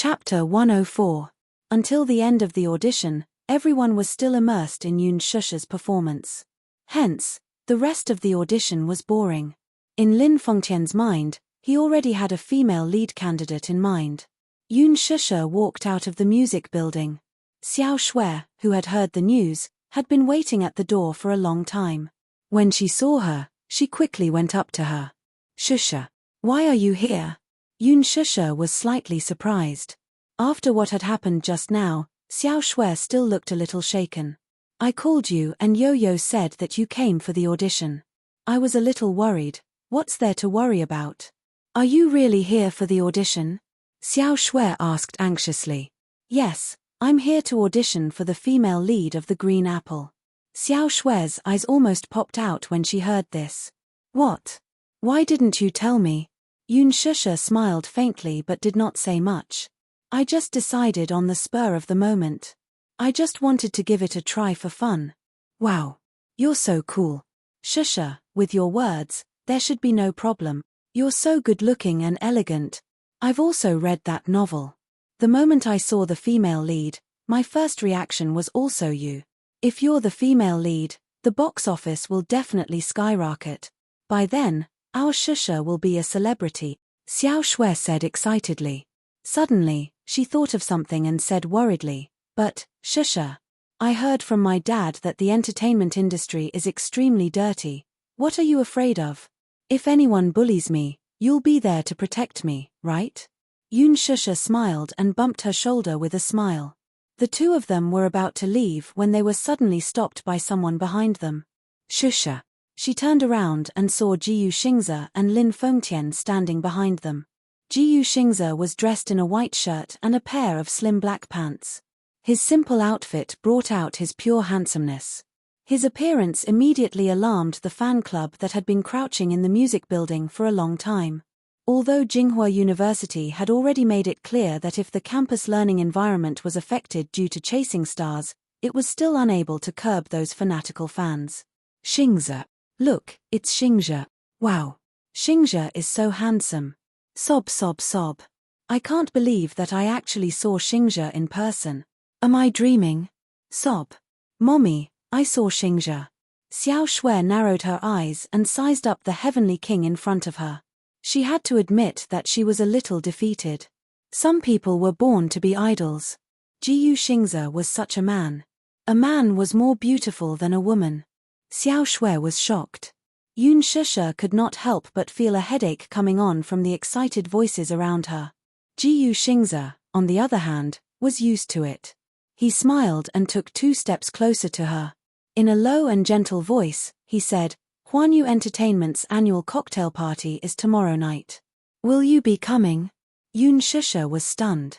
Chapter 104. Until the end of the audition, everyone was still immersed in Yoon Shusha's performance. Hence, the rest of the audition was boring. In Lin Fengtian's mind, he already had a female lead candidate in mind. Yoon Shusha walked out of the music building. Xiao Shui, who had heard the news, had been waiting at the door for a long time. When she saw her, she quickly went up to her. "Shusha, why are you here?" Yoon Shusha was slightly surprised. After what had happened just now, Xiao Shui still looked a little shaken. "I called you and Yo-Yo said that you came for the audition. I was a little worried. What's there to worry about? Are you really here for the audition?" Xiao Shui asked anxiously. "Yes, I'm here to audition for the female lead of the Green Apple." Xiao Shui's eyes almost popped out when she heard this. "What? Why didn't you tell me?" Yoon Shusha smiled faintly but did not say much. "I just decided on the spur of the moment. I just wanted to give it a try for fun." "Wow. You're so cool. Shusha, with your words, there should be no problem. You're so good-looking and elegant. I've also read that novel. The moment I saw the female lead, my first reaction was also you. If you're the female lead, the box office will definitely skyrocket. By then, our Shusha will be a celebrity," Xiao Shui said excitedly. Suddenly, she thought of something and said worriedly, "But, Shusha, I heard from my dad that the entertainment industry is extremely dirty. What are you afraid of? If anyone bullies me, you'll be there to protect me, right?" Yoon Shusha smiled and bumped her shoulder with a smile. The two of them were about to leave when they were suddenly stopped by someone behind them. "Shusha." She turned around and saw Jiyu Xingze and Lin Fengtian standing behind them. Jiyu Xingze was dressed in a white shirt and a pair of slim black pants. His simple outfit brought out his pure handsomeness. His appearance immediately alarmed the fan club that had been crouching in the music building for a long time. Although Jinghua University had already made it clear that if the campus learning environment was affected due to chasing stars, it was still unable to curb those fanatical fans. "Xingze. Look, it's Xingze. Wow. Xingze is so handsome. Sob sob sob. I can't believe that I actually saw Xingze in person. Am I dreaming? Sob. Mommy, I saw Xingze." Xiao Shui narrowed her eyes and sized up the heavenly king in front of her. She had to admit that she was a little defeated. Some people were born to be idols. Jiyu Xingze was such a man. A man was more beautiful than a woman. Xiao Shui was shocked. Yoon Shusha could not help but feel a headache coming on from the excited voices around her. Jiyu Xingze, on the other hand, was used to it. He smiled and took 2 steps closer to her. In a low and gentle voice, he said, "Huanyu Entertainment's annual cocktail party is tomorrow night. Will you be coming?" Yoon Shusha was stunned.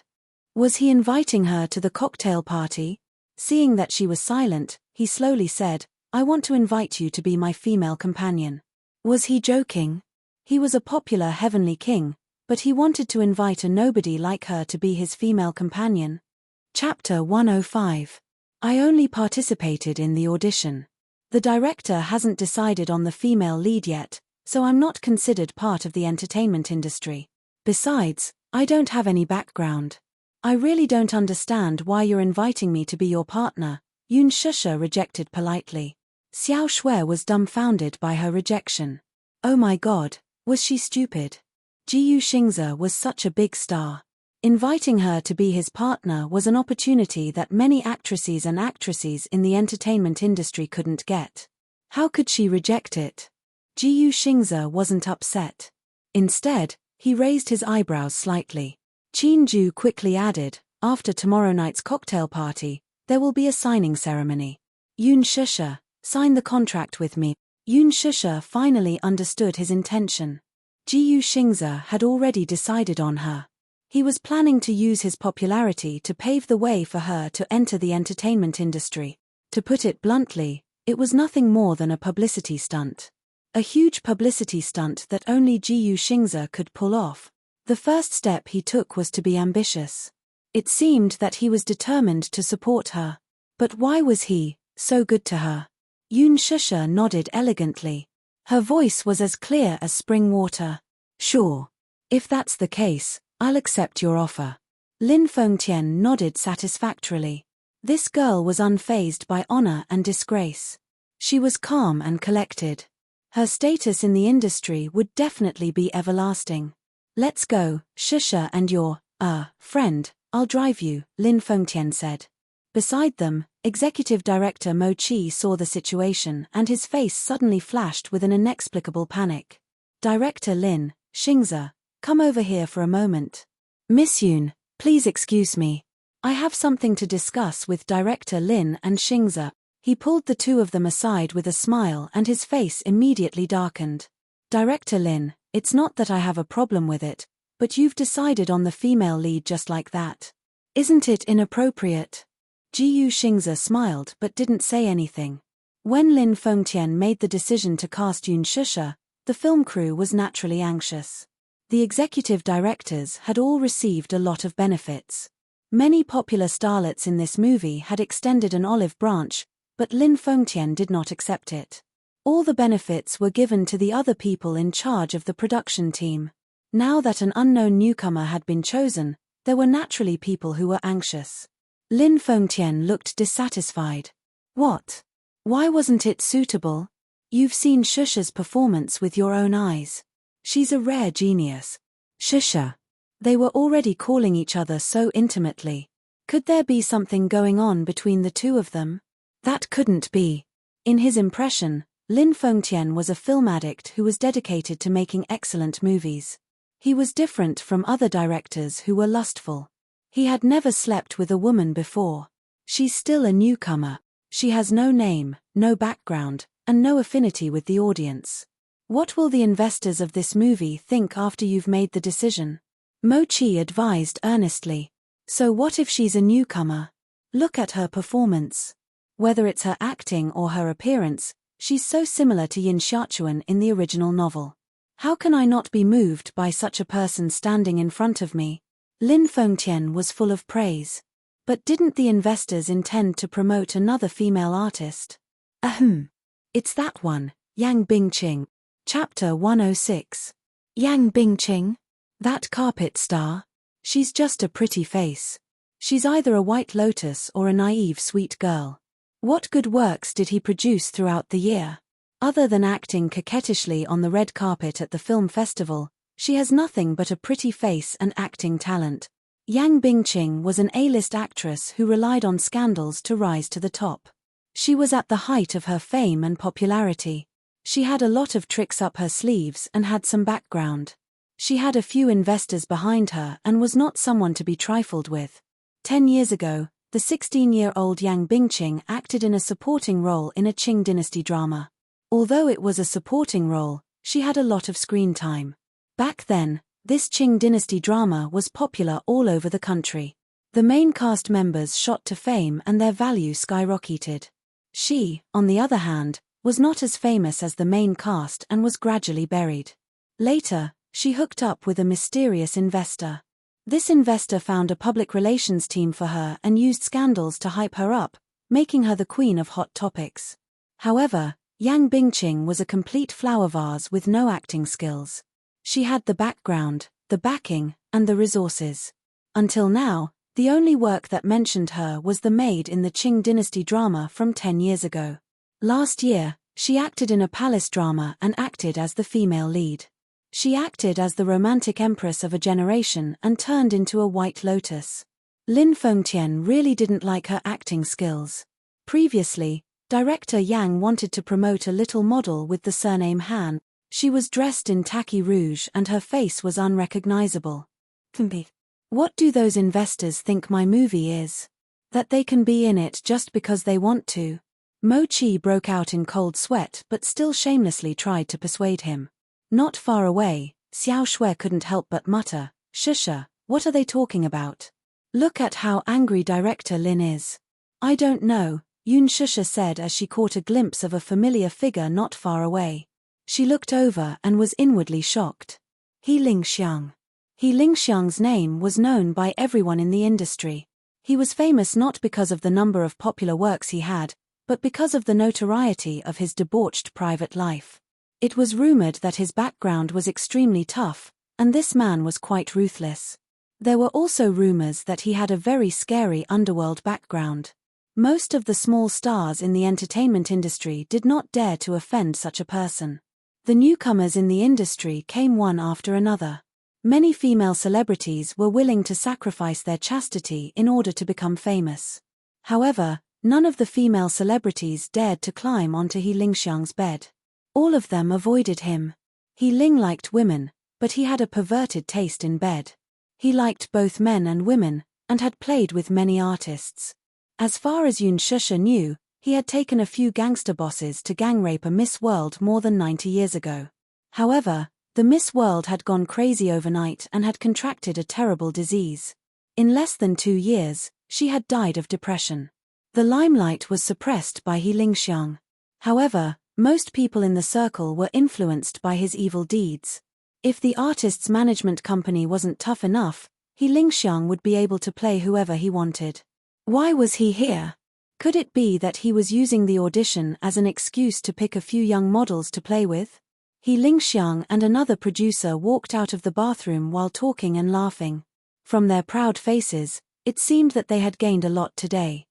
Was he inviting her to the cocktail party? Seeing that she was silent, he slowly said, "I want to invite you to be my female companion." Was he joking? He was a popular heavenly king, but he wanted to invite a nobody like her to be his female companion. Chapter 105. I only participated in the audition. The director hasn't decided on the female lead yet, so I'm not considered part of the entertainment industry. Besides, I don't have any background. I really don't understand why you're inviting me to be your partner, Yoon Shusha rejected politely. Xiao Shui was dumbfounded by her rejection. Oh my god, was she stupid? Jiyu Xingze was such a big star. Inviting her to be his partner was an opportunity that many actresses in the entertainment industry couldn't get. How could she reject it? Jiyu Xingze wasn't upset. Instead, he raised his eyebrows slightly. Qin Ju quickly added, "After tomorrow night's cocktail party, there will be a signing ceremony. Yoon Shusha, sign the contract with me." Yoon Shusha finally understood his intention. Jiyu Xingze had already decided on her. He was planning to use his popularity to pave the way for her to enter the entertainment industry. To put it bluntly, it was nothing more than a publicity stunt. A huge publicity stunt that only Jiyu Xingze could pull off. The first step he took was to be ambitious. It seemed that he was determined to support her. But why was he so good to her? Yoon Shusha nodded elegantly. Her voice was as clear as spring water. "Sure. If that's the case, I'll accept your offer. Lin Fengtian nodded satisfactorily. This girl was unfazed by honor and disgrace. She was calm and collected. Her status in the industry would definitely be everlasting. Let's go, Shusha, and your, friend, I'll drive you, Lin Fengtian said. Beside them, Executive Director Mo Chi saw the situation and his face suddenly flashed with an inexplicable panic. Director Lin, Xingze, come over here for a moment. Miss Yun, please excuse me. I have something to discuss with Director Lin and Xingze. He pulled the two of them aside with a smile and his face immediately darkened. Director Lin, it's not that I have a problem with it, but you've decided on the female lead just like that. Isn't it inappropriate? Jiyu Xingze smiled but didn't say anything. When Lin Fengtian made the decision to cast Yun Shusha, the film crew was naturally anxious. The executive directors had all received a lot of benefits. Many popular starlets in this movie had extended an olive branch, but Lin Fengtian did not accept it. All the benefits were given to the other people in charge of the production team. Now that an unknown newcomer had been chosen, there were naturally people who were anxious. Lin Fengtian looked dissatisfied. What? Why wasn't it suitable? You've seen Shusha's performance with your own eyes. She's a rare genius. Shusha. They were already calling each other so intimately. Could there be something going on between the two of them? That couldn't be. In his impression, Lin Fengtian was a film addict who was dedicated to making excellent movies. He was different from other directors who were lustful. He had never slept with a woman before. She's still a newcomer. She has no name, no background, and no affinity with the audience. What will the investors of this movie think after you've made the decision? Mo Chi advised earnestly. So what if she's a newcomer? Look at her performance. Whether it's her acting or her appearance, she's so similar to Yin Xiaochuan in the original novel. How can I not be moved by such a person standing in front of me? Lin Fengtian was full of praise. But didn't the investors intend to promote another female artist? It's that one, Yang Bingqing. Chapter 106. Yang Bingqing? That carpet star? She's just a pretty face. She's either a white lotus or a naive sweet girl. What good works did he produce throughout the year? Other than acting coquettishly on the red carpet at the film festival, she has nothing but a pretty face and acting talent. Yang Bingqing was an A-list actress who relied on scandals to rise to the top. She was at the height of her fame and popularity. She had a lot of tricks up her sleeves and had some background. She had a few investors behind her and was not someone to be trifled with. 10 years ago, the 16-year-old Yang Bingqing acted in a supporting role in a Qing dynasty drama. Although it was a supporting role, she had a lot of screen time. Back then, this Qing dynasty drama was popular all over the country. The main cast members shot to fame and their value skyrocketed. She, on the other hand, was not as famous as the main cast and was gradually buried. Later, she hooked up with a mysterious investor. This investor found a public relations team for her and used scandals to hype her up, making her the queen of hot topics. However, Yang Bingqing was a complete flower vase with no acting skills. She had the background, the backing, and the resources. Until now, the only work that mentioned her was the maid in the Qing dynasty drama from 10 years ago. Last year, she acted in a palace drama and acted as the female lead. She acted as the romantic empress of a generation and turned into a white lotus. Lin Fengtian really didn't like her acting skills. Previously, director Yang wanted to promote a little model with the surname Han. She was dressed in tacky rouge and her face was unrecognizable. What do those investors think my movie is? That they can be in it just because they want to? Mo Chi broke out in cold sweat but still shamelessly tried to persuade him. Not far away, Xiao Shui couldn't help but mutter, "Shusha, what are they talking about? Look at how angry director Lin is." "I don't know," Yun Shusha said as she caught a glimpse of a familiar figure not far away. She looked over and was inwardly shocked. He Lingxiang. He Lingxiang's name was known by everyone in the industry. He was famous not because of the number of popular works he had, but because of the notoriety of his debauched private life. It was rumored that his background was extremely tough, and this man was quite ruthless. There were also rumors that he had a very scary underworld background. Most of the small stars in the entertainment industry did not dare to offend such a person. The newcomers in the industry came one after another. Many female celebrities were willing to sacrifice their chastity in order to become famous. However, none of the female celebrities dared to climb onto He Lingxiang's bed. All of them avoided him. He Ling liked women, but he had a perverted taste in bed. He liked both men and women, and had played with many artists. As far as Yun Shusha knew, he had taken a few gangster bosses to gang rape a Miss World more than 90 years ago. However, the Miss World had gone crazy overnight and had contracted a terrible disease. In less than 2 years, she had died of depression. The limelight was suppressed by He Lingxiang. However, most people in the circle were influenced by his evil deeds. If the artist's management company wasn't tough enough, He Lingxiang would be able to play whoever he wanted. Why was he here? Could it be that he was using the audition as an excuse to pick a few young models to play with? He Lingxiang and another producer walked out of the bathroom while talking and laughing. From their proud faces, it seemed that they had gained a lot today.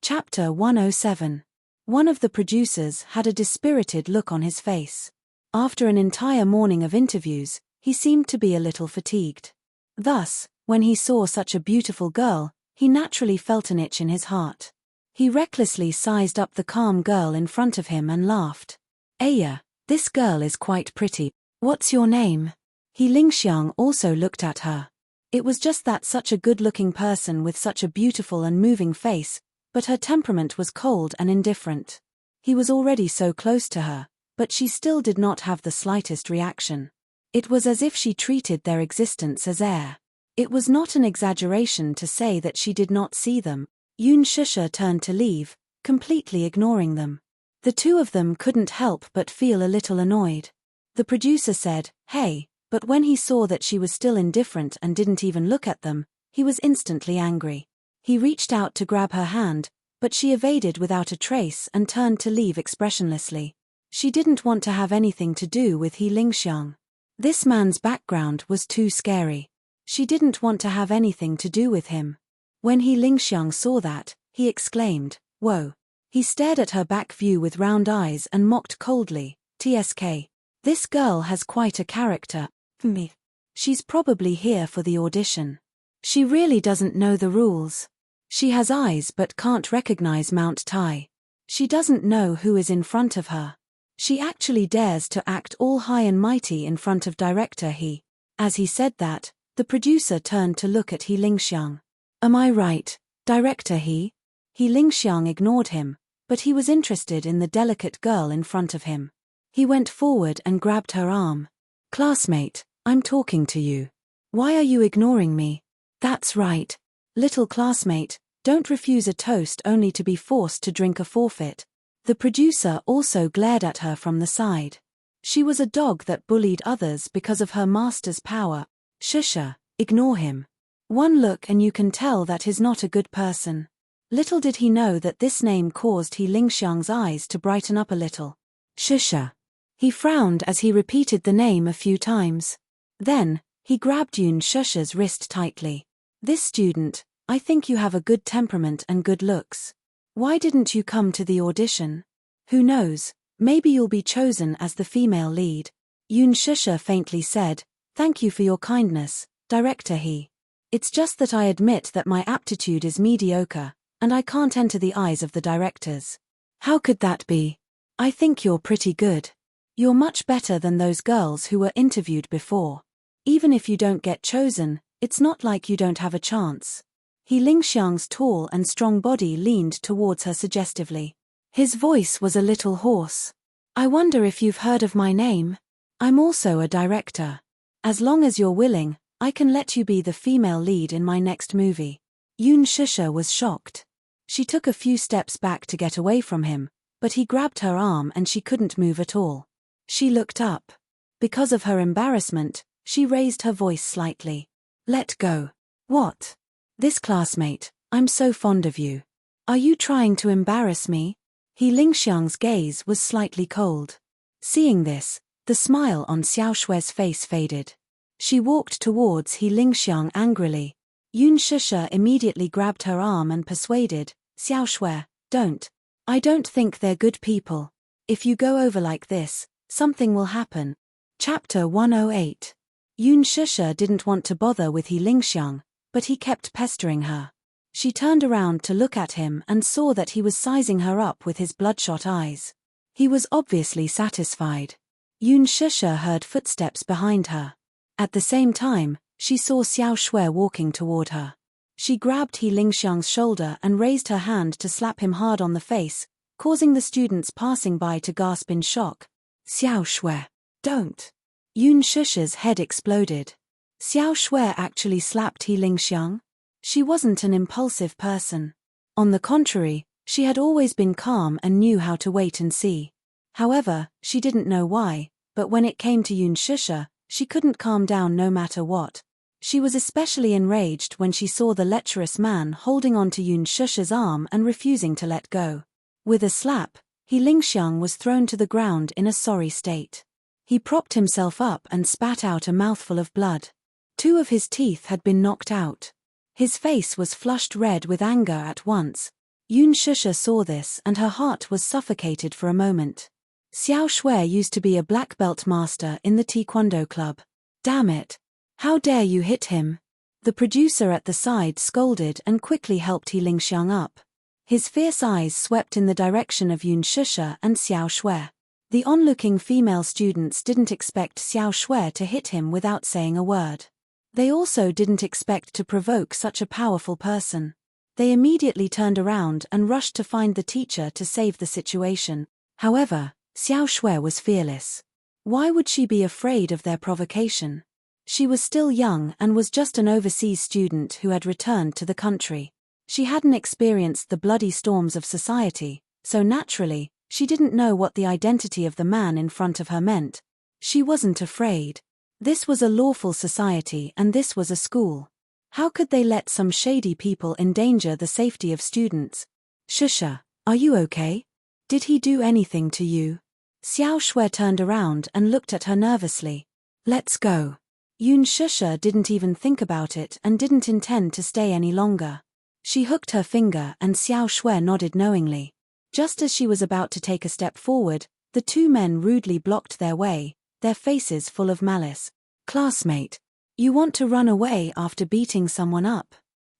Chapter 107. One of the producers had a dispirited look on his face. After an entire morning of interviews, he seemed to be a little fatigued. Thus, when he saw such a beautiful girl, he naturally felt an itch in his heart. He recklessly sized up the calm girl in front of him and laughed. "Aya, this girl is quite pretty. What's your name?" He Lingxiang also looked at her. It was just that such a good-looking person with such a beautiful and moving face, but her temperament was cold and indifferent. He was already so close to her, but she still did not have the slightest reaction. It was as if she treated their existence as air. It was not an exaggeration to say that she did not see them. Yun Shusha turned to leave, completely ignoring them. The two of them couldn't help but feel a little annoyed. The producer said, "Hey," but when he saw that she was still indifferent and didn't even look at them, he was instantly angry. He reached out to grab her hand, but she evaded without a trace and turned to leave expressionlessly. She didn't want to have anything to do with He Lingxiang. This man's background was too scary. She didn't want to have anything to do with him. When He Lingxiang saw that, he exclaimed, "Whoa." He stared at her back view with round eyes and mocked coldly, "TSK. This girl has quite a character. Me. She's probably here for the audition. She really doesn't know the rules. She has eyes but can't recognize Mount Tai. She doesn't know who is in front of her. She actually dares to act all high and mighty in front of director He." As he said that, the producer turned to look at He Lingxiang. "Am I right, director He?" He Lingxiang ignored him, but he was interested in the delicate girl in front of him. He went forward and grabbed her arm. "Classmate, I'm talking to you. Why are you ignoring me?" "That's right. Little classmate, don't refuse a toast only to be forced to drink a forfeit." The producer also glared at her from the side. She was a dog that bullied others because of her master's power. "Shusha, ignore him. One look and you can tell that he's not a good person." Little did he know that this name caused He Lingxiang's eyes to brighten up a little. "Shusha." He frowned as he repeated the name a few times. Then, he grabbed Yun Shusha's wrist tightly. "This student, I think you have a good temperament and good looks. Why didn't you come to the audition? Who knows, maybe you'll be chosen as the female lead." Yun Shusha faintly said, "Thank you for your kindness, director He. It's just that I admit that my aptitude is mediocre, and I can't enter the eyes of the directors." "How could that be? I think you're pretty good. You're much better than those girls who were interviewed before. Even if you don't get chosen, it's not like you don't have a chance." He Lingxiang's tall and strong body leaned towards her suggestively. His voice was a little hoarse. "I wonder if you've heard of my name? I'm also a director. As long as you're willing, I can let you be the female lead in my next movie." Yun Shusha was shocked. She took a few steps back to get away from him, but he grabbed her arm and she couldn't move at all. She looked up. Because of her embarrassment, she raised her voice slightly. "Let go." "What?" "This classmate, I'm so fond of you. Are you trying to embarrass me?" He Lingxiang's gaze was slightly cold. Seeing this, the smile on Xiao Shui's face faded. She walked towards He Lingxiang angrily. Yun Shusha immediately grabbed her arm and persuaded, Xiao Shui, don't. I don't think they're good people. If you go over like this, something will happen. Chapter 108. Yun Shusha didn't want to bother with He Lingxiang, but he kept pestering her. She turned around to look at him and saw that he was sizing her up with his bloodshot eyes. He was obviously satisfied. Yun Shusha heard footsteps behind her. At the same time, she saw Xiao Shui walking toward her. She grabbed He Lingxiang's shoulder and raised her hand to slap him hard on the face, causing the students passing by to gasp in shock. Xiao Shui, don't. Yun Shusha's head exploded. Xiao Shui actually slapped He Lingxiang? She wasn't an impulsive person. On the contrary, she had always been calm and knew how to wait and see. However, she didn't know why, but when it came to Yun Shusha, she couldn't calm down no matter what. She was especially enraged when she saw the lecherous man holding on to Yun Shusha's arm and refusing to let go. With a slap, He Lingxiang was thrown to the ground in a sorry state. He propped himself up and spat out a mouthful of blood. 2 of his teeth had been knocked out. His face was flushed red with anger at once. Yun Shusha saw this and her heart was suffocated for a moment. Xiao Shui used to be a black belt master in the Taekwondo club. Damn it. How dare you hit him? The producer at the side scolded and quickly helped He Lingxiang up. His fierce eyes swept in the direction of Yun Shusha and Xiao Shui. The onlooking female students didn't expect Xiao Shui to hit him without saying a word. They also didn't expect to provoke such a powerful person. They immediately turned around and rushed to find the teacher to save the situation. However, Xiao Shui was fearless. Why would she be afraid of their provocation? She was still young and was just an overseas student who had returned to the country. She hadn't experienced the bloody storms of society, so naturally, she didn't know what the identity of the man in front of her meant. She wasn't afraid. This was a lawful society and this was a school. How could they let some shady people endanger the safety of students? Shusha, are you okay? Did he do anything to you? Xiao Shui turned around and looked at her nervously. Let's go. Yun Shusha didn't even think about it and didn't intend to stay any longer. She hooked her finger and Xiao Shui nodded knowingly. Just as she was about to take a step forward, the 2 men rudely blocked their way, their faces full of malice. Classmate, you want to run away after beating someone up?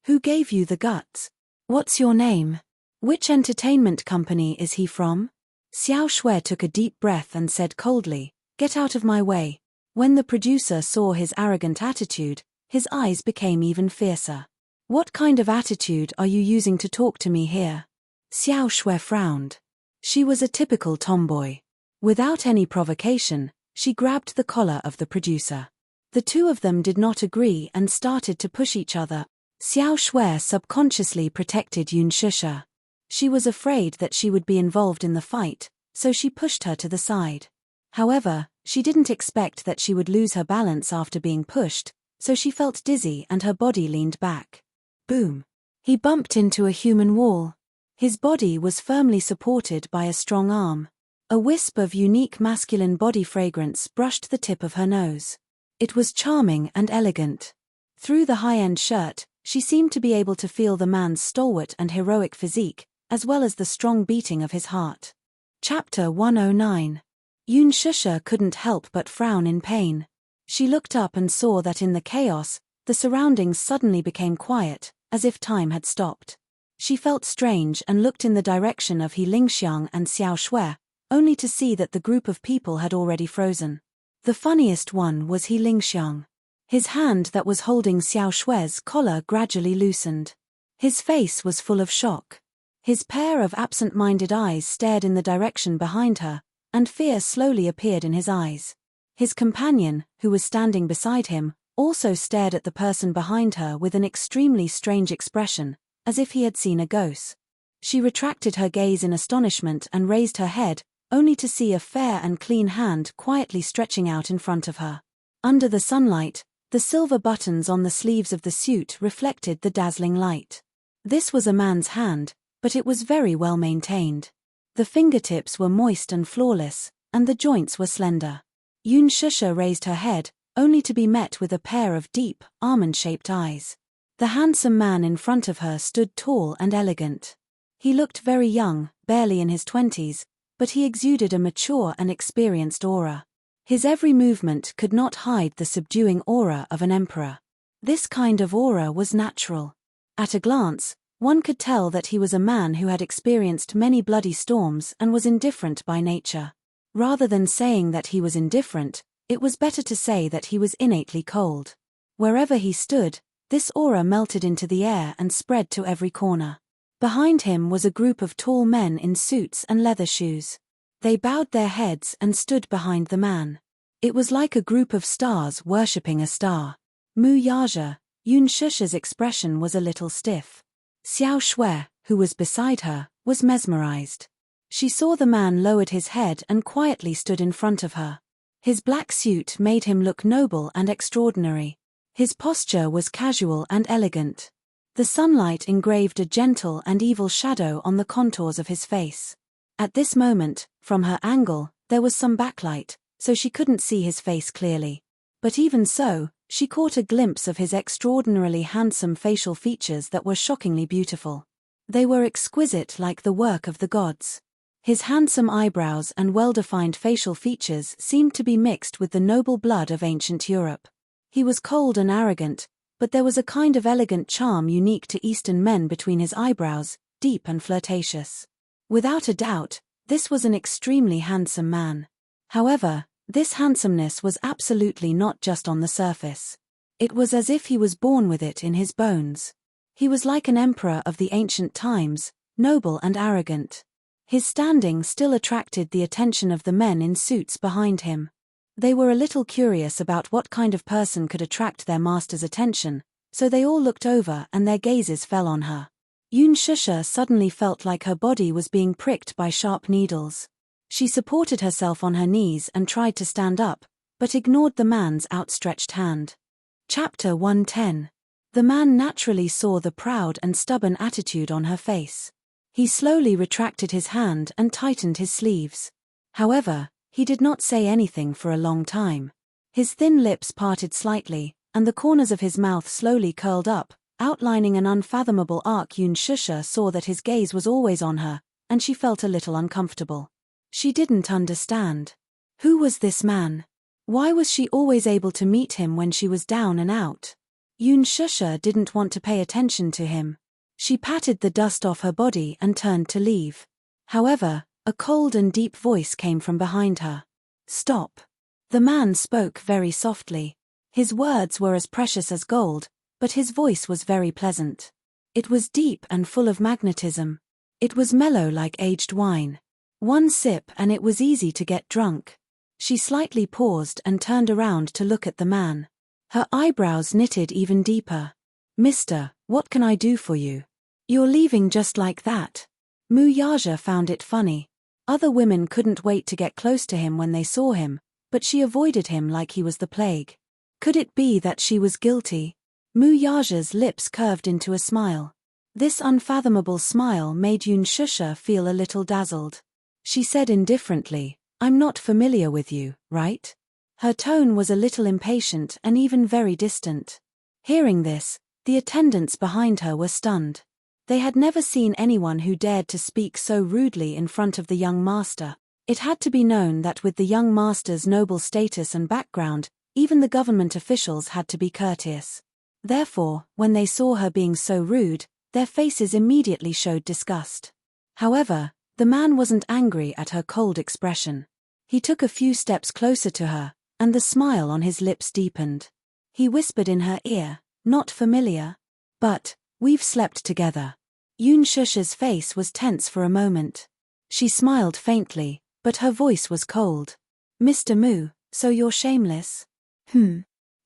Who gave you the guts? What's your name? Which entertainment company is he from? Xiao Shui took a deep breath and said coldly, get out of my way. When the producer saw his arrogant attitude, his eyes became even fiercer. What kind of attitude are you using to talk to me here? Xiao Shui frowned. She was a typical tomboy. Without any provocation, she grabbed the collar of the producer. The 2 of them did not agree and started to push each other. Xiao Shui subconsciously protected Yun Shusha. She was afraid that she would be involved in the fight, so she pushed her to the side. However, she didn't expect that she would lose her balance after being pushed, so she felt dizzy and her body leaned back. Boom. He bumped into a human wall. His body was firmly supported by a strong arm. A wisp of unique masculine body fragrance brushed the tip of her nose. It was charming and elegant. Through the high-end shirt, she seemed to be able to feel the man's stalwart and heroic physique, as well as the strong beating of his heart. Chapter 109. Yun Shusha couldn't help but frown in pain. She looked up and saw that in the chaos, the surroundings suddenly became quiet, as if time had stopped. She felt strange and looked in the direction of He Lingxiang and Xiao Shui, only to see that the group of people had already frozen. The funniest one was He Lingxiang. His hand that was holding Xiao Shui's collar gradually loosened. His face was full of shock. His pair of absent-minded eyes stared in the direction behind her, and fear slowly appeared in his eyes. His companion, who was standing beside him, also stared at the person behind her with an extremely strange expression, as if he had seen a ghost. She retracted her gaze in astonishment and raised her head, only to see a fair and clean hand quietly stretching out in front of her. Under the sunlight, the silver buttons on the sleeves of the suit reflected the dazzling light. This was a man's hand, but it was very well maintained. The fingertips were moist and flawless, and the joints were slender. Yun Shusha raised her head, only to be met with a pair of deep, almond-shaped eyes. The handsome man in front of her stood tall and elegant. He looked very young, barely in his 20s, but he exuded a mature and experienced aura. His every movement could not hide the subduing aura of an emperor. This kind of aura was natural. At a glance, one could tell that he was a man who had experienced many bloody storms and was indifferent by nature. Rather than saying that he was indifferent, it was better to say that he was innately cold. Wherever he stood, this aura melted into the air and spread to every corner. Behind him was a group of tall men in suits and leather shoes. They bowed their heads and stood behind the man. It was like a group of stars worshipping a star. Mu Yaja, Yun Shusha's expression was a little stiff. Xiao Shui, who was beside her, was mesmerized. She saw the man lowered his head and quietly stood in front of her. His black suit made him look noble and extraordinary. His posture was casual and elegant. The sunlight engraved a gentle and evil shadow on the contours of his face. At this moment, from her angle, there was some backlight, so she couldn't see his face clearly. But even so, she caught a glimpse of his extraordinarily handsome facial features that were shockingly beautiful. They were exquisite like the work of the gods. His handsome eyebrows and well-defined facial features seemed to be mixed with the noble blood of ancient Europe. He was cold and arrogant, but there was a kind of elegant charm unique to Eastern men between his eyebrows, deep and flirtatious. Without a doubt, this was an extremely handsome man. However, this handsomeness was absolutely not just on the surface. It was as if he was born with it in his bones. He was like an emperor of the ancient times, noble and arrogant. His standing still attracted the attention of the men in suits behind him. They were a little curious about what kind of person could attract their master's attention, so they all looked over and their gazes fell on her. Yun Shusha suddenly felt like her body was being pricked by sharp needles. She supported herself on her knees and tried to stand up, but ignored the man's outstretched hand. Chapter 110. The man naturally saw the proud and stubborn attitude on her face. He slowly retracted his hand and tightened his sleeves. However, he did not say anything for a long time. His thin lips parted slightly, and the corners of his mouth slowly curled up, outlining an unfathomable arc. Yun Shusha saw that his gaze was always on her, and she felt a little uncomfortable. She didn't understand. Who was this man? Why was she always able to meet him when she was down and out? Yun Shusha didn't want to pay attention to him. She patted the dust off her body and turned to leave. However, a cold and deep voice came from behind her. Stop. The man spoke very softly. His words were as precious as gold, but his voice was very pleasant. It was deep and full of magnetism. It was mellow like aged wine. One sip and it was easy to get drunk. She slightly paused and turned around to look at the man. Her eyebrows knitted even deeper. Mister, what can I do for you? You're leaving just like that. Mu Yaja found it funny. Other women couldn't wait to get close to him when they saw him, but she avoided him like he was the plague. Could it be that she was guilty? Mu Yaja's lips curved into a smile. This unfathomable smile made Yun Shusha feel a little dazzled. She said indifferently, I'm not familiar with you, right? Her tone was a little impatient and even very distant. Hearing this, the attendants behind her were stunned. They had never seen anyone who dared to speak so rudely in front of the young master. It had to be known that with the young master's noble status and background, even the government officials had to be courteous. Therefore, when they saw her being so rude, their faces immediately showed disgust. However, the man wasn't angry at her cold expression. He took a few steps closer to her, and the smile on his lips deepened. He whispered in her ear, not familiar? But, we've slept together. Yun Shusha's face was tense for a moment. She smiled faintly, but her voice was cold. Mr. Mu, so you're shameless?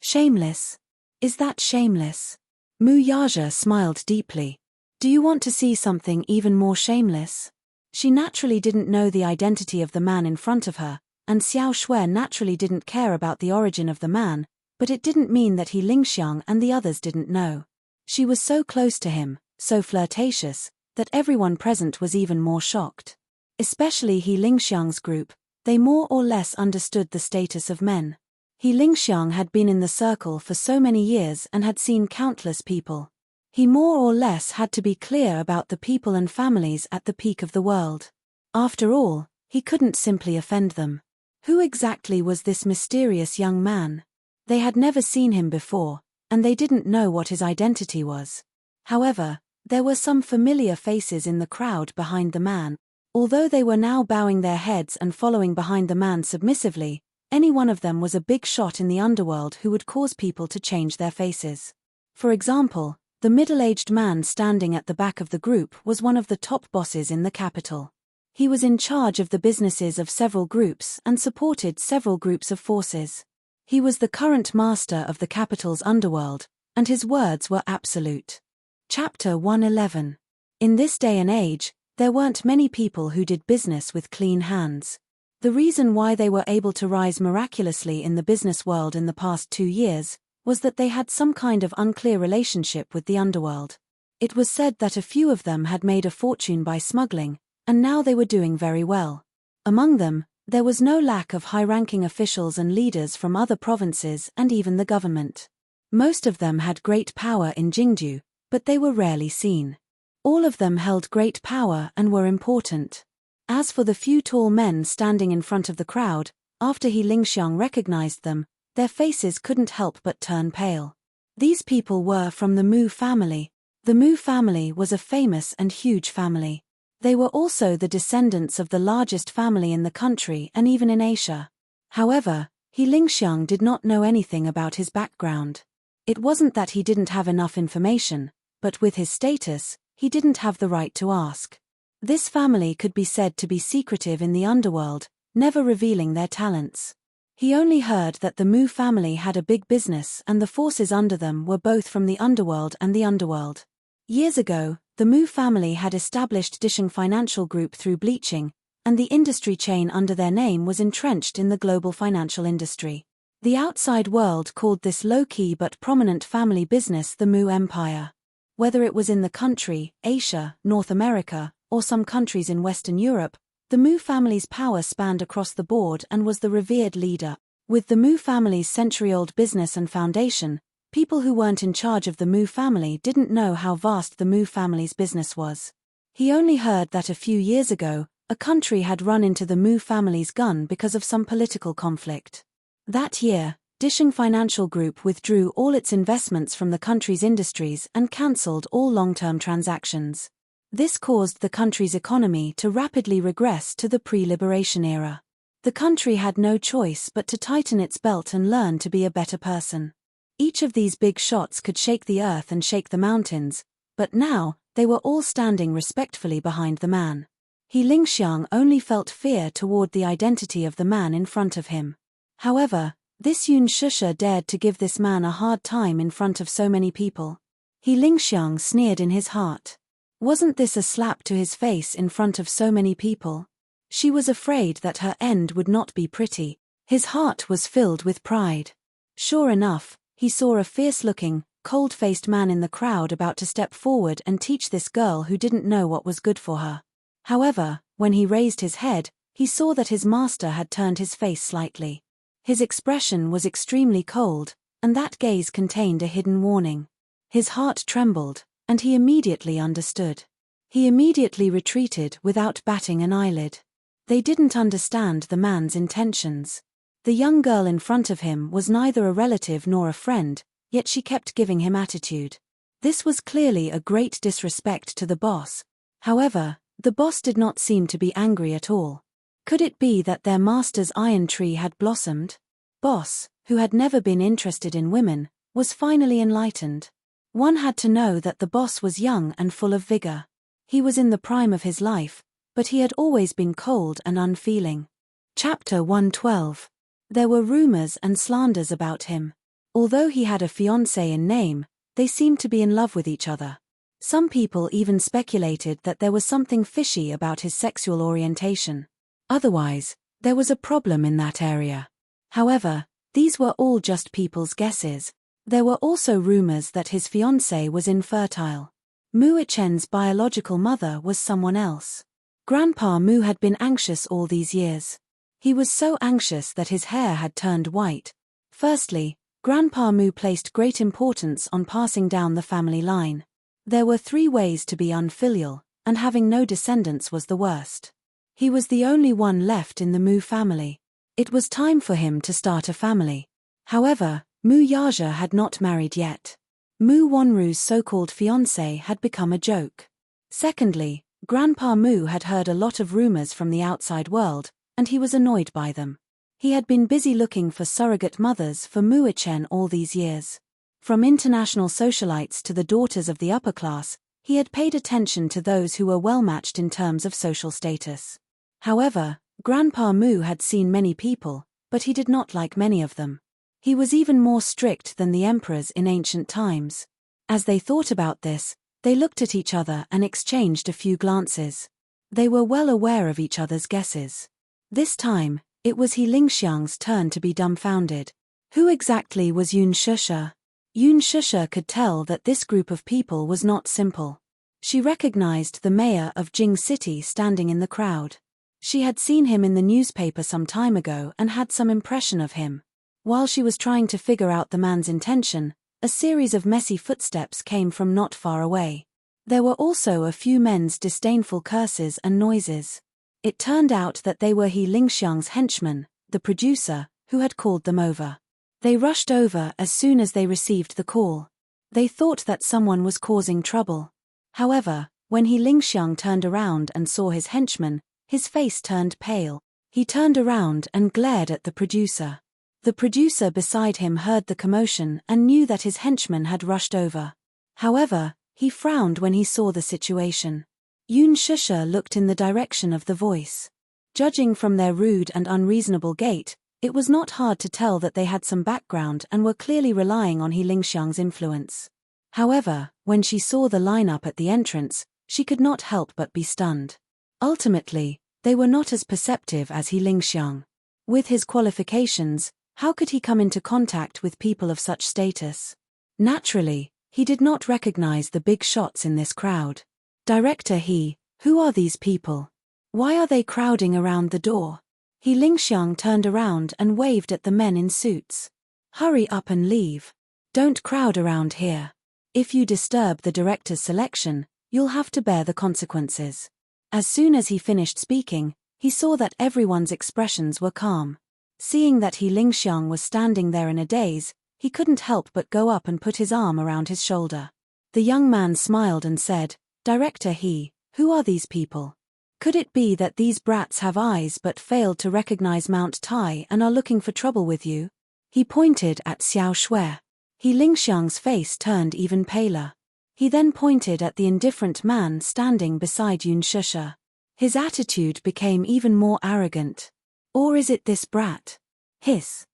Shameless? Is that shameless? Mu Yaja smiled deeply. Do you want to see something even more shameless? She naturally didn't know the identity of the man in front of her, and Xiao Shui naturally didn't care about the origin of the man, but it didn't mean that he Lingxiang and the others didn't know. She was so close to him, so flirtatious, that everyone present was even more shocked. Especially he Lingxiang's group, they more or less understood the status of men. He Lingxiang had been in the circle for so many years and had seen countless people. He more or less had to be clear about the people and families at the peak of the world. After all, he couldn't simply offend them. Who exactly was this mysterious young man? They had never seen him before, and they didn't know what his identity was. However, there were some familiar faces in the crowd behind the man. Although they were now bowing their heads and following behind the man submissively, any one of them was a big shot in the underworld who would cause people to change their faces. For example, the middle-aged man standing at the back of the group was one of the top bosses in the capital. He was in charge of the businesses of several groups and supported several groups of forces. He was the current master of the capital's underworld, and his words were absolute. Chapter 111. In this day and age, there weren't many people who did business with clean hands. The reason why they were able to rise miraculously in the business world in the past 2 years was that they had some kind of unclear relationship with the underworld. It was said that a few of them had made a fortune by smuggling, and now they were doing very well. Among them, there was no lack of high-ranking officials and leaders from other provinces and even the government. Most of them had great power in Jingdu, but they were rarely seen. All of them held great power and were important. As for the few tall men standing in front of the crowd, after He Lingxiang recognized them, their faces couldn't help but turn pale. These people were from the Mu family. The Mu family was a famous and huge family. They were also the descendants of the largest family in the country and even in Asia. However, He Lingxiang did not know anything about his background. It wasn't that he didn't have enough information, but with his status, he didn't have the right to ask. This family could be said to be secretive in the underworld, never revealing their talents. He only heard that the Mu family had a big business and the forces under them were both from the underworld and the underworld. Years ago, the Mu family had established Disheng Financial Group through bleaching, and the industry chain under their name was entrenched in the global financial industry. The outside world called this low-key but prominent family business the Mu Empire. Whether it was in the country, Asia, North America, or some countries in Western Europe, the Mu family's power spanned across the board and was the revered leader. With the Mu family's century-old business and foundation, people who weren't in charge of the Mu family didn't know how vast the Mu family's business was. He only heard that a few years ago, a country had run into the Mu family's gun because of some political conflict. That year, Disheng Financial Group withdrew all its investments from the country's industries and cancelled all long-term transactions. This caused the country's economy to rapidly regress to the pre-liberation era. The country had no choice but to tighten its belt and learn to be a better person. Each of these big shots could shake the earth and shake the mountains, but now, they were all standing respectfully behind the man. He Lingxiang only felt fear toward the identity of the man in front of him. However, this Yun Shusha dared to give this man a hard time in front of so many people. He Lingxiang sneered in his heart. Wasn't this a slap to his face in front of so many people? She was afraid that her end would not be pretty. His heart was filled with pride. Sure enough, he saw a fierce-looking, cold-faced man in the crowd about to step forward and teach this girl who didn't know what was good for her. However, when he raised his head, he saw that his master had turned his face slightly. His expression was extremely cold, and that gaze contained a hidden warning. His heart trembled, and he immediately understood. He immediately retreated without batting an eyelid. They didn't understand the man's intentions. The young girl in front of him was neither a relative nor a friend, yet she kept giving him attitude. This was clearly a great disrespect to the boss. However, the boss did not seem to be angry at all. Could it be that their master's iron tree had blossomed? Boss, who had never been interested in women, was finally enlightened. One had to know that the boss was young and full of vigor. He was in the prime of his life, but he had always been cold and unfeeling. Chapter 112. There were rumors and slanders about him. Although he had a fiancée in name, they seemed to be in love with each other. Some people even speculated that there was something fishy about his sexual orientation. Otherwise, there was a problem in that area. However, these were all just people's guesses. There were also rumors that his fiancée was infertile. Mu Chen's biological mother was someone else. Grandpa Mu had been anxious all these years. He was so anxious that his hair had turned white. Firstly, Grandpa Mu placed great importance on passing down the family line. There were 3 ways to be unfilial, and having no descendants was the worst. He was the only one left in the Mu family. It was time for him to start a family. However, Mu Yaja had not married yet. Mu Wanru's so-called fiancé had become a joke. Secondly, Grandpa Mu had heard a lot of rumors from the outside world, and he was annoyed by them. He had been busy looking for surrogate mothers for Mu Chen all these years. From international socialites to the daughters of the upper class, he had paid attention to those who were well-matched in terms of social status. However, Grandpa Mu had seen many people, but he did not like many of them. He was even more strict than the emperors in ancient times. As they thought about this, they looked at each other and exchanged a few glances. They were well aware of each other's guesses. This time, it was He Lingxiang's turn to be dumbfounded. Who exactly was Yun Shusha? Yun Shusha could tell that this group of people was not simple. She recognized the mayor of Jing City standing in the crowd. She had seen him in the newspaper some time ago and had some impression of him. While she was trying to figure out the man's intention, a series of messy footsteps came from not far away. There were also a few men's disdainful curses and noises. It turned out that they were He Lingxiang's henchmen, the producer, who had called them over. They rushed over as soon as they received the call. They thought that someone was causing trouble. However, when He Lingxiang turned around and saw his henchmen, his face turned pale. He turned around and glared at the producer. The producer beside him heard the commotion and knew that his henchman had rushed over. However, he frowned when he saw the situation. Yun Shusha looked in the direction of the voice. Judging from their rude and unreasonable gait, it was not hard to tell that they had some background and were clearly relying on He Lingxiang's influence. However, when she saw the lineup at the entrance, she could not help but be stunned. Ultimately, they were not as perceptive as He Lingxiang. With his qualifications, how could he come into contact with people of such status? Naturally, he did not recognize the big shots in this crowd. Director He, who are these people? Why are they crowding around the door? He Lingxiang turned around and waved at the men in suits. Hurry up and leave. Don't crowd around here. If you disturb the director's selection, you'll have to bear the consequences. As soon as he finished speaking, he saw that everyone's expressions were calm. Seeing that He Lingxiang was standing there in a daze, he couldn't help but go up and put his arm around his shoulder. The young man smiled and said, Director He, who are these people? Could it be that these brats have eyes but failed to recognize Mount Tai and are looking for trouble with you? He pointed at Xiao Shui. He Lingxiang's face turned even paler. He then pointed at the indifferent man standing beside Yun Shusha. His attitude became even more arrogant. Or is it this brat? Hiss.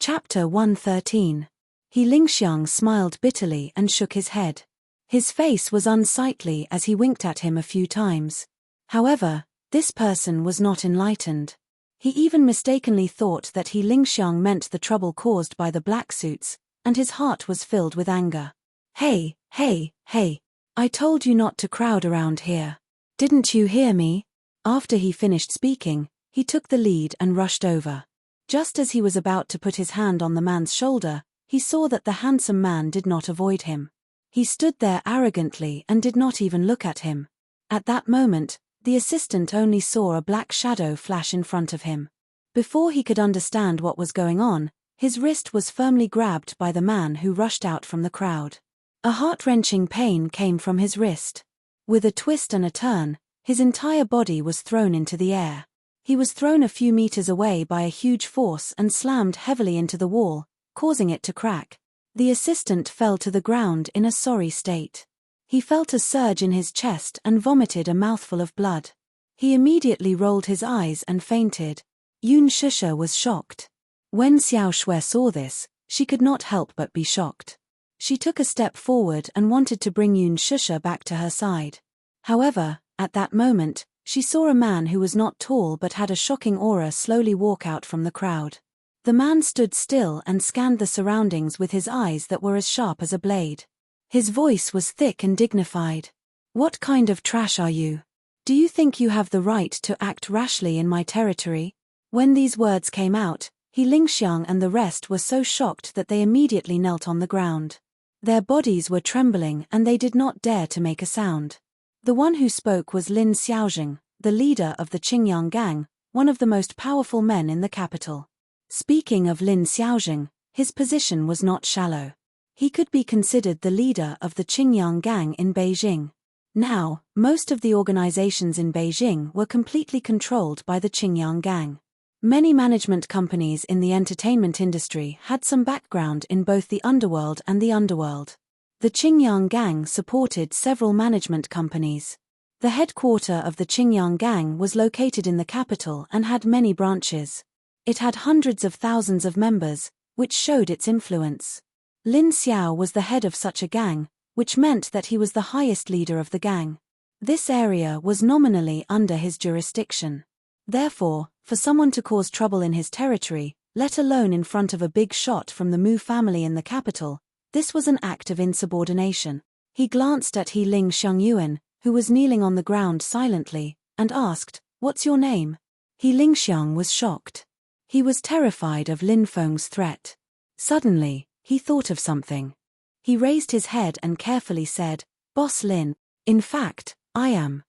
Chapter 113. He Lingxiang smiled bitterly and shook his head. His face was unsightly as he winked at him a few times. However, this person was not enlightened. He even mistakenly thought that He Lingxiang meant the trouble caused by the black suits, and his heart was filled with anger. Hey, hey, hey! I told you not to crowd around here. Didn't you hear me? After he finished speaking, he took the lead and rushed over. Just as he was about to put his hand on the man's shoulder, he saw that the handsome man did not avoid him. He stood there arrogantly and did not even look at him. At that moment, the assistant only saw a black shadow flash in front of him. Before he could understand what was going on, his wrist was firmly grabbed by the man who rushed out from the crowd. A heart-wrenching pain came from his wrist. With a twist and a turn, his entire body was thrown into the air. He was thrown a few meters away by a huge force and slammed heavily into the wall, causing it to crack. The assistant fell to the ground in a sorry state. He felt a surge in his chest and vomited a mouthful of blood. He immediately rolled his eyes and fainted. Yun Shusha was shocked. When Xiao Shui saw this, she could not help but be shocked. She took a step forward and wanted to bring Yun Shusha back to her side. However, at that moment, she saw a man who was not tall but had a shocking aura slowly walk out from the crowd. The man stood still and scanned the surroundings with his eyes that were as sharp as a blade. His voice was thick and dignified. What kind of trash are you? Do you think you have the right to act rashly in my territory? When these words came out, He Lingxiang and the rest were so shocked that they immediately knelt on the ground. Their bodies were trembling and they did not dare to make a sound. The one who spoke was Lin Xiaojing, the leader of the Qingyang gang, one of the most powerful men in the capital. Speaking of Lin Xiaojing, his position was not shallow. He could be considered the leader of the Qingyang gang in Beijing. Now, most of the organizations in Beijing were completely controlled by the Qingyang gang. Many management companies in the entertainment industry had some background in both the underworld and the underworld. The Qingyang gang supported several management companies. The headquarters of the Qingyang gang was located in the capital and had many branches. It had hundreds of thousands of members, which showed its influence. Lin Xiao was the head of such a gang, which meant that he was the highest leader of the gang. This area was nominally under his jurisdiction. Therefore, for someone to cause trouble in his territory, let alone in front of a big shot from the Mu family in the capital, this was an act of insubordination. He glanced at He Ling Xiangyuan, who was kneeling on the ground silently, and asked, "What's your name?" He Lingxiang was shocked. He was terrified of Lin Feng's threat. Suddenly, he thought of something. He raised his head and carefully said, "Boss Lin, in fact, I am.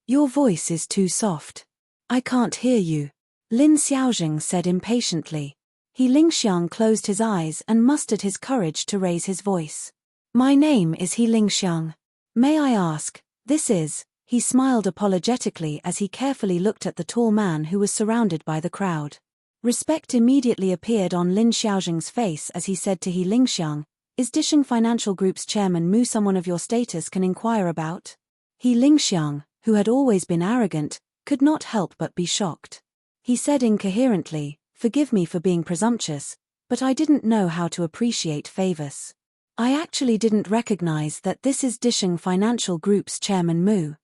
Your voice is too soft. I can't hear you." Lin Xiaojing said impatiently. He Lingxiang closed his eyes and mustered his courage to raise his voice. "My name is He Lingxiang. May I ask, this is..." He smiled apologetically as he carefully looked at the tall man who was surrounded by the crowd. Respect immediately appeared on Lin Xiaojing's face as he said to He Lingxiang, "Is Disheng Financial Group's chairman Mu someone of your status can inquire about?" He Lingxiang, who had always been arrogant, could not help but be shocked. He said incoherently, "Forgive me for being presumptuous, but I didn't know how to appreciate favors. I actually didn't recognize that this is Disheng Financial Group's chairman Mu."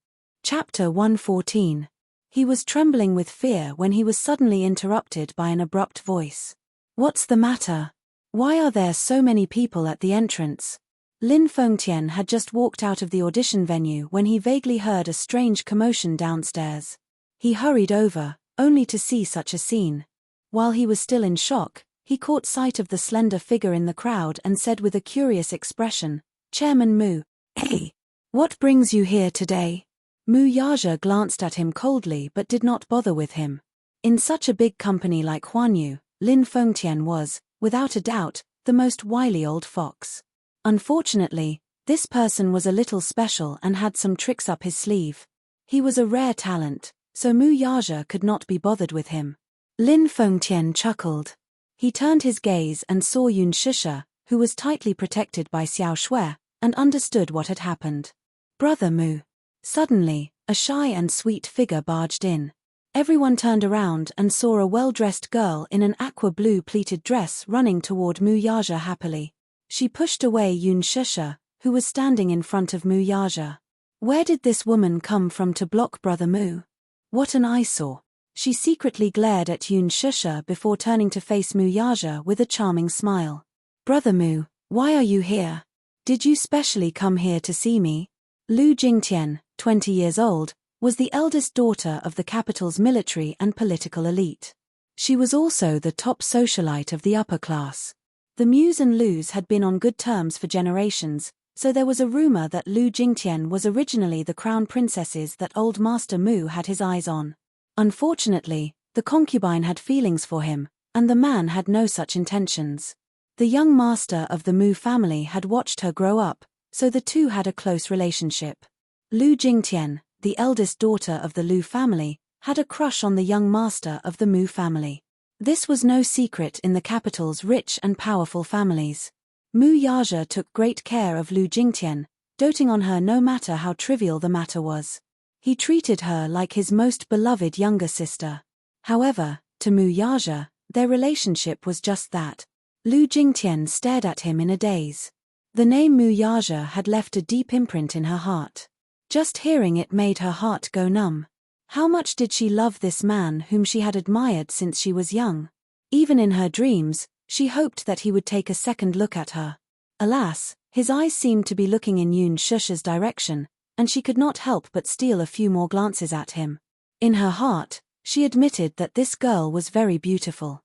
Chapter 114. He was trembling with fear when he was suddenly interrupted by an abrupt voice. "What's the matter? Why are there so many people at the entrance?" Lin Fengtian had just walked out of the audition venue when he vaguely heard a strange commotion downstairs. He hurried over, only to see such a scene. While he was still in shock, he caught sight of the slender figure in the crowd and said with a curious expression, "Chairman Mu, hey, what brings you here today?" Mu Yaja glanced at him coldly but did not bother with him. In such a big company like Huanyu, Lin Fengtian was, without a doubt, the most wily old fox. Unfortunately, this person was a little special and had some tricks up his sleeve. He was a rare talent, so Mu Yaja could not be bothered with him. Lin Fengtian chuckled. He turned his gaze and saw Yun Shisha, who was tightly protected by Xiao Shui, and understood what had happened. "Brother Mu." Suddenly, a shy and sweet figure barged in. Everyone turned around and saw a well-dressed girl in an aqua blue pleated dress running toward Mu Yaja happily. She pushed away Yun Shisha, who was standing in front of Mu Yaja. Where did this woman come from to block Brother Mu? What an eyesore. She secretly glared at Yun Shisha before turning to face Mu Yaja with a charming smile. "Brother Mu, why are you here? Did you specially come here to see me?" Lu Jingtian, 20 years old, was the eldest daughter of the capital's military and political elite. She was also the top socialite of the upper class. The Mus and Lus had been on good terms for generations, so there was a rumor that Lu Jingtian was originally the crown princesses that old Master Mu had his eyes on. Unfortunately, the concubine had feelings for him, and the man had no such intentions. The young master of the Mu family had watched her grow up, so the two had a close relationship. Lu Jingtian, the eldest daughter of the Lu family, had a crush on the young master of the Mu family. This was no secret in the capital's rich and powerful families. Mu Yaja took great care of Lu Jingtian, doting on her no matter how trivial the matter was. He treated her like his most beloved younger sister. However, to Mu Yaja, their relationship was just that. Lu Jingtian stared at him in a daze. The name Mu Yaja had left a deep imprint in her heart. Just hearing it made her heart go numb. How much did she love this man whom she had admired since she was young? Even in her dreams, she hoped that he would take a second look at her. Alas, his eyes seemed to be looking in Yun Shusha's direction, and she could not help but steal a few more glances at him. In her heart, she admitted that this girl was very beautiful.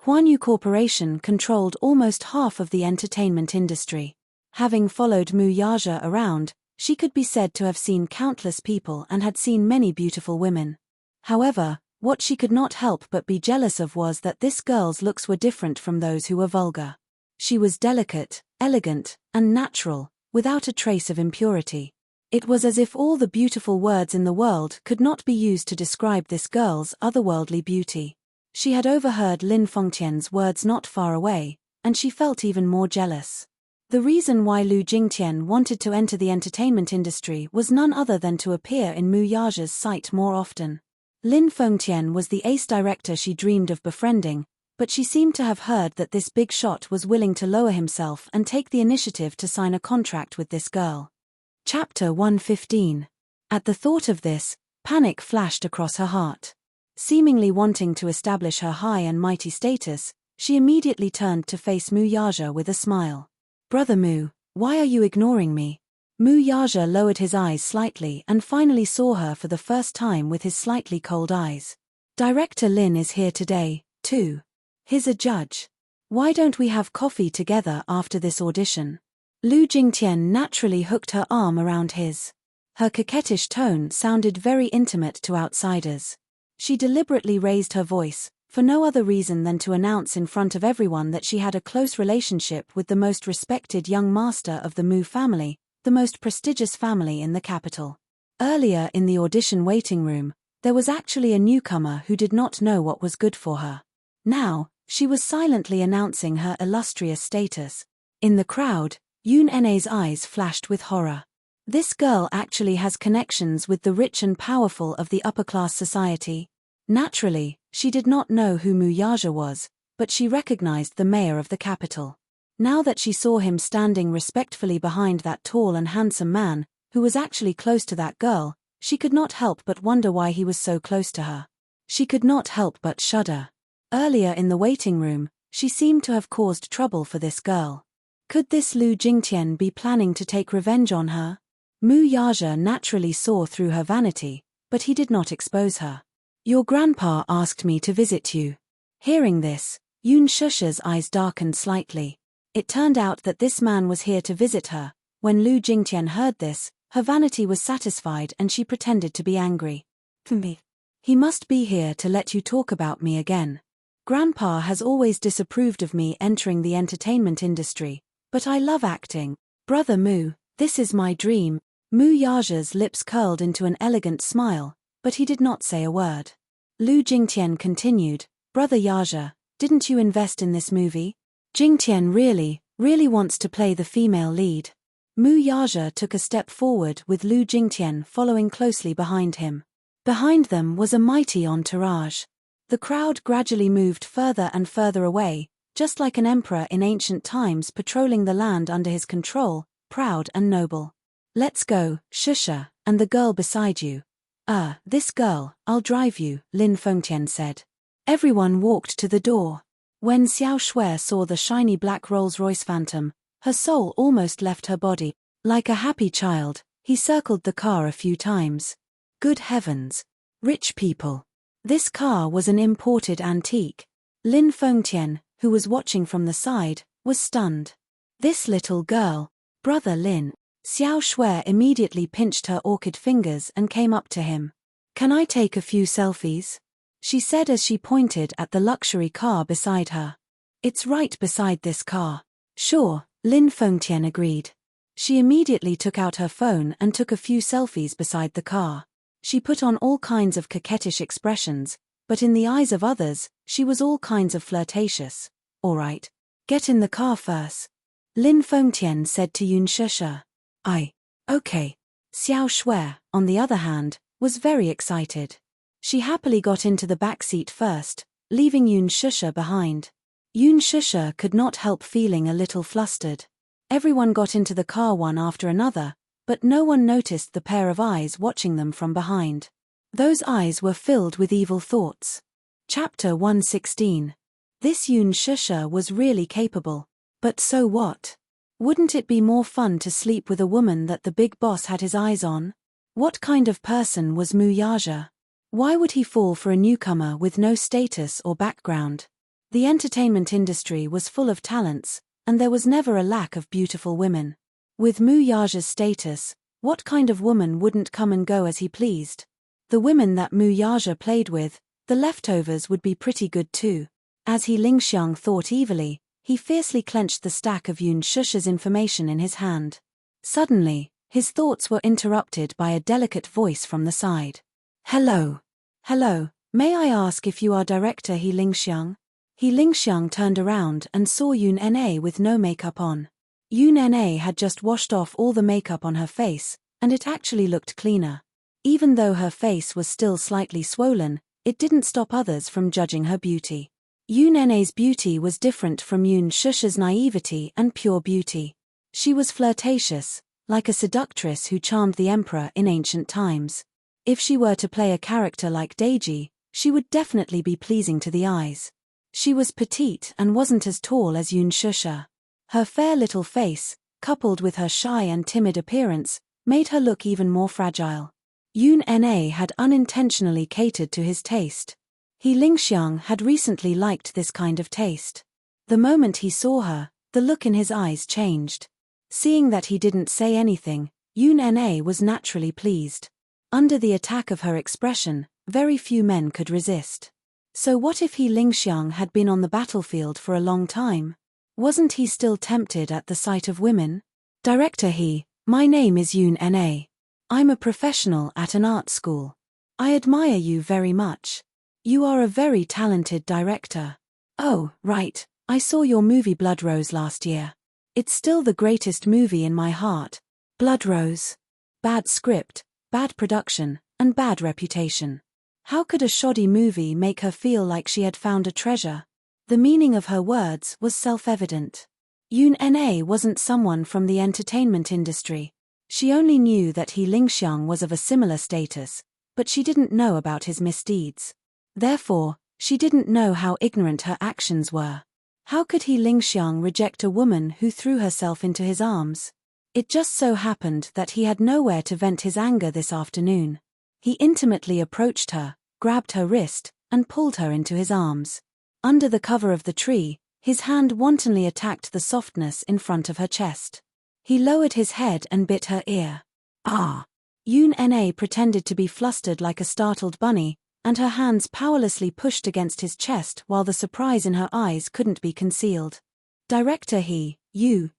Huanyu Corporation controlled almost half of the entertainment industry. Having followed Mu Yaja around, she could be said to have seen countless people and had seen many beautiful women. However, what she could not help but be jealous of was that this girl's looks were different from those who were vulgar. She was delicate, elegant, and natural, without a trace of impurity. It was as if all the beautiful words in the world could not be used to describe this girl's otherworldly beauty. She had overheard Lin Fengtian's words not far away, and she felt even more jealous. The reason why Lu Jingtian wanted to enter the entertainment industry was none other than to appear in Mu Yaja's sight more often. Lin Fengtian was the ace director she dreamed of befriending, but she seemed to have heard that this big shot was willing to lower himself and take the initiative to sign a contract with this girl. Chapter 115. At the thought of this, panic flashed across her heart. Seemingly wanting to establish her high and mighty status, she immediately turned to face Mu Yaja with a smile. "Brother Mu, why are you ignoring me?" Mu Yaja lowered his eyes slightly and finally saw her for the first time with his slightly cold eyes. "Director Lin is here today, too. He's a judge. Why don't we have coffee together after this audition?" Lu Jingtian naturally hooked her arm around his. Her coquettish tone sounded very intimate to outsiders. She deliberately raised her voice, for no other reason than to announce in front of everyone that she had a close relationship with the most respected young master of the Mu family, the most prestigious family in the capital. Earlier in the audition waiting room, there was actually a newcomer who did not know what was good for her. Now, she was silently announcing her illustrious status. In the crowd, Yun Ne's eyes flashed with horror. This girl actually has connections with the rich and powerful of the upper-class society. Naturally, she did not know who Mu Yaja was, but she recognized the mayor of the capital. Now that she saw him standing respectfully behind that tall and handsome man, who was actually close to that girl, she could not help but wonder why he was so close to her. She could not help but shudder. Earlier in the waiting room, she seemed to have caused trouble for this girl. Could this Lu Jingtian be planning to take revenge on her? Mu Yaja naturally saw through her vanity, but he did not expose her. "Your grandpa asked me to visit you." Hearing this, Yun Shusha's eyes darkened slightly. It turned out that this man was here to visit her. When Lu Jingtian heard this, her vanity was satisfied and she pretended to be angry. "Me. He must be here to let you talk about me again. Grandpa has always disapproved of me entering the entertainment industry, but I love acting. Brother Mu, this is my dream." Mu Yaja's lips curled into an elegant smile, but he did not say a word. Lu Jingtian continued, "Brother Yaja, didn't you invest in this movie? Jingtian really wants to play the female lead." Mu Yaja took a step forward with Lu Jingtian following closely behind him. Behind them was a mighty entourage. The crowd gradually moved further and further away, just like an emperor in ancient times patrolling the land under his control, proud and noble. "Let's go, Shusha, and the girl beside you." This girl, I'll drive you," Lin Fengtian said. Everyone walked to the door. When Xiao Shui saw the shiny black Rolls-Royce Phantom, her soul almost left her body. Like a happy child, he circled the car a few times. Good heavens! Rich people! This car was an imported antique. Lin Fengtian, who was watching from the side, was stunned. This little girl, Brother Lin. Xiao Shui immediately pinched her orchid fingers and came up to him. "Can I take a few selfies?" she said as she pointed at the luxury car beside her. "It's right beside this car." "Sure," Lin Fengtian agreed. She immediately took out her phone and took a few selfies beside the car. She put on all kinds of coquettish expressions, but in the eyes of others, she was all kinds of flirtatious. "All right. Get in the car first," Lin Fengtian said to Yun Shusha. Okay. Xiao Shui, on the other hand, was very excited. She happily got into the back seat first, leaving Yun Shusha behind. Yun Shusha could not help feeling a little flustered. Everyone got into the car one after another, but no one noticed the pair of eyes watching them from behind. Those eyes were filled with evil thoughts. Chapter 116. This Yun Shusha was really capable. But so what? Wouldn't it be more fun to sleep with a woman that the big boss had his eyes on? What kind of person was Mu Yaja? Why would he fall for a newcomer with no status or background? The entertainment industry was full of talents, and there was never a lack of beautiful women. With Mu Yaja's status, what kind of woman wouldn't come and go as he pleased? The women that Mu Yaja played with, the leftovers would be pretty good too. As he Lingxiang thought evilly, he fiercely clenched the stack of Yun Shusha's information in his hand. Suddenly, his thoughts were interrupted by a delicate voice from the side. Hello. Hello, may I ask if you are director He Lingxiang? He Lingxiang turned around and saw Yun Na with no makeup on. Yun Na had just washed off all the makeup on her face, and it actually looked cleaner. Even though her face was still slightly swollen, it didn't stop others from judging her beauty. Yun Na's beauty was different from Yun Shusha's naivety and pure beauty. She was flirtatious, like a seductress who charmed the emperor in ancient times. If she were to play a character like Deji, she would definitely be pleasing to the eyes. She was petite and wasn't as tall as Yun Shusha. Her fair little face, coupled with her shy and timid appearance, made her look even more fragile. Yun Na had unintentionally catered to his taste. He Lingxiang had recently liked this kind of taste. The moment he saw her, the look in his eyes changed. Seeing that he didn't say anything, Yun Na was naturally pleased. Under the attack of her expression, very few men could resist. So what if He Lingxiang had been on the battlefield for a long time? Wasn't he still tempted at the sight of women? Director He, my name is Yun Na. I'm a professional at an art school. I admire you very much. You are a very talented director. Oh, right, I saw your movie Blood Rose last year. It's still the greatest movie in my heart. Blood Rose. Bad script, bad production, and bad reputation. How could a shoddy movie make her feel like she had found a treasure? The meaning of her words was self-evident. Yun Na wasn't someone from the entertainment industry. She only knew that He Lingxiang was of a similar status, but she didn't know about his misdeeds. Therefore, she didn't know how ignorant her actions were. How could He Lingxiang reject a woman who threw herself into his arms? It just so happened that he had nowhere to vent his anger this afternoon. He intimately approached her, grabbed her wrist, and pulled her into his arms. Under the cover of the tree, his hand wantonly attacked the softness in front of her chest. He lowered his head and bit her ear. Ah! Yun Na pretended to be flustered like a startled bunny, and her hands powerlessly pushed against his chest while the surprise in her eyes couldn't be concealed. Director He, you,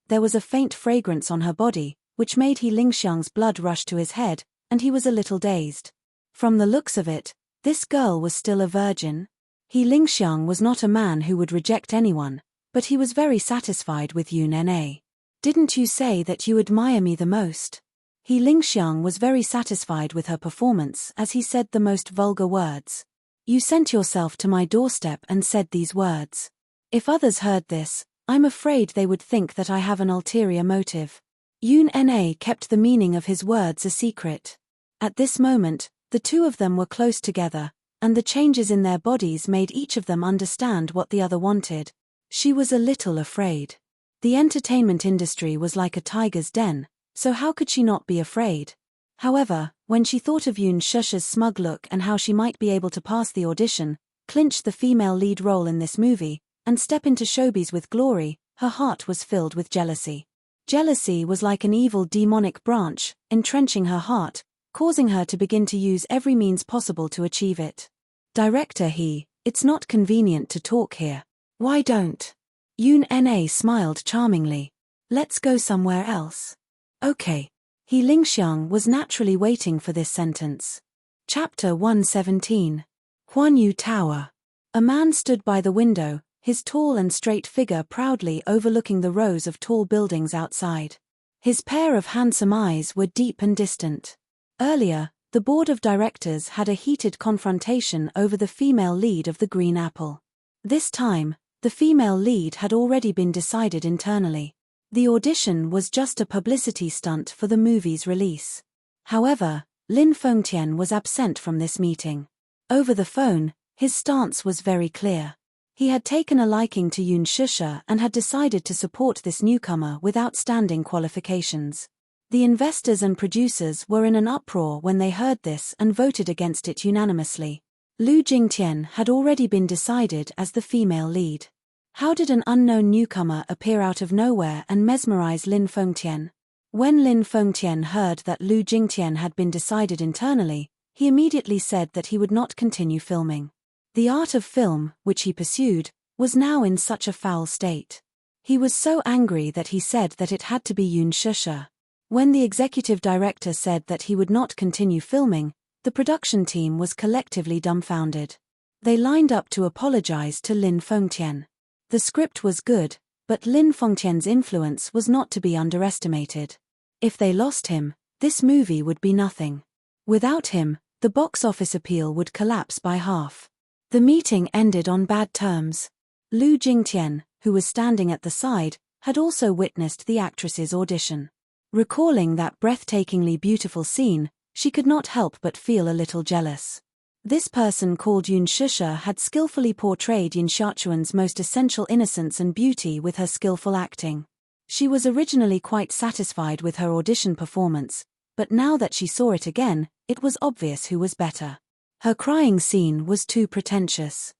there was a faint fragrance on her body, which made He Lingxiang's blood rush to his head, and he was a little dazed. From the looks of it, this girl was still a virgin. He Lingxiang was not a man who would reject anyone, but he was very satisfied with Yun Na. Didn't you say that you admire me the most? He Lingxiang was very satisfied with her performance as he said the most vulgar words. You sent yourself to my doorstep and said these words. If others heard this, I'm afraid they would think that I have an ulterior motive. Yun Na kept the meaning of his words a secret. At this moment, the two of them were close together, and the changes in their bodies made each of them understand what the other wanted. She was a little afraid. The entertainment industry was like a tiger's den, so how could she not be afraid? However, when she thought of Yun Shusha's smug look and how she might be able to pass the audition, clinch the female lead role in this movie, and step into showbiz with glory, her heart was filled with jealousy. Jealousy was like an evil demonic branch, entrenching her heart, causing her to begin to use every means possible to achieve it. Director He, it's not convenient to talk here. Why don't? Yun Na smiled charmingly. Let's go somewhere else. Okay. He Lingxiang was naturally waiting for this sentence. Chapter 117. Huanyu Tower. A man stood by the window, his tall and straight figure proudly overlooking the rows of tall buildings outside. His pair of handsome eyes were deep and distant. Earlier, the board of directors had a heated confrontation over the female lead of the Green Apple. This time, the female lead had already been decided internally. The audition was just a publicity stunt for the movie's release. However, Lin Fengtian was absent from this meeting. Over the phone, his stance was very clear. He had taken a liking to Yun Shusha and had decided to support this newcomer with outstanding qualifications. The investors and producers were in an uproar when they heard this and voted against it unanimously. Lu Jingtian had already been decided as the female lead. How did an unknown newcomer appear out of nowhere and mesmerize Lin Fengtian? When Lin Fengtian heard that Lu Jingtian had been decided internally, he immediately said that he would not continue filming. The art of film, which he pursued, was now in such a foul state. He was so angry that he said that it had to be Yun Shusha. When the executive director said that he would not continue filming, the production team was collectively dumbfounded. They lined up to apologize to Lin Fengtian. The script was good, but Lin Fengtian's influence was not to be underestimated. If they lost him, this movie would be nothing. Without him, the box office appeal would collapse by half. The meeting ended on bad terms. Lu Jingtian, who was standing at the side, had also witnessed the actress's audition. Recalling that breathtakingly beautiful scene, she could not help but feel a little jealous. This person called Yun Shusha had skillfully portrayed Yin Xiaochuan's most essential innocence and beauty with her skillful acting. She was originally quite satisfied with her audition performance, but now that she saw it again, it was obvious who was better. Her crying scene was too pretentious.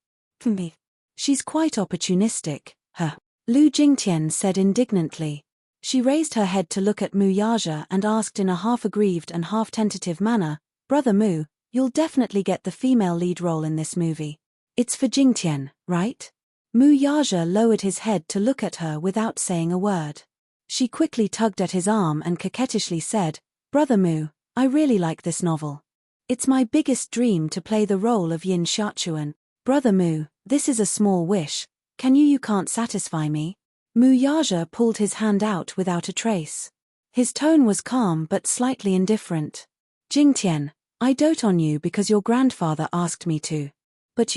She's quite opportunistic, huh? Lu Jingtian said indignantly. She raised her head to look at Mu Yaja and asked in a half-aggrieved and half-tentative manner, "Brother Mu, you'll definitely get the female lead role in this movie. It's for Jingtian, right?" Mu Yaja lowered his head to look at her without saying a word. She quickly tugged at his arm and coquettishly said, "Brother Mu, I really like this novel. It's my biggest dream to play the role of Yin Xiaochuan. Brother Mu, this is a small wish. You can't satisfy me?" Mu Yaja pulled his hand out without a trace. His tone was calm but slightly indifferent. "Jingtian, I dote on you because your grandfather asked me to. But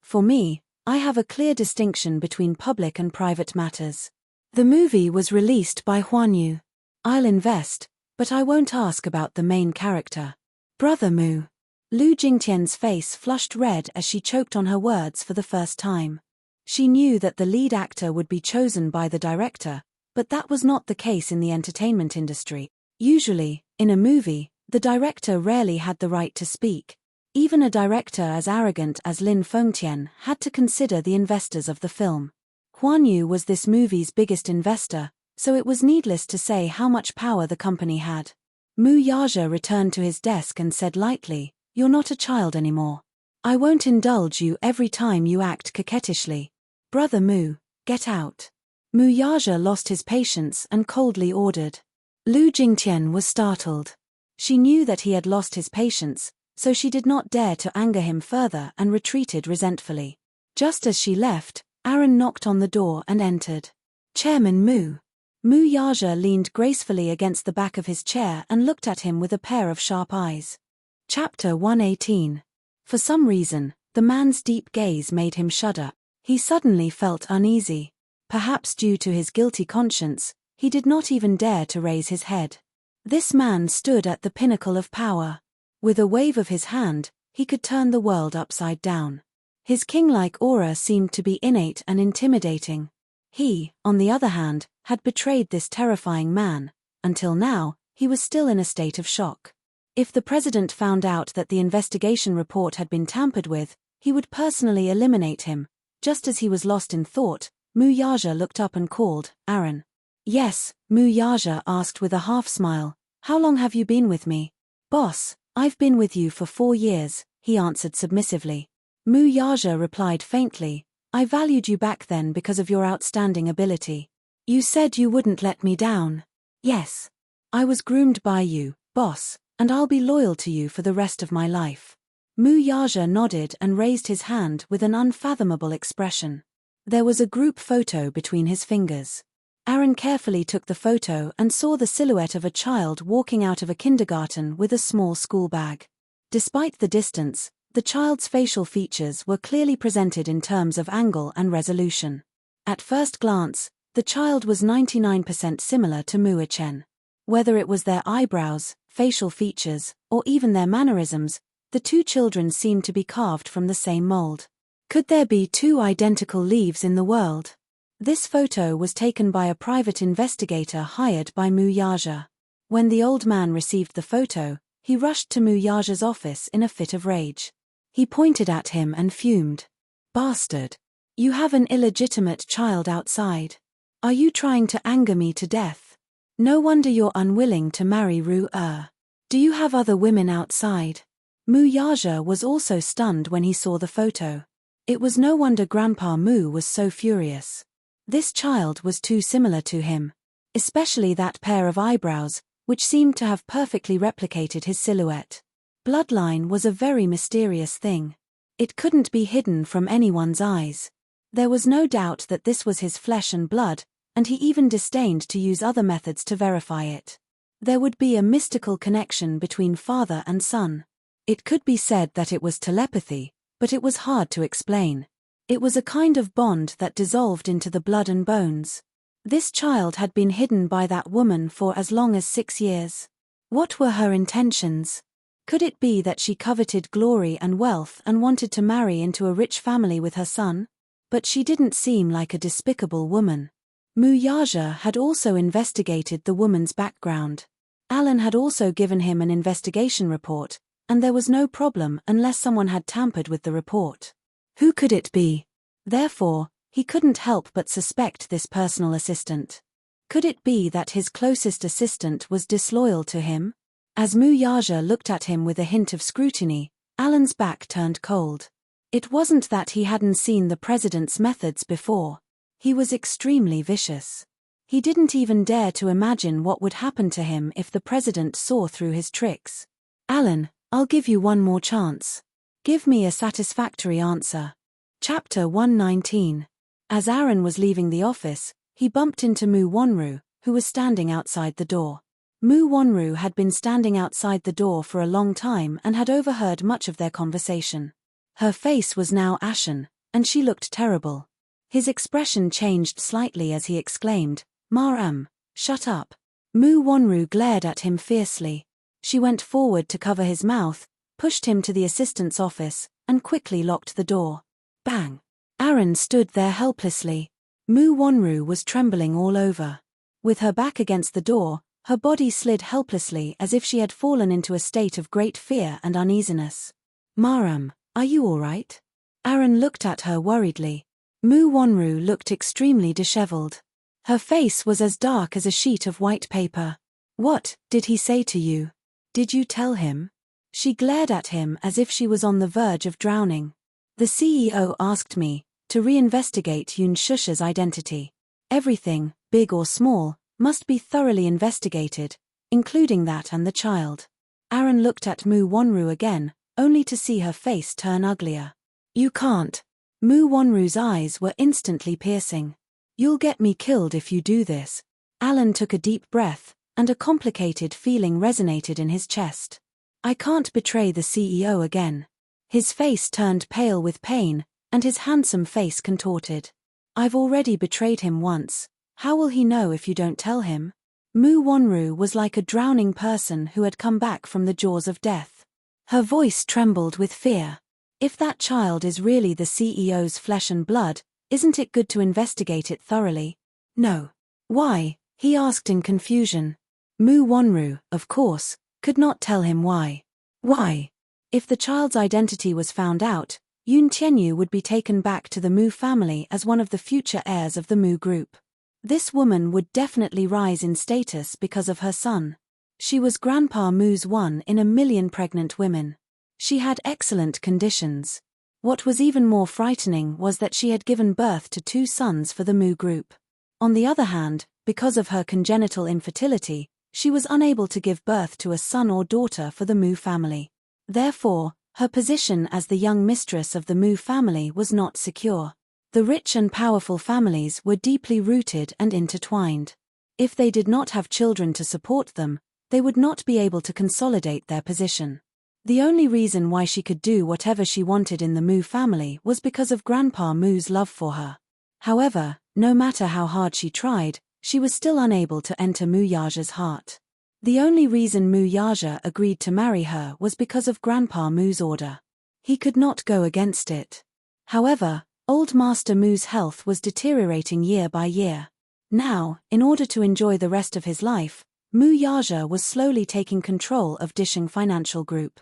for me, I have a clear distinction between public and private matters. The movie was released by Huanyu. I'll invest, but I won't ask about the main character." "Brother Mu." Lu Jingtian's face flushed red as she choked on her words for the first time. She knew that the lead actor would be chosen by the director, but that was not the case in the entertainment industry. Usually, in a movie, the director rarely had the right to speak. Even a director as arrogant as Lin Fengtian had to consider the investors of the film. Huanyu was this movie's biggest investor, so it was needless to say how much power the company had. Mu Yaja returned to his desk and said lightly, "You're not a child anymore. I won't indulge you every time you act coquettishly. Brother Mu, get out." Mu Yaja lost his patience and coldly ordered. Lu Jingtian was startled. She knew that he had lost his patience, so she did not dare to anger him further and retreated resentfully. Just as she left, Aaron knocked on the door and entered. "Chairman Mu." Mu Yaja leaned gracefully against the back of his chair and looked at him with a pair of sharp eyes. Chapter 118. For some reason, the man's deep gaze made him shudder. He suddenly felt uneasy. Perhaps due to his guilty conscience, he did not even dare to raise his head. This man stood at the pinnacle of power. With a wave of his hand, he could turn the world upside down. His king-like aura seemed to be innate and intimidating. He, on the other hand, had betrayed this terrifying man. Until now, he was still in a state of shock. If the president found out that the investigation report had been tampered with, he would personally eliminate him. Just as he was lost in thought, Mu Yaja looked up and called, "Aaron." "Yes," Mu Yaja asked with a half-smile. "How long have you been with me?" "Boss, I've been with you for 4 years, he answered submissively. Mu Yaja replied faintly, "I valued you back then because of your outstanding ability. You said you wouldn't let me down." "Yes. I was groomed by you, boss, and I'll be loyal to you for the rest of my life." Mu Yaja nodded and raised his hand with an unfathomable expression. There was a group photo between his fingers. Aaron carefully took the photo and saw the silhouette of a child walking out of a kindergarten with a small school bag. Despite the distance, the child's facial features were clearly presented in terms of angle and resolution. At first glance, the child was 99% similar to Mu Chen. Whether it was their eyebrows, facial features, or even their mannerisms, the two children seemed to be carved from the same mold. Could there be two identical leaves in the world? This photo was taken by a private investigator hired by Mu Yaja. When the old man received the photo, he rushed to Mu Yaja's office in a fit of rage. He pointed at him and fumed. Bastard. You have an illegitimate child outside. Are you trying to anger me to death? No wonder you're unwilling to marry Ru-er. Do you have other women outside? Mu Yaja was also stunned when he saw the photo. It was no wonder Grandpa Mu was so furious. This child was too similar to him. Especially that pair of eyebrows, which seemed to have perfectly replicated his silhouette. Bloodline was a very mysterious thing. It couldn't be hidden from anyone's eyes. There was no doubt that this was his flesh and blood, and he even disdained to use other methods to verify it. There would be a mystical connection between father and son. It could be said that it was telepathy, but it was hard to explain. It was a kind of bond that dissolved into the blood and bones. This child had been hidden by that woman for as long as 6 years. What were her intentions? Could it be that she coveted glory and wealth and wanted to marry into a rich family with her son? But she didn't seem like a despicable woman. Mu Yaja had also investigated the woman's background. Alan had also given him an investigation report, and there was no problem unless someone had tampered with the report. Who could it be? Therefore, he couldn't help but suspect this personal assistant. Could it be that his closest assistant was disloyal to him? As Mu Yaja looked at him with a hint of scrutiny, Alan's back turned cold. It wasn't that he hadn't seen the president's methods before. He was extremely vicious. He didn't even dare to imagine what would happen to him if the president saw through his tricks. Alan, I'll give you one more chance. Give me a satisfactory answer. Chapter 119. As Aaron was leaving the office, he bumped into Mu Wonru, who was standing outside the door. Mu Wonru had been standing outside the door for a long time and had overheard much of their conversation. Her face was now ashen, and she looked terrible. His expression changed slightly as he exclaimed, "Maram, shut up." Mu Wonru glared at him fiercely. She went forward to cover his mouth, pushed him to the assistant's office, and quickly locked the door. Bang! Aaron stood there helplessly. Mu Wonru was trembling all over. With her back against the door, her body slid helplessly as if she had fallen into a state of great fear and uneasiness. "Maram, are you all right?" Aaron looked at her worriedly. Mu Wonru looked extremely disheveled. Her face was as dark as a sheet of white paper. "What did he say to you? Did you tell him?" She glared at him as if she was on the verge of drowning. "The CEO asked me to reinvestigate Yun Shusha's identity. Everything, big or small, must be thoroughly investigated, including that and the child." Aaron looked at Mu Wonru again, only to see her face turn uglier. "You can't." Mu Wonru's eyes were instantly piercing. "You'll get me killed if you do this." Alan took a deep breath, and a complicated feeling resonated in his chest. "I can't betray the CEO again." His face turned pale with pain, and his handsome face contorted. "I've already betrayed him once. How will he know if you don't tell him?" Mu Wonru was like a drowning person who had come back from the jaws of death. Her voice trembled with fear. "If that child is really the CEO's flesh and blood, isn't it good to investigate it thoroughly?" "No." "Why?" he asked in confusion. Mu Wonru, of course, could not tell him why. Why? If the child's identity was found out, Yun Tianyu would be taken back to the Mu family as one of the future heirs of the Mu group. This woman would definitely rise in status because of her son. She was Grandpa Mu's 1 in a million pregnant women. She had excellent conditions. What was even more frightening was that she had given birth to 2 sons for the Mu group. On the other hand, because of her congenital infertility, she was unable to give birth to a son or daughter for the Mu family. Therefore, her position as the young mistress of the Mu family was not secure. The rich and powerful families were deeply rooted and intertwined. If they did not have children to support them, they would not be able to consolidate their position. The only reason why she could do whatever she wanted in the Mu family was because of Grandpa Mu's love for her. However, no matter how hard she tried, she was still unable to enter Mu Yaja's heart. The only reason Mu Yaja agreed to marry her was because of Grandpa Mu's order. He could not go against it. However, Old Master Mu's health was deteriorating year by year. Now, in order to enjoy the rest of his life, Mu Yaja was slowly taking control of Disheng Financial Group.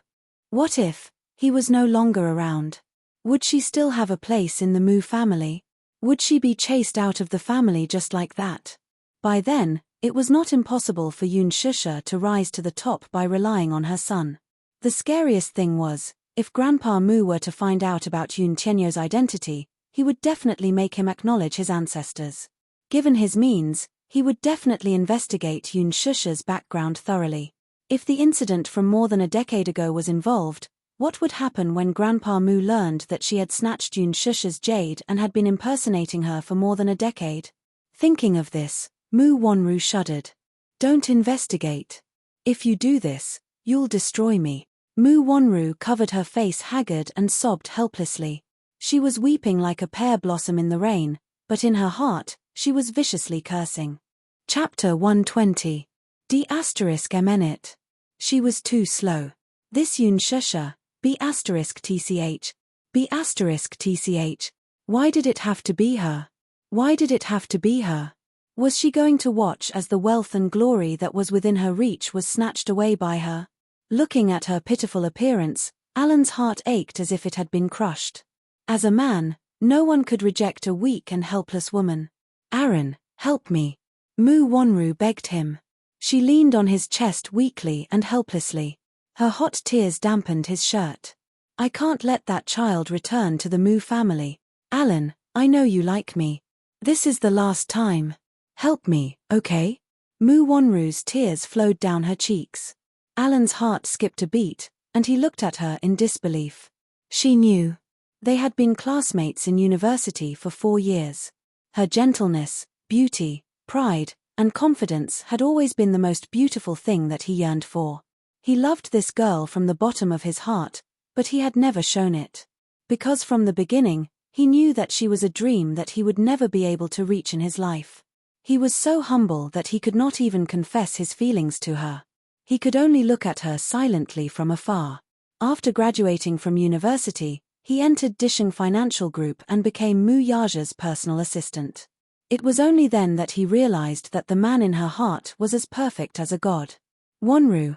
What if He was no longer around. Would she still have a place in the Mu family? Would she be chased out of the family just like that? By then, it was not impossible for Yun Shusha to rise to the top by relying on her son. The scariest thing was, if Grandpa Mu were to find out about Yun Tianyo's identity, he would definitely make him acknowledge his ancestors. Given his means, he would definitely investigate Yun Shusha's background thoroughly. If the incident from more than a decade ago was involved, what would happen when Grandpa Mu learned that she had snatched Yun Shusha's jade and had been impersonating her for more than a decade? Thinking of this, Mu Wanru shuddered. Don't investigate. If you do this, you'll destroy me. Mu Wanru covered her face haggard and sobbed helplessly. She was weeping like a pear blossom in the rain, but in her heart, she was viciously cursing. Chapter 120. D***MNit. She was too slow. This Yun Shusha, B***TCH. B***TCH. Why did it have to be her? Why did it have to be her? Was she going to watch as the wealth and glory that was within her reach was snatched away by her? Looking at her pitiful appearance, Alan's heart ached as if it had been crushed. As a man, no one could reject a weak and helpless woman. Aaron, help me. Mu Wanru begged him. She leaned on his chest weakly and helplessly. Her hot tears dampened his shirt. I can't let that child return to the Mu family. Alan, I know you like me. This is the last time. Help me, okay? Mu Wanru's tears flowed down her cheeks. Alan's heart skipped a beat, and he looked at her in disbelief. She knew. They had been classmates in university for 4 years. Her gentleness, beauty, pride, and confidence had always been the most beautiful thing that he yearned for. He loved this girl from the bottom of his heart, but he had never shown it. Because from the beginning, he knew that she was a dream that he would never be able to reach in his life. He was so humble that he could not even confess his feelings to her. He could only look at her silently from afar. After graduating from university, he entered Disheng Financial Group and became Mu Yaja's personal assistant. It was only then that he realized that the man in her heart was as perfect as a god. Wanru,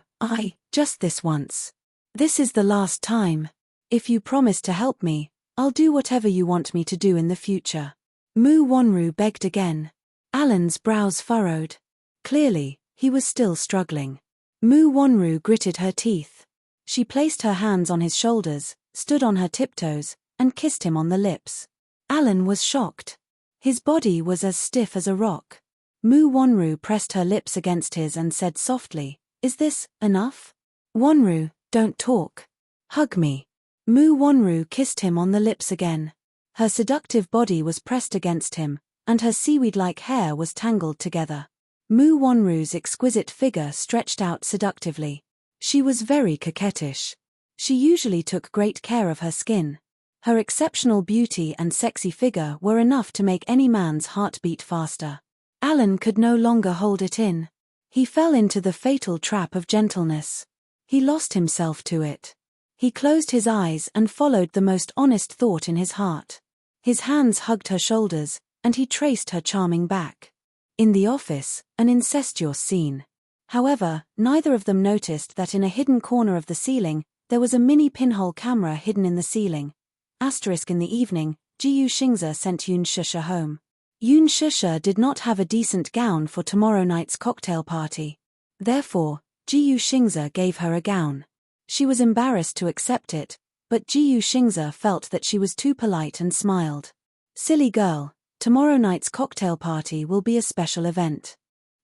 just this once. This is the last time. If you promise to help me, I'll do whatever you want me to do in the future. Mu Wanru begged again. Alan's brows furrowed. Clearly, he was still struggling. Mu Wanru gritted her teeth. She placed her hands on his shoulders, stood on her tiptoes, and kissed him on the lips. Alan was shocked. His body was as stiff as a rock. Mu Wanru pressed her lips against his and said softly, "Is this enough? Wanru, don't talk. Hug me." Mu Wanru kissed him on the lips again. Her seductive body was pressed against him, and her seaweed-like hair was tangled together. Mu Wanru's exquisite figure stretched out seductively. She was very coquettish. She usually took great care of her skin. Her exceptional beauty and sexy figure were enough to make any man's heart beat faster. Alan could no longer hold it in. He fell into the fatal trap of gentleness. He lost himself to it. He closed his eyes and followed the most honest thought in his heart. His hands hugged her shoulders, and he traced her charming back. In the office, an incestuous scene. However, neither of them noticed that in a hidden corner of the ceiling, there was a mini pinhole camera hidden in the ceiling. In the evening, Jiyu Xingze sent Yun Shusha home. Yun Shusha did not have a decent gown for tomorrow night's cocktail party. Therefore, Jiyu Xingze gave her a gown. She was embarrassed to accept it, but Jiyu Xingze felt that she was too polite and smiled. Silly girl, tomorrow night's cocktail party will be a special event.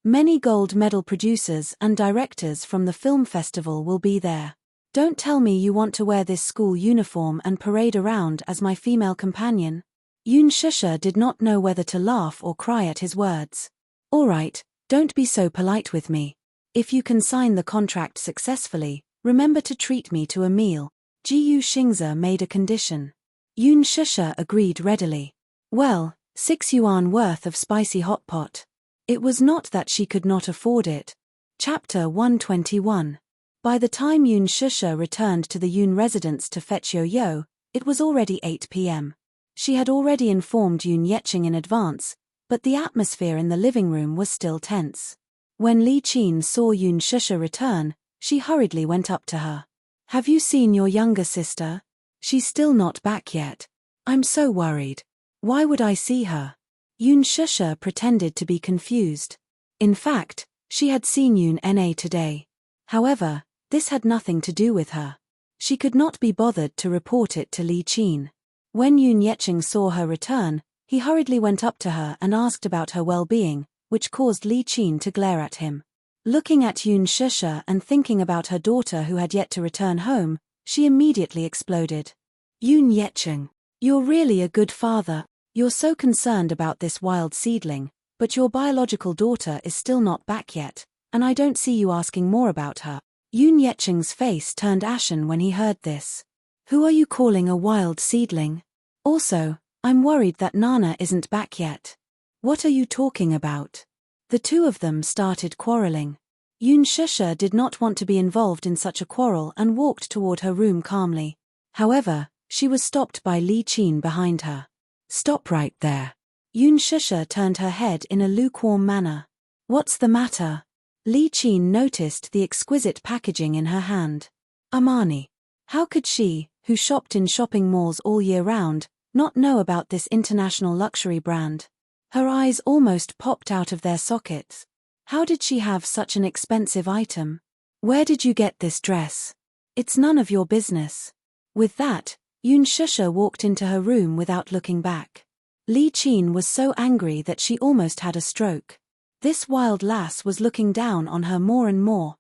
Many gold medal producers and directors from the film festival will be there. Don't tell me you want to wear this school uniform and parade around as my female companion. Yun Shusha did not know whether to laugh or cry at his words. All right, don't be so polite with me. If you can sign the contract successfully, remember to treat me to a meal. Jiyu Xingze made a condition. Yun Shusha agreed readily. Well, 6 yuan worth of spicy hot pot. It was not that she could not afford it. Chapter 121. By the time Yun Shusha returned to the Yun residence to fetch Yo-Yo, it was already 8 p.m. She had already informed Yun Yeqing in advance, but the atmosphere in the living room was still tense. When Li Qin saw Yun Shusha return, she hurriedly went up to her. Have you seen your younger sister? She's still not back yet. I'm so worried. Why would I see her? Yoon Shusha pretended to be confused. In fact, she had seen Yoon Na today. However, this had nothing to do with her. She could not be bothered to report it to Li Qin. When Yoon Yecheng saw her return, he hurriedly went up to her and asked about her well-being, which caused Li Qin to glare at him. Looking at Yoon Shusha and thinking about her daughter who had yet to return home, she immediately exploded. Yoon Yecheng, you're really a good father. You're so concerned about this wild seedling, but your biological daughter is still not back yet, and I don't see you asking more about her. Yoon Yecheng's face turned ashen when he heard this. Who are you calling a wild seedling? Also, I'm worried that Nana isn't back yet. What are you talking about? The two of them started quarreling. Yoon Shusha did not want to be involved in such a quarrel and walked toward her room calmly. However, she was stopped by Li Qin behind her. Stop right there. Yoon Shusha turned her head in a lukewarm manner. What's the matter? Li Qin noticed the exquisite packaging in her hand. Armani. How could she, who shopped in shopping malls all year round, not know about this international luxury brand? Her eyes almost popped out of their sockets. How did she have such an expensive item? Where did you get this dress? It's none of your business. With that, Yoon Shusha walked into her room without looking back. Li Qin was so angry that she almost had a stroke. This wild lass was looking down on her more and more.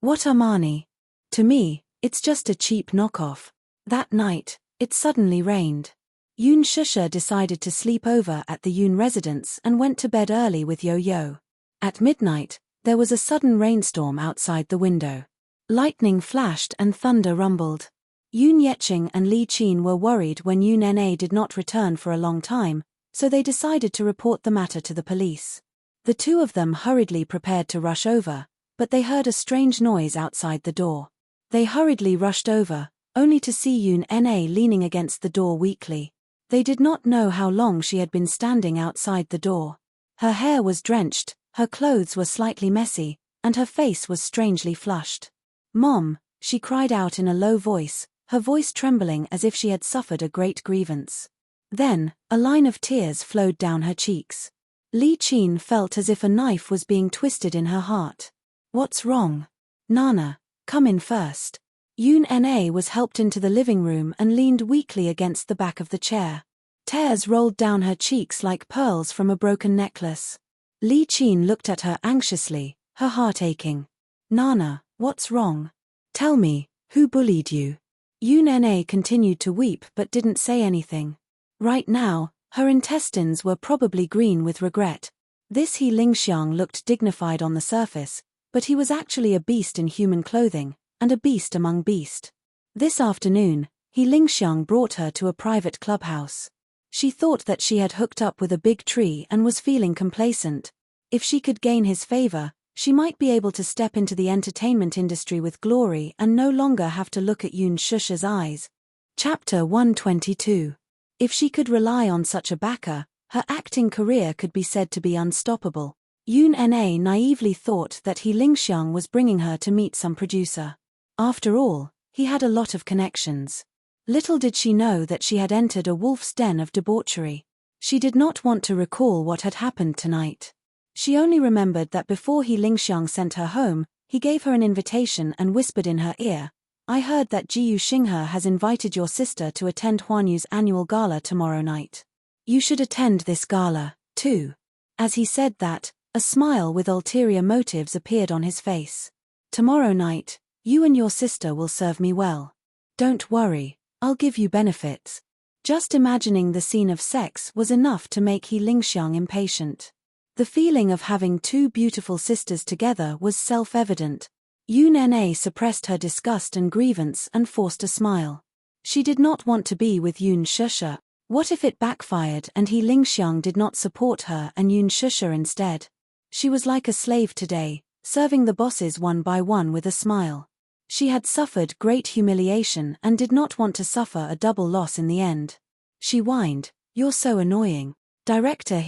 What Armani? To me, it's just a cheap knockoff. That night, it suddenly rained. Yoon Shusha decided to sleep over at the Yoon residence and went to bed early with Yo-Yo. At midnight, there was a sudden rainstorm outside the window. Lightning flashed and thunder rumbled. Yoon Yecheng and Li Qin were worried when Yoon Na did not return for a long time, so they decided to report the matter to the police. The two of them hurriedly prepared to rush over, but they heard a strange noise outside the door. They hurriedly rushed over, only to see Yoon Na leaning against the door weakly. They did not know how long she had been standing outside the door. Her hair was drenched, her clothes were slightly messy, and her face was strangely flushed. "Mom," she cried out in a low voice, her voice trembling as if she had suffered a great grievance. Then, a line of tears flowed down her cheeks. Li Qin felt as if a knife was being twisted in her heart. What's wrong? Nana, come in first. Yoon Na was helped into the living room and leaned weakly against the back of the chair. Tears rolled down her cheeks like pearls from a broken necklace. Li Qin looked at her anxiously, her heart aching. Nana, what's wrong? Tell me, who bullied you? Yoon Na continued to weep but didn't say anything. Right now, her intestines were probably green with regret. This He Lingxiang looked dignified on the surface, but he was actually a beast in human clothing, and a beast among beasts. This afternoon, He Lingxiang brought her to a private clubhouse. She thought that she had hooked up with a big tree and was feeling complacent. If she could gain his favor, she might be able to step into the entertainment industry with glory and no longer have to look at Yoon Shusha's eyes. Chapter 122. If she could rely on such a backer, her acting career could be said to be unstoppable. Yoon Na naively thought that He Lingxiang was bringing her to meet some producer. After all, he had a lot of connections. Little did she know that she had entered a wolf's den of debauchery. She did not want to recall what had happened tonight. She only remembered that before He Lingxiang sent her home, he gave her an invitation and whispered in her ear, "I heard that Jiyu Xinghe has invited your sister to attend Huanyu's annual gala tomorrow night. You should attend this gala, too." As he said that, a smile with ulterior motives appeared on his face. "Tomorrow night, you and your sister will serve me well. Don't worry, I'll give you benefits." Just imagining the scene of sex was enough to make He Lingxiang impatient. The feeling of having two beautiful sisters together was self-evident. Yoon Na suppressed her disgust and grievance and forced a smile. She did not want to be with Yoon Shusha. What if it backfired and He Lingxiang did not support her and Yoon Shusha instead? She was like a slave today, serving the bosses one by one with a smile. She had suffered great humiliation and did not want to suffer a double loss in the end. She whined, "You're so annoying. Director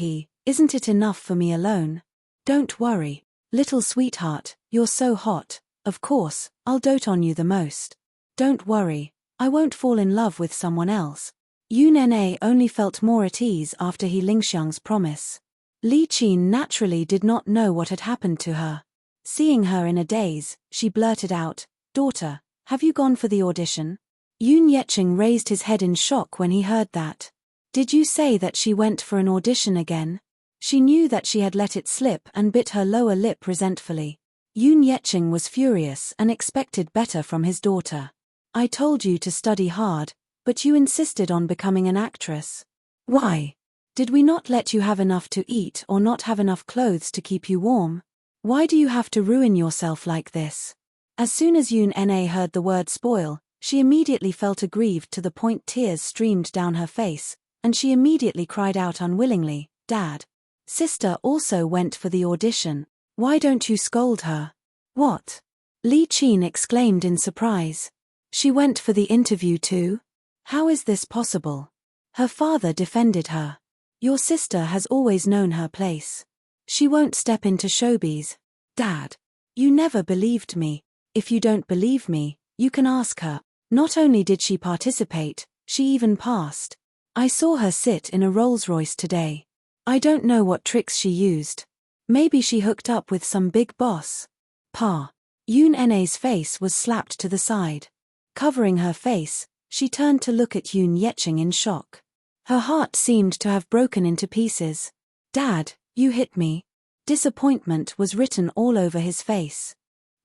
isn't it enough for me alone? Don't worry, little sweetheart, you're so hot, Of course, I'll dote on you the most. Don't worry, I won't fall in love with someone else. Yoon Na only felt more at ease after he Lingxiang's promise. Li Qin naturally did not know what had happened to her. Seeing her in a daze, she blurted out, "Daughter, have you gone for the audition?" Yoon Yecheng raised his head in shock when he heard that. Did you say that she went for an audition again? She knew that she had let it slip and bit her lower lip resentfully. Yoon Yecheng was furious and expected better from his daughter. I told you to study hard, but you insisted on becoming an actress. Why? Did we not let you have enough to eat or not have enough clothes to keep you warm? Why do you have to ruin yourself like this? As soon as Yoon Na heard the word spoil, she immediately felt aggrieved to the point tears streamed down her face, and she immediately cried out unwillingly, "Dad. Sister also went for the audition. Why don't you scold her?" What? Li Qin exclaimed in surprise. She went for the interview too? How is this possible? Her father defended her. Your sister has always known her place. She won't step into showbiz. Dad. You never believed me. If you don't believe me, you can ask her. Not only did she participate, she even passed. I saw her sit in a Rolls-Royce today. I don't know what tricks she used. Maybe she hooked up with some big boss. Pa. Yoon Na's face was slapped to the side. Covering her face, she turned to look at Yoon Yecheng in shock. Her heart seemed to have broken into pieces. Dad, you hit me. Disappointment was written all over his face.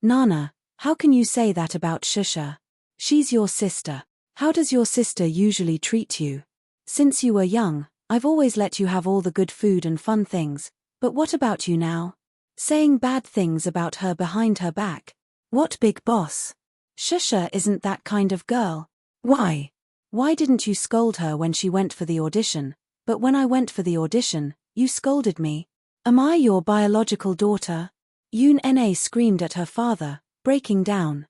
Nana, how can you say that about Shusha? She's your sister. How does your sister usually treat you? Since you were young, I've always let you have all the good food and fun things, but what about you now? Saying bad things about her behind her back. What big boss? Shusha isn't that kind of girl. Why? Why didn't you scold her when she went for the audition, but when I went for the audition, you scolded me? Am I your biological daughter? Yoon Na screamed at her father, breaking down.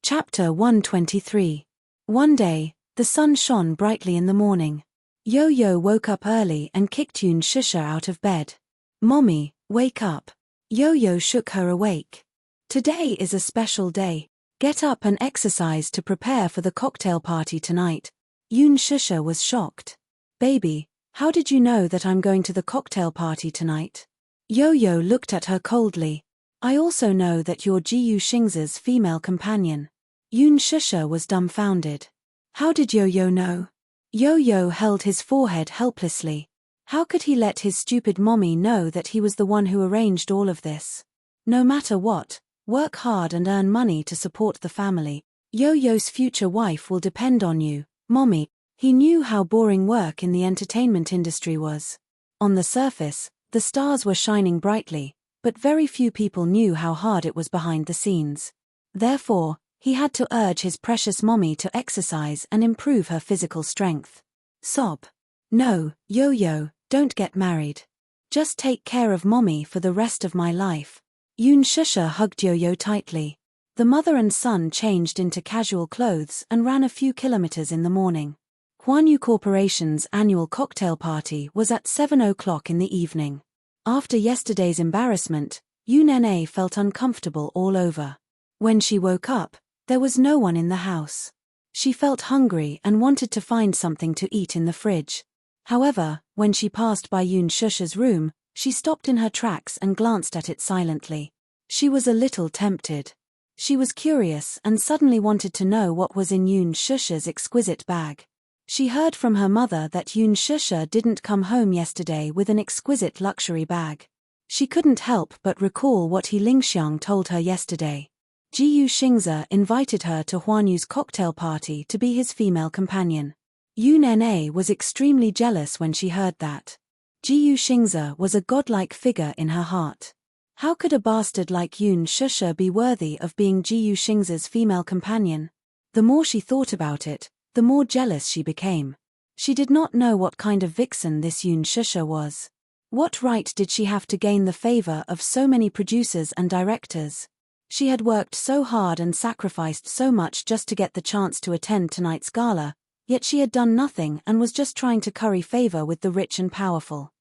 Chapter 123. One day, the sun shone brightly in the morning. Yo-Yo woke up early and kicked Yoon Shusha out of bed. Mommy, wake up. Yo-Yo shook her awake. Today is a special day. Get up and exercise to prepare for the cocktail party tonight. Yoon Shusha was shocked. Baby, how did you know that I'm going to the cocktail party tonight? Yo-Yo looked at her coldly. I also know that you're Jiyu Xingza's female companion. Yoon Shusha was dumbfounded. How did Yo-Yo know? Yo-Yo held his forehead helplessly. How could he let his stupid mommy know that he was the one who arranged all of this? No matter what, work hard and earn money to support the family. Yo-Yo's future wife will depend on you, mommy. He knew how boring work in the entertainment industry was. On the surface, the stars were shining brightly, but very few people knew how hard it was behind the scenes. Therefore, he had to urge his precious mommy to exercise and improve her physical strength. Sob. No, Yo-Yo, don't get married. Just take care of mommy for the rest of my life. Yoon Shusha hugged Yo-Yo tightly. The mother and son changed into casual clothes and ran a few kilometers in the morning. Huanyu Corporation's annual cocktail party was at 7 o'clock in the evening. After yesterday's embarrassment, Yoon Na felt uncomfortable all over. When she woke up, there was no one in the house. She felt hungry and wanted to find something to eat in the fridge. However, when she passed by Yoon Shusha's room, she stopped in her tracks and glanced at it silently. She was a little tempted. She was curious and suddenly wanted to know what was in Yoon Shusha's exquisite bag. She heard from her mother that Yoon Shusha didn't come home yesterday with an exquisite luxury bag. She couldn't help but recall what He Lingxiang told her yesterday. Jiyu Xingza invited her to Huanyu's cocktail party to be his female companion. Yoon Na was extremely jealous when she heard that. Jiyu Xingza was a godlike figure in her heart. How could a bastard like Yoon Shusha be worthy of being Jiyu Xingza's female companion? The more she thought about it, the more jealous she became. She did not know what kind of vixen this Yoon Shusha was. What right did she have to gain the favor of so many producers and directors? She had worked so hard and sacrificed so much just to get the chance to attend tonight's gala, yet she had done nothing and was just trying to curry favor with the rich and powerful.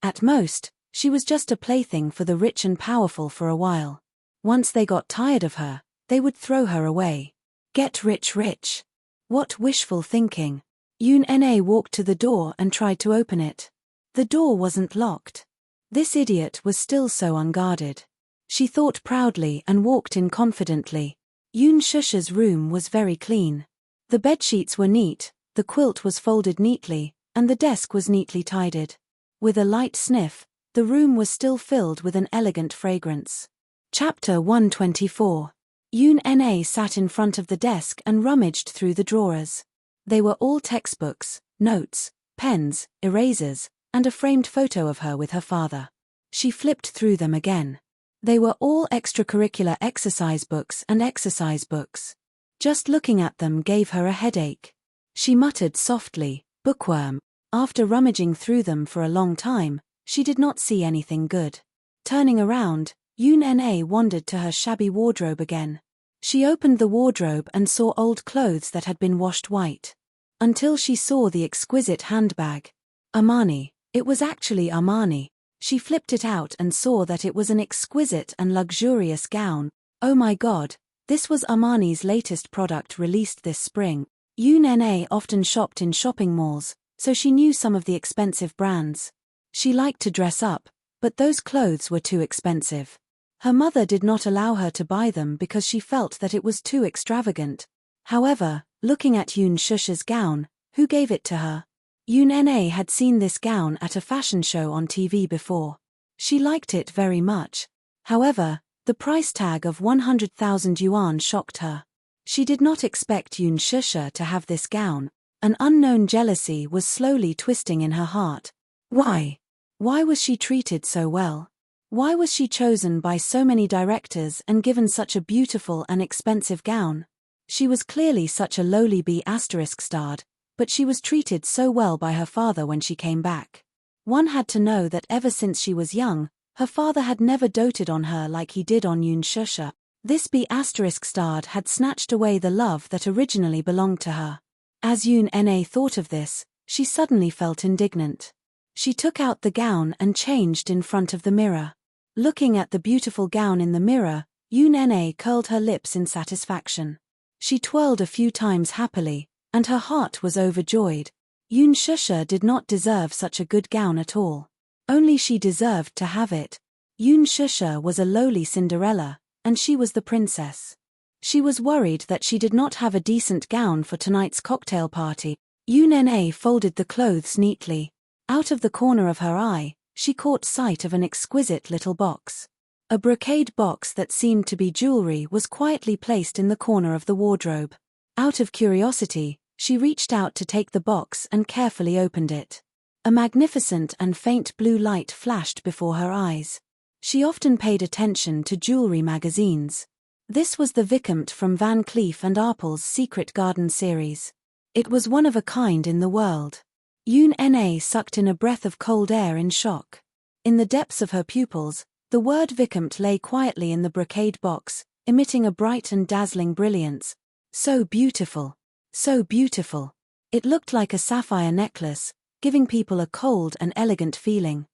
At most, she was just a plaything for the rich and powerful for a while. Once they got tired of her, they would throw her away. Get rich rich. What wishful thinking. Yoon Na walked to the door and tried to open it. The door wasn't locked. This idiot was still so unguarded. She thought proudly and walked in confidently. Yoon Shusha's room was very clean. The bedsheets were neat, the quilt was folded neatly, and the desk was neatly tidied. With a light sniff, the room was still filled with an elegant fragrance. Chapter 124. Yoon Na sat in front of the desk and rummaged through the drawers. They were all textbooks, notes, pens, erasers, and a framed photo of her with her father. She flipped through them again. They were all extracurricular exercise books and exercise books. Just looking at them gave her a headache. She muttered softly, "Bookworm." After rummaging through them for a long time, she did not see anything good. Turning around, Yoon Na wandered to her shabby wardrobe again. She opened the wardrobe and saw old clothes that had been washed white. Until she saw the exquisite handbag. Armani. It was actually Armani. She flipped it out and saw that it was an exquisite and luxurious gown. Oh my God, this was Armani's latest product released this spring. Yoon Na often shopped in shopping malls, so she knew some of the expensive brands. She liked to dress up, but those clothes were too expensive. Her mother did not allow her to buy them because she felt that it was too extravagant. However, looking at Yoon Shusha's gown, who gave it to her? Yoon Na had seen this gown at a fashion show on TV before. She liked it very much. However, the price tag of 100,000 yuan shocked her. She did not expect Yoon Shusha to have this gown. An unknown jealousy was slowly twisting in her heart. Why? Why was she treated so well? Why was she chosen by so many directors and given such a beautiful and expensive gown? She was clearly such a lowly B*starred, but she was treated so well by her father when she came back. One had to know that ever since she was young, her father had never doted on her like he did on Yoon Shusha. This B*starred had snatched away the love that originally belonged to her. As Yoon Na thought of this, she suddenly felt indignant. She took out the gown and changed in front of the mirror. Looking at the beautiful gown in the mirror, Yoon Na curled her lips in satisfaction. She twirled a few times happily, and her heart was overjoyed. Yoon Shusha did not deserve such a good gown at all. Only she deserved to have it. Yoon Shusha was a lowly Cinderella, and she was the princess. She was worried that she did not have a decent gown for tonight's cocktail party. Yoon Na folded the clothes neatly. Out of the corner of her eye, she caught sight of an exquisite little box. A brocade box that seemed to be jewelry was quietly placed in the corner of the wardrobe. Out of curiosity, she reached out to take the box and carefully opened it. A magnificent and faint blue light flashed before her eyes. She often paid attention to jewelry magazines. This was the Vicomte from Van Cleef and Arpels' Secret Garden series. It was one of a kind in the world. Yoon Na sucked in a breath of cold air in shock. In the depths of her pupils, the word Vicomte lay quietly in the brocade box, emitting a bright and dazzling brilliance. So beautiful. So beautiful. It looked like a sapphire necklace, giving people a cold and elegant feeling.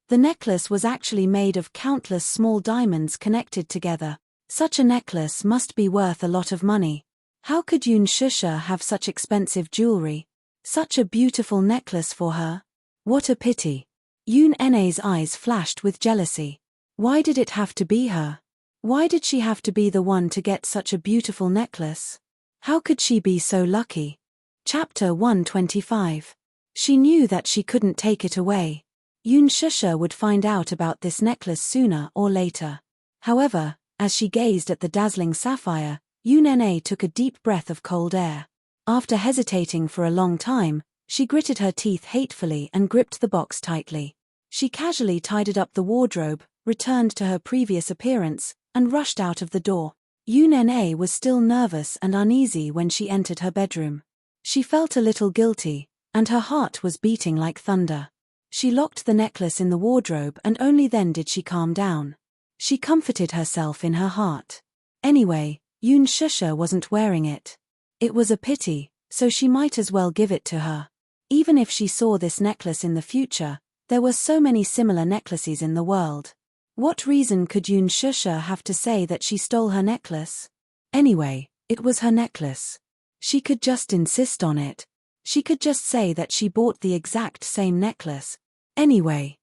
The necklace was actually made of countless small diamonds connected together. Such a necklace must be worth a lot of money. How could Yoon Shusha have such expensive jewelry? Such a beautiful necklace for her. What a pity. Yoon Na's eyes flashed with jealousy. Why did it have to be her? Why did she have to be the one to get such a beautiful necklace? How could she be so lucky? Chapter 125. She knew that she couldn't take it away. Yoon Shusha would find out about this necklace sooner or later. However, as she gazed at the dazzling sapphire, Yoon Na took a deep breath of cold air. After hesitating for a long time, she gritted her teeth hatefully and gripped the box tightly. She casually tidied up the wardrobe, returned to her previous appearance, and rushed out of the door. Yoon Na was still nervous and uneasy when she entered her bedroom. She felt a little guilty, and her heart was beating like thunder. She locked the necklace in the wardrobe and only then did she calm down. She comforted herself in her heart. Anyway, Yoon Shusha wasn't wearing it. It was a pity, so she might as well give it to her. Even if she saw this necklace in the future, there were so many similar necklaces in the world. What reason could Yoon Shusha have to say that she stole her necklace? Anyway, it was her necklace. She could just insist on it. She could just say that she bought the exact same necklace. Anyway,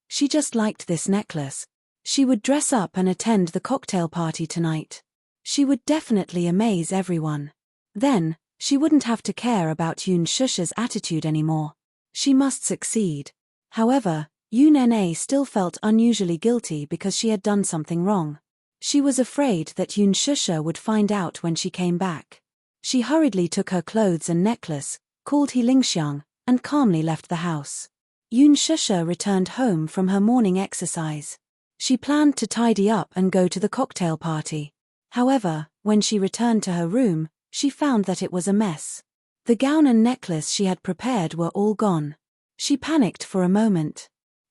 she just liked this necklace. She would dress up and attend the cocktail party tonight. She would definitely amaze everyone. Then, she wouldn't have to care about Yoon Shusha's attitude anymore. She must succeed. However, Yoon Na still felt unusually guilty because she had done something wrong. She was afraid that Yoon Shusha would find out when she came back. She hurriedly took her clothes and necklace, called He Lingxiang, and calmly left the house. Yoon Shusha returned home from her morning exercise. She planned to tidy up and go to the cocktail party. However, when she returned to her room, she found that it was a mess. The gown and necklace she had prepared were all gone. She panicked for a moment.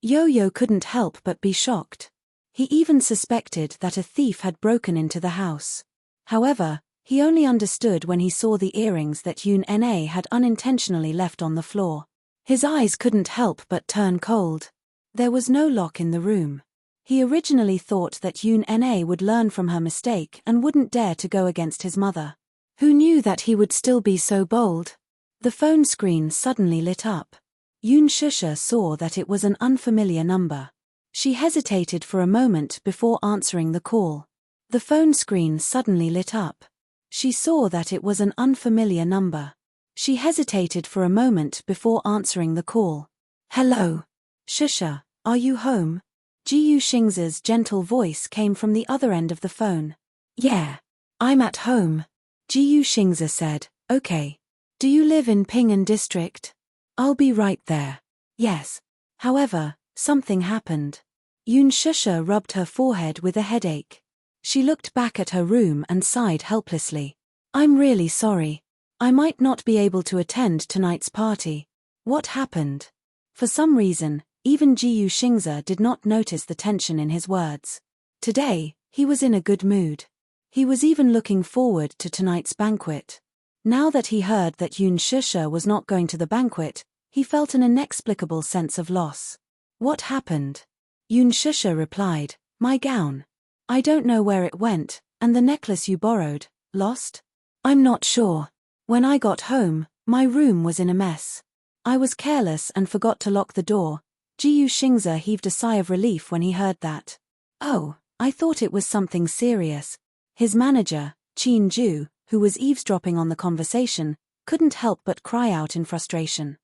Yo-Yo couldn't help but be shocked. He even suspected that a thief had broken into the house. However, he only understood when he saw the earrings that Yoon Na had unintentionally left on the floor. His eyes couldn't help but turn cold. There was no lock in the room. He originally thought that Yoon Na would learn from her mistake and wouldn't dare to go against his mother. Who knew that he would still be so bold? The phone screen suddenly lit up. Yoon Shusha saw that it was an unfamiliar number. She hesitated for a moment before answering the call. The phone screen suddenly lit up. She saw that it was an unfamiliar number. She hesitated for a moment before answering the call. Hello. Shusha, are you home? Ji Yuxing's gentle voice came from the other end of the phone. Yeah. I'm at home. Ji Yuxing said, okay. Do you live in Ping'an district? I'll be right there. Yes. However, something happened. Yoon Shusha rubbed her forehead with a headache. She looked back at her room and sighed helplessly. I'm really sorry. I might not be able to attend tonight's party. What happened? For some reason, even Ji Yuxing did not notice the tension in his words. Today, he was in a good mood. He was even looking forward to tonight's banquet. Now that he heard that Yoon Shusha was not going to the banquet, he felt an inexplicable sense of loss. What happened? Yoon Shusha replied, my gown. I don't know where it went, and the necklace you borrowed, lost? I'm not sure. When I got home, my room was in a mess. I was careless and forgot to lock the door. Ji Yuxing heaved a sigh of relief when he heard that. Oh, I thought it was something serious. His manager, Qin Ju, who was eavesdropping on the conversation, couldn't help but cry out in frustration.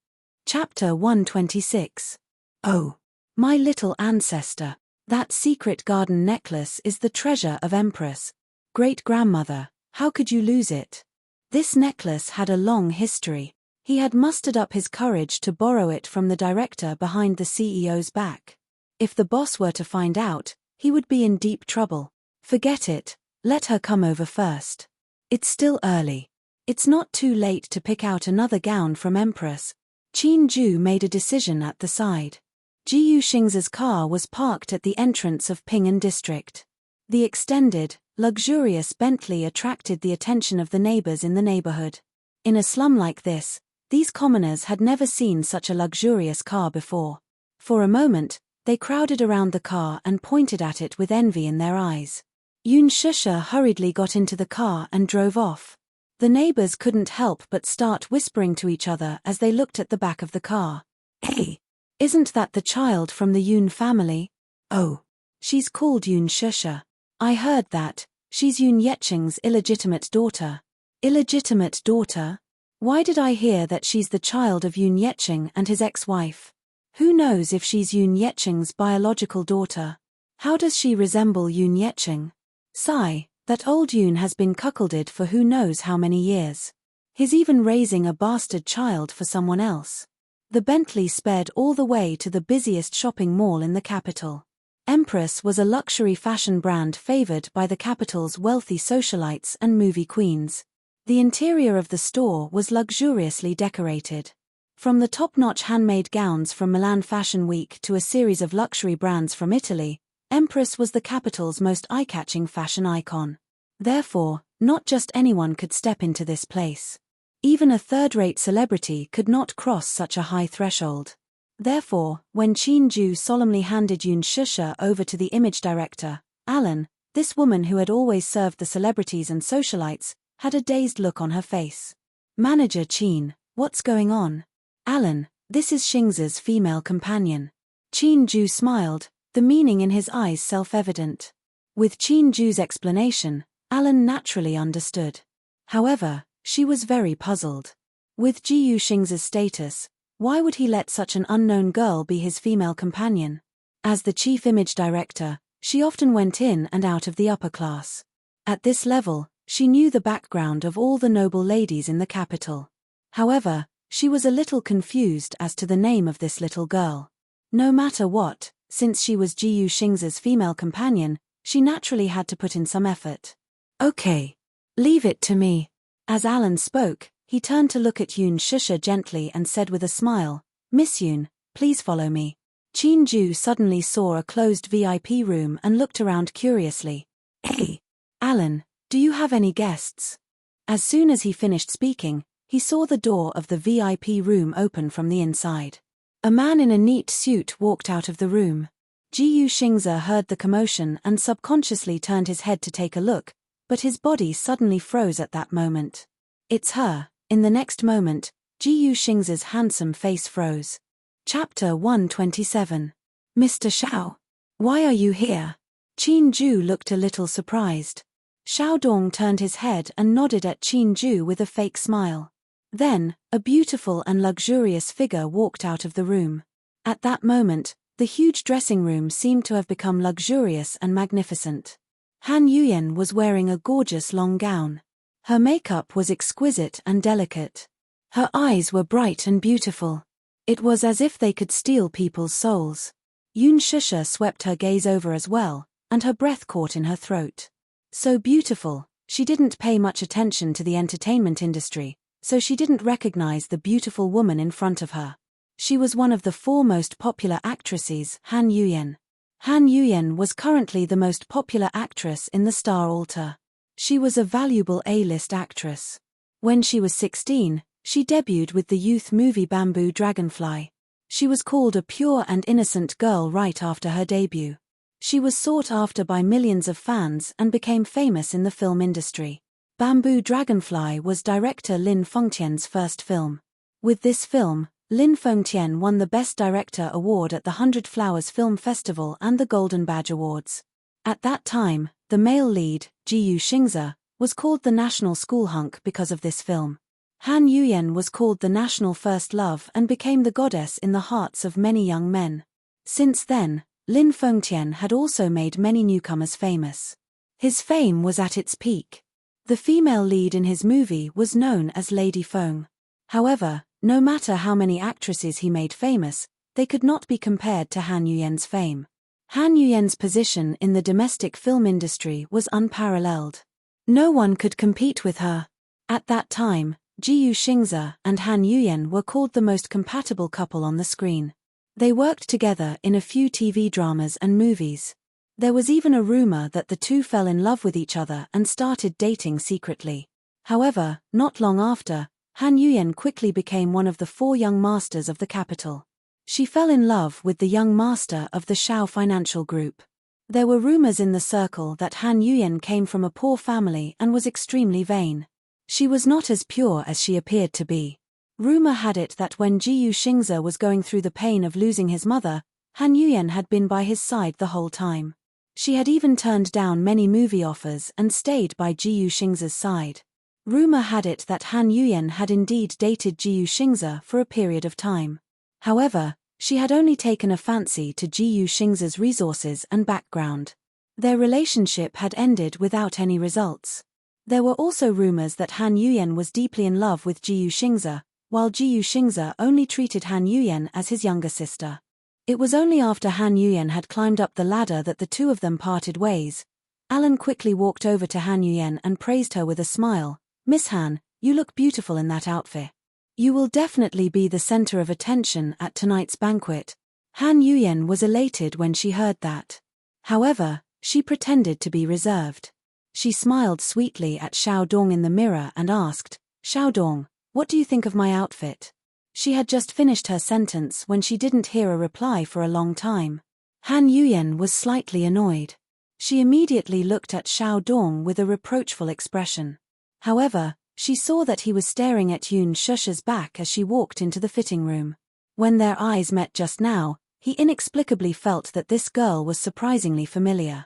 Chapter 126. Oh, my little ancestor. That secret garden necklace is the treasure of Empress. Great-grandmother, how could you lose it? This necklace had a long history. He had mustered up his courage to borrow it from the director behind the CEO's back. If the boss were to find out, he would be in deep trouble. Forget it, let her come over first. It's still early. It's not too late to pick out another gown from Empress. Qin Ju made a decision at the side. Ji Yuxing's car was parked at the entrance of Ping'an district. The extended, luxurious Bentley attracted the attention of the neighbors in the neighborhood. In a slum like this, these commoners had never seen such a luxurious car before. For a moment, they crowded around the car and pointed at it with envy in their eyes. Yoon Shusha hurriedly got into the car and drove off. The neighbors couldn't help but start whispering to each other as they looked at the back of the car. Hey, isn't that the child from the Yoon family? Oh, she's called Yoon Shusha. I heard that. She's Yoon Yeching's illegitimate daughter. Illegitimate daughter? Why did I hear that she's the child of Yoon Yeching and his ex-wife? Who knows if she's Yoon Yeching's biological daughter? How does she resemble Yoon Yeching? Sigh, that old Yoon has been cuckolded for who knows how many years. He's even raising a bastard child for someone else. The Bentley sped all the way to the busiest shopping mall in the capital. Empress was a luxury fashion brand favored by the capital's wealthy socialites and movie queens. The interior of the store was luxuriously decorated. From the top-notch handmade gowns from Milan Fashion Week to a series of luxury brands from Italy, Empress was the capital's most eye-catching fashion icon. Therefore, not just anyone could step into this place. Even a third-rate celebrity could not cross such a high threshold. Therefore, when Qin Ju solemnly handed Yoon Shusha over to the image director, Alan, this woman who had always served the celebrities and socialites, had a dazed look on her face. Manager Qin, what's going on? Alan, this is Xingza's female companion. Qin Ju smiled, the meaning in his eyes self-evident. With Qin Ju's explanation, Alan naturally understood. However, she was very puzzled. With Jiyu Xingza's status, why would he let such an unknown girl be his female companion? As the chief image director, she often went in and out of the upper class. At this level, she knew the background of all the noble ladies in the capital. However, she was a little confused as to the name of this little girl. No matter what, since she was Jiyu Xingza's female companion, she naturally had to put in some effort. Okay. Leave it to me. As Alan spoke, he turned to look at Yoon Shusha gently and said with a smile, Miss Yoon, please follow me. Qin Ju suddenly saw a closed VIP room and looked around curiously. Hey, Alan, do you have any guests? As soon as he finished speaking, he saw the door of the VIP room open from the inside. A man in a neat suit walked out of the room. Jiyu Xingza heard the commotion and subconsciously turned his head to take a look, but his body suddenly froze at that moment. It's her. In the next moment, Jiyu Xingza's handsome face froze. Chapter 127. Mr. Xiao. Why are you here? Qin Ju looked a little surprised. Xiao Dong turned his head and nodded at Qin Ju with a fake smile. Then, a beautiful and luxurious figure walked out of the room. At that moment, the huge dressing room seemed to have become luxurious and magnificent. Han Yuyan was wearing a gorgeous long gown. Her makeup was exquisite and delicate. Her eyes were bright and beautiful. It was as if they could steal people's souls. Yoon Shusha swept her gaze over as well, and her breath caught in her throat. So beautiful, she didn't pay much attention to the entertainment industry, so she didn't recognize the beautiful woman in front of her. She was one of the 4 most popular actresses, Han Yuyan. Han Yuyan was currently the most popular actress in the Star Altar. She was a valuable A-list actress. When she was 16, she debuted with the youth movie Bamboo Dragonfly. She was called a pure and innocent girl right after her debut. She was sought after by millions of fans and became famous in the film industry. Bamboo Dragonfly was director Lin Fengtian's first film. With this film, Lin Fengtian won the Best Director award at the 100 Flowers Film Festival and the Golden Badge Awards. At that time, the male lead, Jiyu Xingza, was called the National School Hunk because of this film. Han Yuyan was called the National First Love and became the goddess in the hearts of many young men. Since then, Lin Fengtian had also made many newcomers famous. His fame was at its peak. The female lead in his movie was known as Lady Feng. However, no matter how many actresses he made famous, they could not be compared to Han Yuyan's fame. Han Yuyan's position in the domestic film industry was unparalleled. No one could compete with her. At that time, Jiyu Xingza and Han Yuyan were called the most compatible couple on the screen. They worked together in a few TV dramas and movies. There was even a rumor that the two fell in love with each other and started dating secretly. However, not long after, Han Yuyan quickly became one of the 4 young masters of the capital. She fell in love with the young master of the Shao Financial Group. There were rumors in the circle that Han Yuyan came from a poor family and was extremely vain. She was not as pure as she appeared to be. Rumor had it that when Jiyu Xingza was going through the pain of losing his mother, Han Yuyan had been by his side the whole time. She had even turned down many movie offers and stayed by Jiyu Xingza's side. Rumor had it that Han Yuyan had indeed dated Jiyu Xingza for a period of time. However, she had only taken a fancy to Jiyu Xingza's resources and background. Their relationship had ended without any results. There were also rumors that Han Yuyan was deeply in love with Jiyu Xingza, while Jiyu Xingza only treated Han Yuyan as his younger sister. It was only after Han Yuyan had climbed up the ladder that the two of them parted ways. Alan quickly walked over to Han Yuyan and praised her with a smile. Miss Han, you look beautiful in that outfit. You will definitely be the center of attention at tonight's banquet. Han Yuyan was elated when she heard that. However, she pretended to be reserved. She smiled sweetly at Xiao Dong in the mirror and asked, Xiao Dong, what do you think of my outfit? She had just finished her sentence when she didn't hear a reply for a long time. Han Yuyan was slightly annoyed. She immediately looked at Xiao Dong with a reproachful expression. However, she saw that he was staring at Yun Shusha's back as she walked into the fitting room. When their eyes met just now, he inexplicably felt that this girl was surprisingly familiar.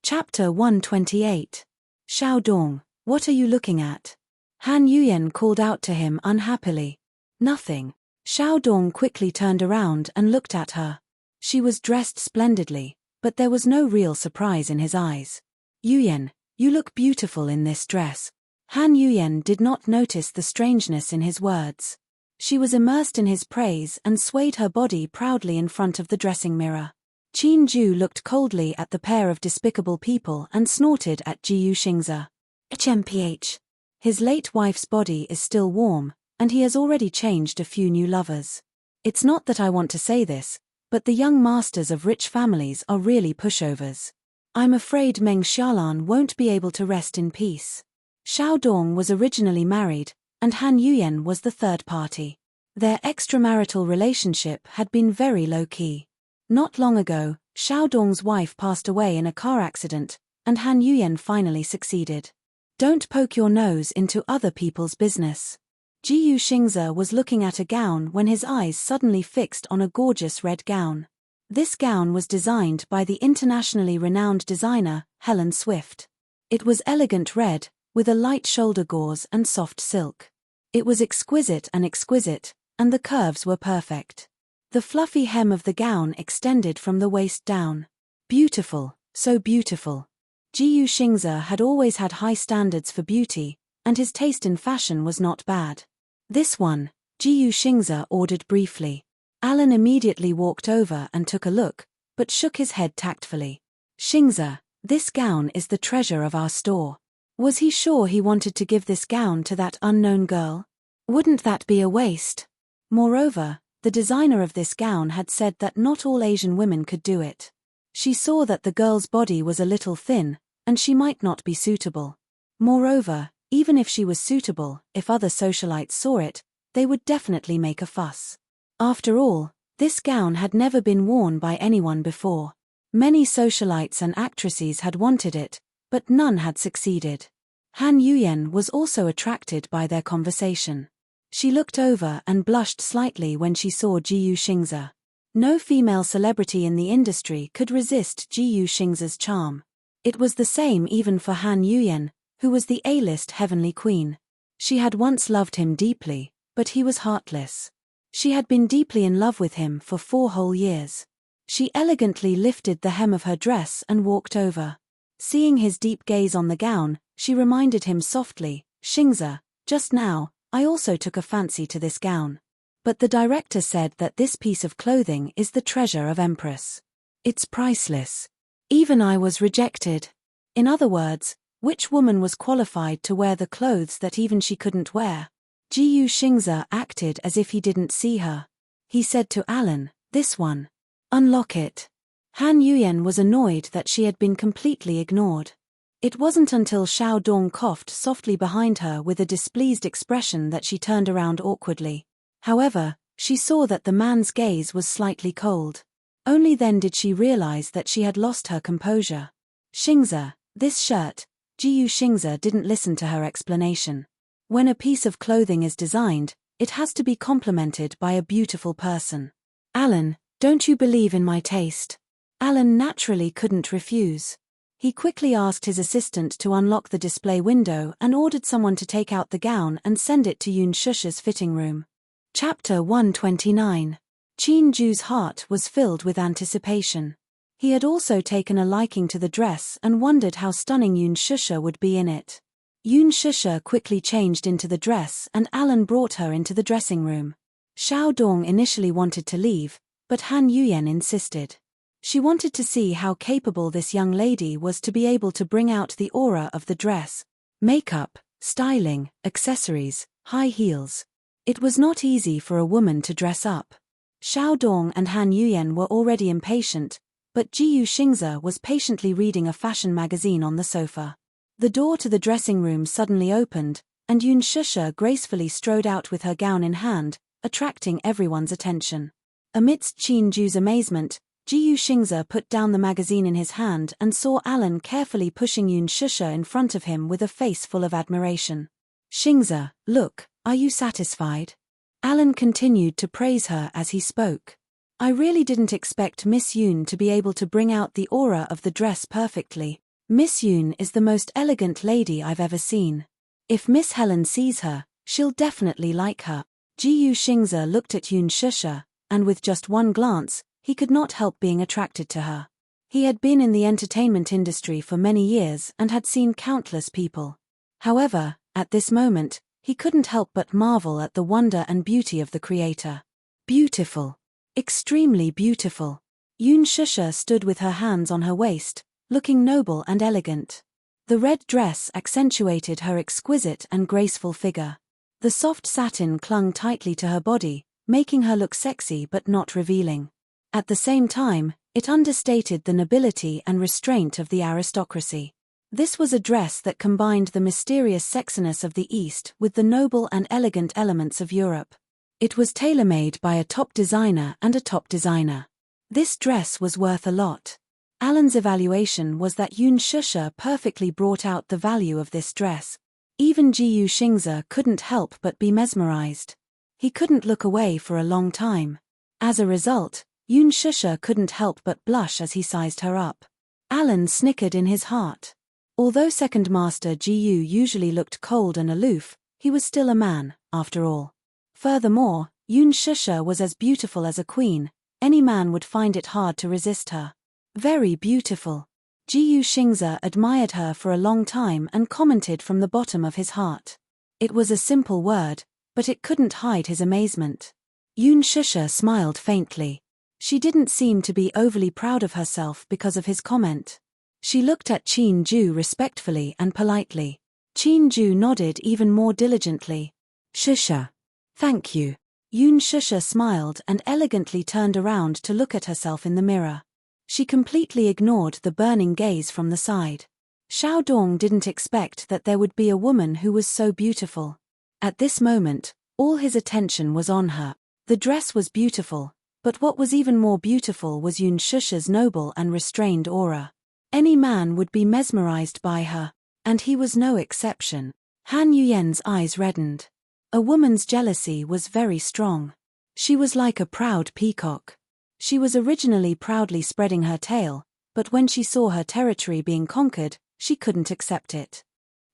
Chapter 128. Xiao Dong, what are you looking at? Han Yuyan called out to him unhappily. Nothing. Xiao Dong quickly turned around and looked at her. She was dressed splendidly, but there was no real surprise in his eyes. Yuyan, you look beautiful in this dress. Han Yuyan did not notice the strangeness in his words. She was immersed in his praise and swayed her body proudly in front of the dressing mirror. Qin Ju looked coldly at the pair of despicable people and snorted at Jiyu Xingze. HMPH. His late wife's body is still warm, and he has already changed a few new lovers. It's not that I want to say this, but the young masters of rich families are really pushovers. I'm afraid Meng Xiaolan won't be able to rest in peace. Xiao Dong was originally married, and Han Yuyan was the third party. Their extramarital relationship had been very low-key. Not long ago, Xiao Dong's wife passed away in a car accident, and Han Yuyan finally succeeded. Don't poke your nose into other people's business. Jiyu Xingze was looking at a gown when his eyes suddenly fixed on a gorgeous red gown. This gown was designed by the internationally renowned designer, Helen Swift. It was elegant red, with a light shoulder gauze and soft silk. It was exquisite, and the curves were perfect. The fluffy hem of the gown extended from the waist down. Beautiful, so beautiful. Jiyu Xingze had always had high standards for beauty, and his taste in fashion was not bad. This one, Jiyu Xingze ordered briefly. Alan immediately walked over and took a look, but shook his head tactfully. Xingze, this gown is the treasure of our store. Was he sure he wanted to give this gown to that unknown girl? Wouldn't that be a waste? Moreover, the designer of this gown had said that not all Asian women could do it. She saw that the girl's body was a little thin, and she might not be suitable. Moreover, even if she was suitable, if other socialites saw it, they would definitely make a fuss. After all, this gown had never been worn by anyone before. Many socialites and actresses had wanted it, but none had succeeded. Han Yuyan was also attracted by their conversation. She looked over and blushed slightly when she saw Jiyu Xingze. No female celebrity in the industry could resist Jiyu Xingze's charm. It was the same even for Han Yuyan, who was the A-list heavenly queen. She had once loved him deeply, but he was heartless. She had been deeply in love with him for 4 whole years. She elegantly lifted the hem of her dress and walked over. Seeing his deep gaze on the gown, she reminded him softly, Xingze, just now, I also took a fancy to this gown. But the director said that this piece of clothing is the treasure of Empress. It's priceless. Even I was rejected. In other words, which woman was qualified to wear the clothes that even she couldn't wear? Jiyu Xingze acted as if he didn't see her. He said to Alan, this one. Unlock it. Han Yuyan was annoyed that she had been completely ignored. It wasn't until Xiao Dong coughed softly behind her with a displeased expression that she turned around awkwardly. However, she saw that the man's gaze was slightly cold. Only then did she realize that she had lost her composure. Xingze, this shirt. Jiyu Xingze didn't listen to her explanation. When a piece of clothing is designed, it has to be complemented by a beautiful person. Alan, don't you believe in my taste? Alan naturally couldn't refuse. He quickly asked his assistant to unlock the display window and ordered someone to take out the gown and send it to Yun Shusha's fitting room. Chapter 129. Qin Ju's heart was filled with anticipation. He had also taken a liking to the dress and wondered how stunning Yun Shusha would be in it. Yun Shusha quickly changed into the dress and Alan brought her into the dressing room. Xiao Dong initially wanted to leave, but Han Yuyan insisted. She wanted to see how capable this young lady was to be able to bring out the aura of the dress. Makeup, styling, accessories, high heels. It was not easy for a woman to dress up. Xiao Dong and Han Yuyan were already impatient, but Jiyu Xingze was patiently reading a fashion magazine on the sofa. The door to the dressing room suddenly opened, and Yun Shusha gracefully strode out with her gown in hand, attracting everyone's attention. Amidst Qin Ju's amazement, Jiyu Xingze put down the magazine in his hand and saw Alan carefully pushing Yun Shusha in front of him with a face full of admiration. Xingze, look, are you satisfied? Alan continued to praise her as he spoke. I really didn't expect Miss Yun to be able to bring out the aura of the dress perfectly. Miss Yun is the most elegant lady I've ever seen. If Miss Helen sees her, she'll definitely like her. Jiyu Xingze looked at Yun Shusha, and with just one glance, he could not help being attracted to her. He had been in the entertainment industry for many years and had seen countless people. However, at this moment, he couldn't help but marvel at the wonder and beauty of the creator. Beautiful. Extremely beautiful. Yun Shusha stood with her hands on her waist, looking noble and elegant. The red dress accentuated her exquisite and graceful figure. The soft satin clung tightly to her body, making her look sexy but not revealing. At the same time, it understated the nobility and restraint of the aristocracy. This was a dress that combined the mysterious sexiness of the East with the noble and elegant elements of Europe. It was tailor-made by a top designer and a top designer. This dress was worth a lot. Alan's evaluation was that Yun Shusha perfectly brought out the value of this dress. Even Jiyu Xingze couldn't help but be mesmerized. He couldn't look away for a long time. As a result, Yun Shusha couldn't help but blush as he sized her up. Alan snickered in his heart. Although Second Master Jiyu usually looked cold and aloof, he was still a man, after all. Furthermore, Yun Shusha was as beautiful as a queen. Any man would find it hard to resist her. Very beautiful. Jiyu Xingze admired her for a long time and commented from the bottom of his heart. It was a simple word, but it couldn't hide his amazement. Yun Shusha smiled faintly. She didn't seem to be overly proud of herself because of his comment. She looked at Qin Ju respectfully and politely. Qin Ju nodded even more diligently. Shusha. Thank you. Yun Shusha smiled and elegantly turned around to look at herself in the mirror. She completely ignored the burning gaze from the side. Xiao Dong didn't expect that there would be a woman who was so beautiful. At this moment, all his attention was on her. The dress was beautiful, but what was even more beautiful was Yun Shusha's noble and restrained aura. Any man would be mesmerized by her, and he was no exception. Han Yuyen's eyes reddened. A woman's jealousy was very strong. She was like a proud peacock. She was originally proudly spreading her tail, but when she saw her territory being conquered, she couldn't accept it.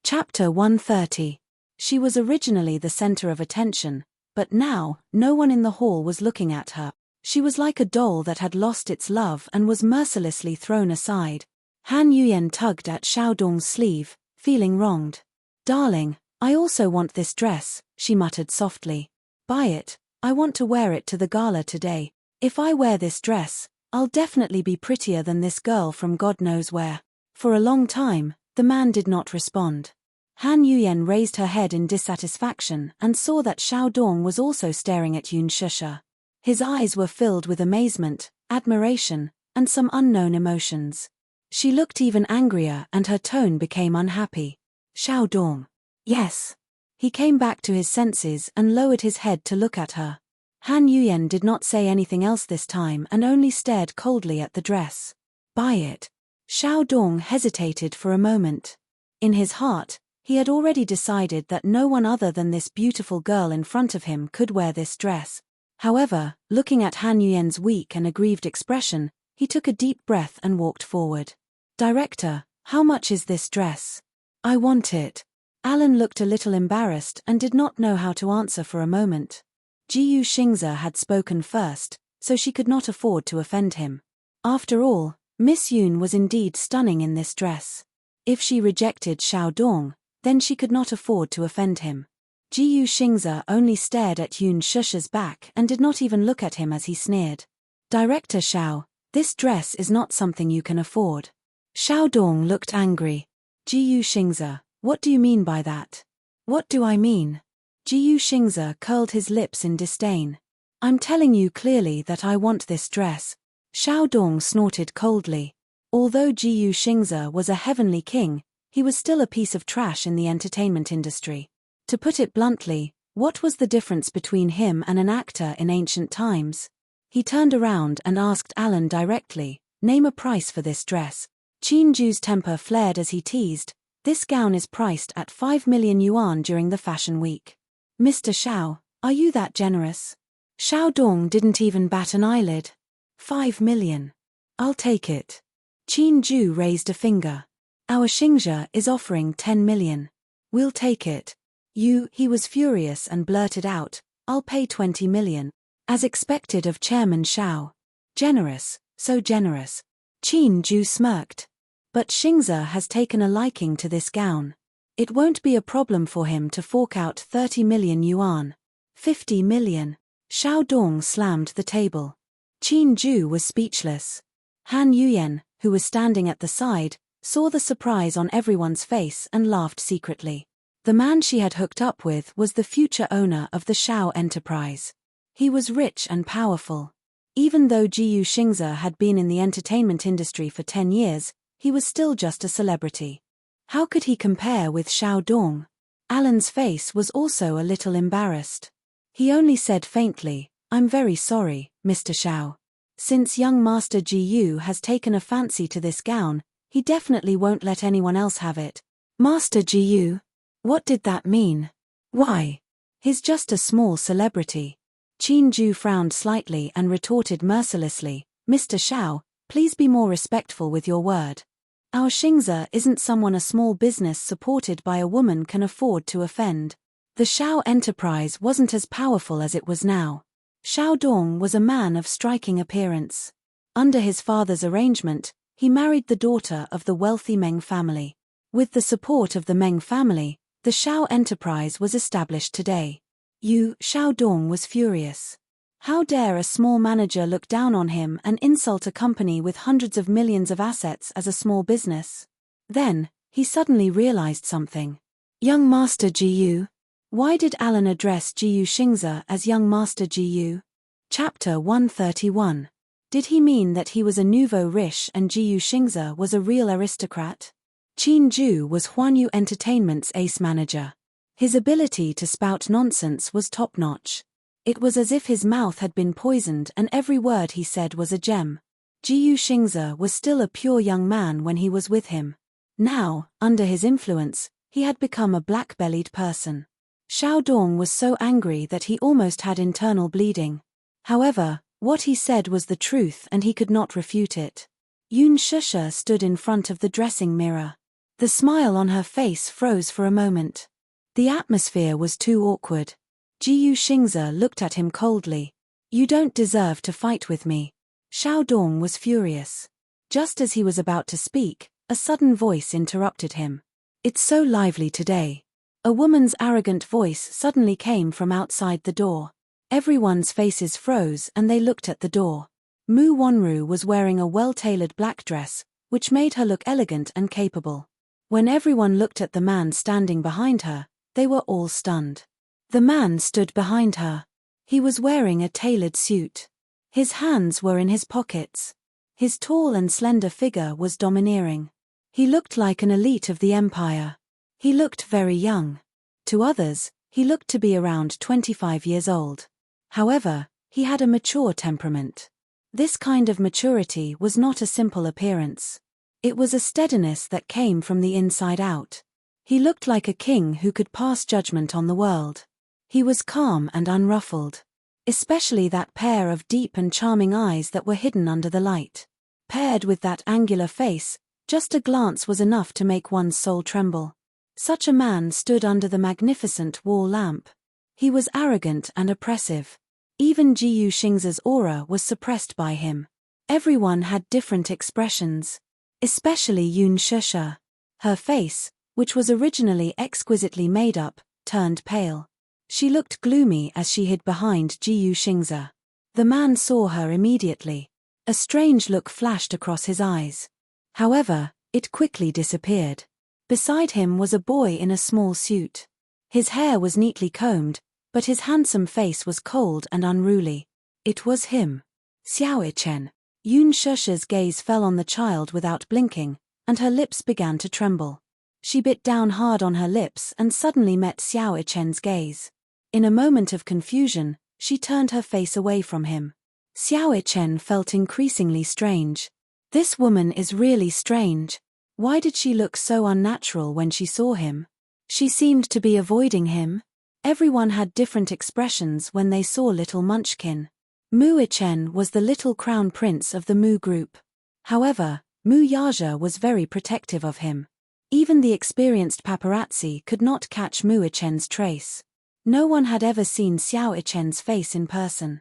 Chapter 130. She was originally the center of attention, but now, no one in the hall was looking at her. She was like a doll that had lost its love and was mercilessly thrown aside. Han Yuyen tugged at Xiao Dong's sleeve, feeling wronged. Darling, I also want this dress, she muttered softly. Buy it, I want to wear it to the gala today. If I wear this dress, I'll definitely be prettier than this girl from God knows where. For a long time, the man did not respond. Han Yuyen raised her head in dissatisfaction and saw that Xiao Dong was also staring at Yun Shusha. His eyes were filled with amazement, admiration, and some unknown emotions. She looked even angrier and her tone became unhappy. Xiao Dong. Yes. He came back to his senses and lowered his head to look at her. Han Yuyen did not say anything else this time and only stared coldly at the dress. Buy it. Xiao Dong hesitated for a moment. In his heart, he had already decided that no one other than this beautiful girl in front of him could wear this dress. However, looking at Han Yuyen's weak and aggrieved expression, he took a deep breath and walked forward. Director, how much is this dress? I want it. Alan looked a little embarrassed and did not know how to answer for a moment. Jiyu Xingze had spoken first, so she could not afford to offend him. After all, Miss Yun was indeed stunning in this dress. If she rejected Xiao Dong, then she could not afford to offend him. Jiyu Xingze only stared at Yun Shusha's back and did not even look at him as he sneered. Director Xiao, this dress is not something you can afford. Xiao Dong looked angry. Jiyu Xingze, what do you mean by that? What do I mean? Jiyu Xingze curled his lips in disdain. I'm telling you clearly that I want this dress. Xiao Dong snorted coldly. Although Jiyu Xingze was a heavenly king, he was still a piece of trash in the entertainment industry. To put it bluntly, What was the difference between him and an actor in ancient times? He turned around and asked Alan directly, "Name a price for this dress." Qin Ju's temper flared as he teased, "This gown is priced at 5 million yuan during the fashion week. Mr. Xiao, are you that generous?" Xiao Dong didn't even bat an eyelid. 5 million. I'll take it. Qin Ju raised a finger. Our Xingzhe is offering 10 million. We'll take it. He was furious and blurted out, "I'll pay 20 million. As expected of Chairman Xiao. Generous, so generous. Qin Ju smirked. But Xingzhe has taken a liking to this gown. It won't be a problem for him to fork out 30 million yuan. 50 million. Xiao Dong slammed the table. Qin Ju was speechless. Han Yuyen, who was standing at the side, saw the surprise on everyone's face and laughed secretly. The man she had hooked up with was the future owner of the Xiao enterprise. He was rich and powerful. Even though Jiyu Xingzhe had been in the entertainment industry for 10 years, he was still just a celebrity. How could he compare with Xiao Dong? Alan's face was also a little embarrassed. He only said faintly, "I'm very sorry, Mr. Xiao. Since young Master Jiyu has taken a fancy to this gown, he definitely won't let anyone else have it." Master Jiyu? What did that mean? Why? He's just a small celebrity. Qin Ju frowned slightly and retorted mercilessly, "Mr. Xiao, please be more respectful with your word. Our Xingzhe isn't someone a small business supported by a woman can afford to offend. The Xiao enterprise wasn't as powerful as it was now. Xiao Dong was a man of striking appearance. Under his father's arrangement, he married the daughter of the wealthy Meng family. With the support of the Meng family, the Xiao enterprise was established today. Xiao Dong was furious. How dare a small manager look down on him and insult a company with hundreds of millions of assets as a small business? Then, he suddenly realized something. Young Master Jiyu? Why did Alan address Jiyu Xingzhe as Young Master Jiyu? Chapter 131. Did he mean that he was a nouveau riche and Jiyu Xingzhe was a real aristocrat? Qin Ju was Huanyu Entertainment's ace manager. His ability to spout nonsense was top-notch. It was as if his mouth had been poisoned and every word he said was a gem. Jiyu Xingzhe was still a pure young man when he was with him. Now, under his influence, he had become a black-bellied person. Xiao Dong was so angry that he almost had internal bleeding. However, what he said was the truth and he could not refute it. Yun Shusha stood in front of the dressing mirror. The smile on her face froze for a moment. The atmosphere was too awkward. Jiyu Xingzhe looked at him coldly. "You don't deserve to fight with me." Xiao Dong was furious. Just as he was about to speak, a sudden voice interrupted him. "It's so lively today." A woman's arrogant voice suddenly came from outside the door. Everyone's faces froze and they looked at the door. Mu Wanru was wearing a well-tailored black dress, which made her look elegant and capable. When everyone looked at the man standing behind her, they were all stunned. The man stood behind her. He was wearing a tailored suit. His hands were in his pockets. His tall and slender figure was domineering. He looked like an elite of the empire. He looked very young. To others, he looked to be around 25 years old. However, he had a mature temperament. This kind of maturity was not a simple appearance. It was a steadiness that came from the inside out. He looked like a king who could pass judgment on the world. He was calm and unruffled. Especially that pair of deep and charming eyes that were hidden under the light. Paired with that angular face, just a glance was enough to make one's soul tremble. Such a man stood under the magnificent wall lamp. He was arrogant and oppressive. Even Jiyu Xingzhe's aura was suppressed by him. Everyone had different expressions. Especially Yun Shusha. Her face, which was originally exquisitely made up, turned pale. She looked gloomy as she hid behind Jiyu Xingzhe. The man saw her immediately. A strange look flashed across his eyes. However, it quickly disappeared. Beside him was a boy in a small suit. His hair was neatly combed, but his handsome face was cold and unruly. It was him. Xiao Chen. Yun Shusha's gaze fell on the child without blinking, and her lips began to tremble. She bit down hard on her lips and suddenly met Xiao Chen's gaze. In a moment of confusion, she turned her face away from him. Xiao Ichen felt increasingly strange. This woman is really strange. Why did she look so unnatural when she saw him? She seemed to be avoiding him. Everyone had different expressions when they saw little Munchkin. Mu Ichen was the little crown prince of the Mu group. However, Mu Yaja was very protective of him. Even the experienced paparazzi could not catch Mu Ichen's trace. No one had ever seen Xiao Ichen's face in person.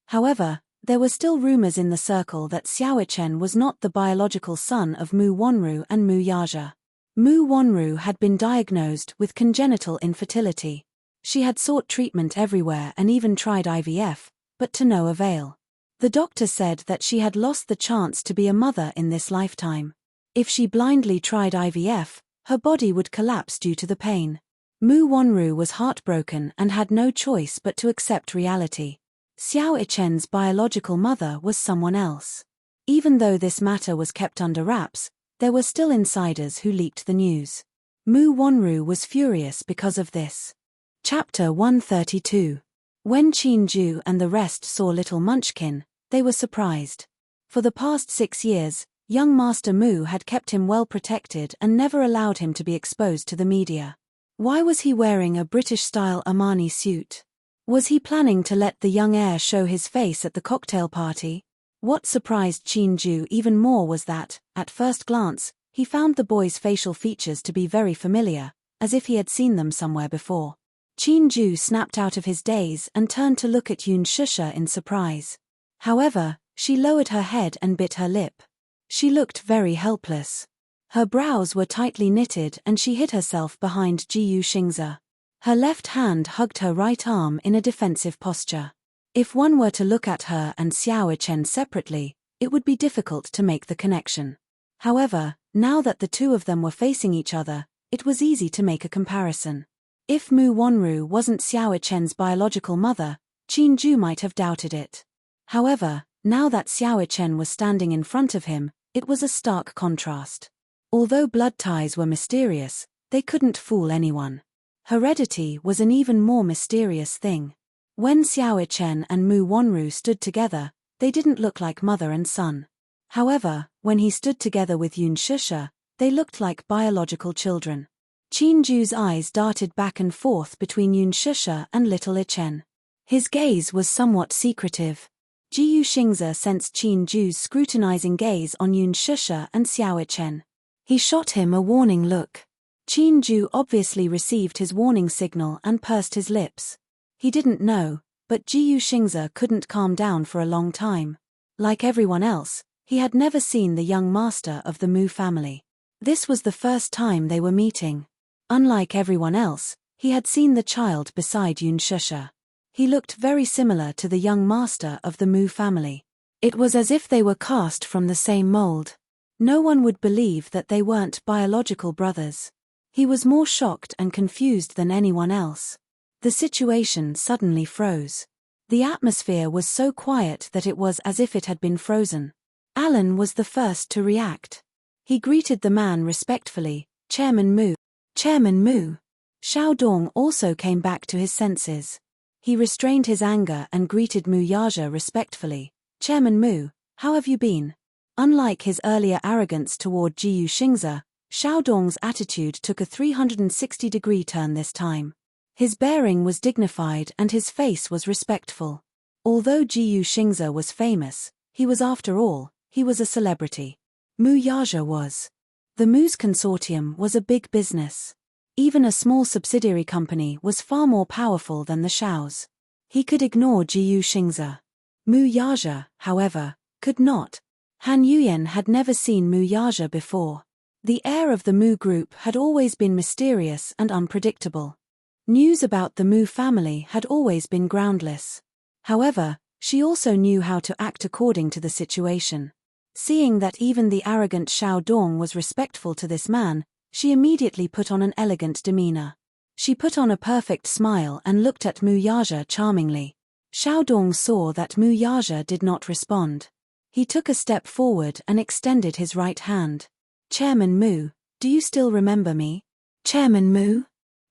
However, there were still rumors in the circle that Xiao Ichen was not the biological son of Mu Wanru and Mu Yaja. Mu Wanru had been diagnosed with congenital infertility. She had sought treatment everywhere and even tried IVF, but to no avail. The doctor said that she had lost the chance to be a mother in this lifetime. If she blindly tried IVF, her body would collapse due to the pain. Mu Wanru was heartbroken and had no choice but to accept reality. Xiao Ichen's biological mother was someone else. Even though this matter was kept under wraps, there were still insiders who leaked the news. Mu Wanru was furious because of this. Chapter 132. When Qin and the rest saw little Munchkin, they were surprised. For the past 6 years, young Master Mu had kept him well protected and never allowed him to be exposed to the media. Why was he wearing a British-style Armani suit? Was he planning to let the young heir show his face at the cocktail party? What surprised Qin even more was that, at first glance, he found the boy's facial features to be very familiar, as if he had seen them somewhere before. Qin snapped out of his daze and turned to look at Yun Shusha in surprise. However, she lowered her head and bit her lip. She looked very helpless. Her brows were tightly knitted and she hid herself behind Jiyu Xingze. Her left hand hugged her right arm in a defensive posture. If one were to look at her and Xiao Ichen separately, it would be difficult to make the connection. However, now that the two of them were facing each other, it was easy to make a comparison. If Mu Wanru wasn't Xiao Ichen's biological mother, Qin might have doubted it. However, now that Xiao Ichen was standing in front of him, it was a stark contrast. Although blood ties were mysterious, they couldn't fool anyone. Heredity was an even more mysterious thing. When Xiao Ichen and Mu Wanru stood together, they didn't look like mother and son. However, when he stood together with Yun Shusha, they looked like biological children. Qin eyes darted back and forth between Yun Shusha and little Ichen. His gaze was somewhat secretive. Jiyu Xingze sensed Qin scrutinizing gaze on Yun Shusha and Xiao Ichen. He shot him a warning look. Qin obviously received his warning signal and pursed his lips. He didn't know, but Jiyu Xingze couldn't calm down for a long time. Like everyone else, he had never seen the young master of the Mu family. This was the first time they were meeting. Unlike everyone else, he had seen the child beside Yun Shusha. He looked very similar to the young master of the Mu family. It was as if they were cast from the same mold. No one would believe that they weren't biological brothers. He was more shocked and confused than anyone else. The situation suddenly froze. The atmosphere was so quiet that it was as if it had been frozen. Alan was the first to react. He greeted the man respectfully, Chairman Mu. Chairman Mu. Xiao Dong also came back to his senses. He restrained his anger and greeted Mu Yaja respectfully. Chairman Mu, how have you been? Unlike his earlier arrogance toward Jiyu Xingze, Xiao Dong's attitude took a 360-degree turn this time. His bearing was dignified and his face was respectful. Although Jiyu Xingze was famous, he was after all, he was a celebrity. Mu Yaja was. The Mu's consortium was a big business. Even a small subsidiary company was far more powerful than the Xiaos. He could ignore Jiyu Xingze. Mu Yaja, however, could not. Han Yuyan had never seen Mu Yaja before. The heir of the Mu group had always been mysterious and unpredictable. News about the Mu family had always been groundless. However, she also knew how to act according to the situation. Seeing that even the arrogant Xiao Dong was respectful to this man, she immediately put on an elegant demeanor. She put on a perfect smile and looked at Mu Yaja charmingly. Xiao Dong saw that Mu Yaja did not respond. He took a step forward and extended his right hand. Chairman Mu, do you still remember me? Chairman Mu?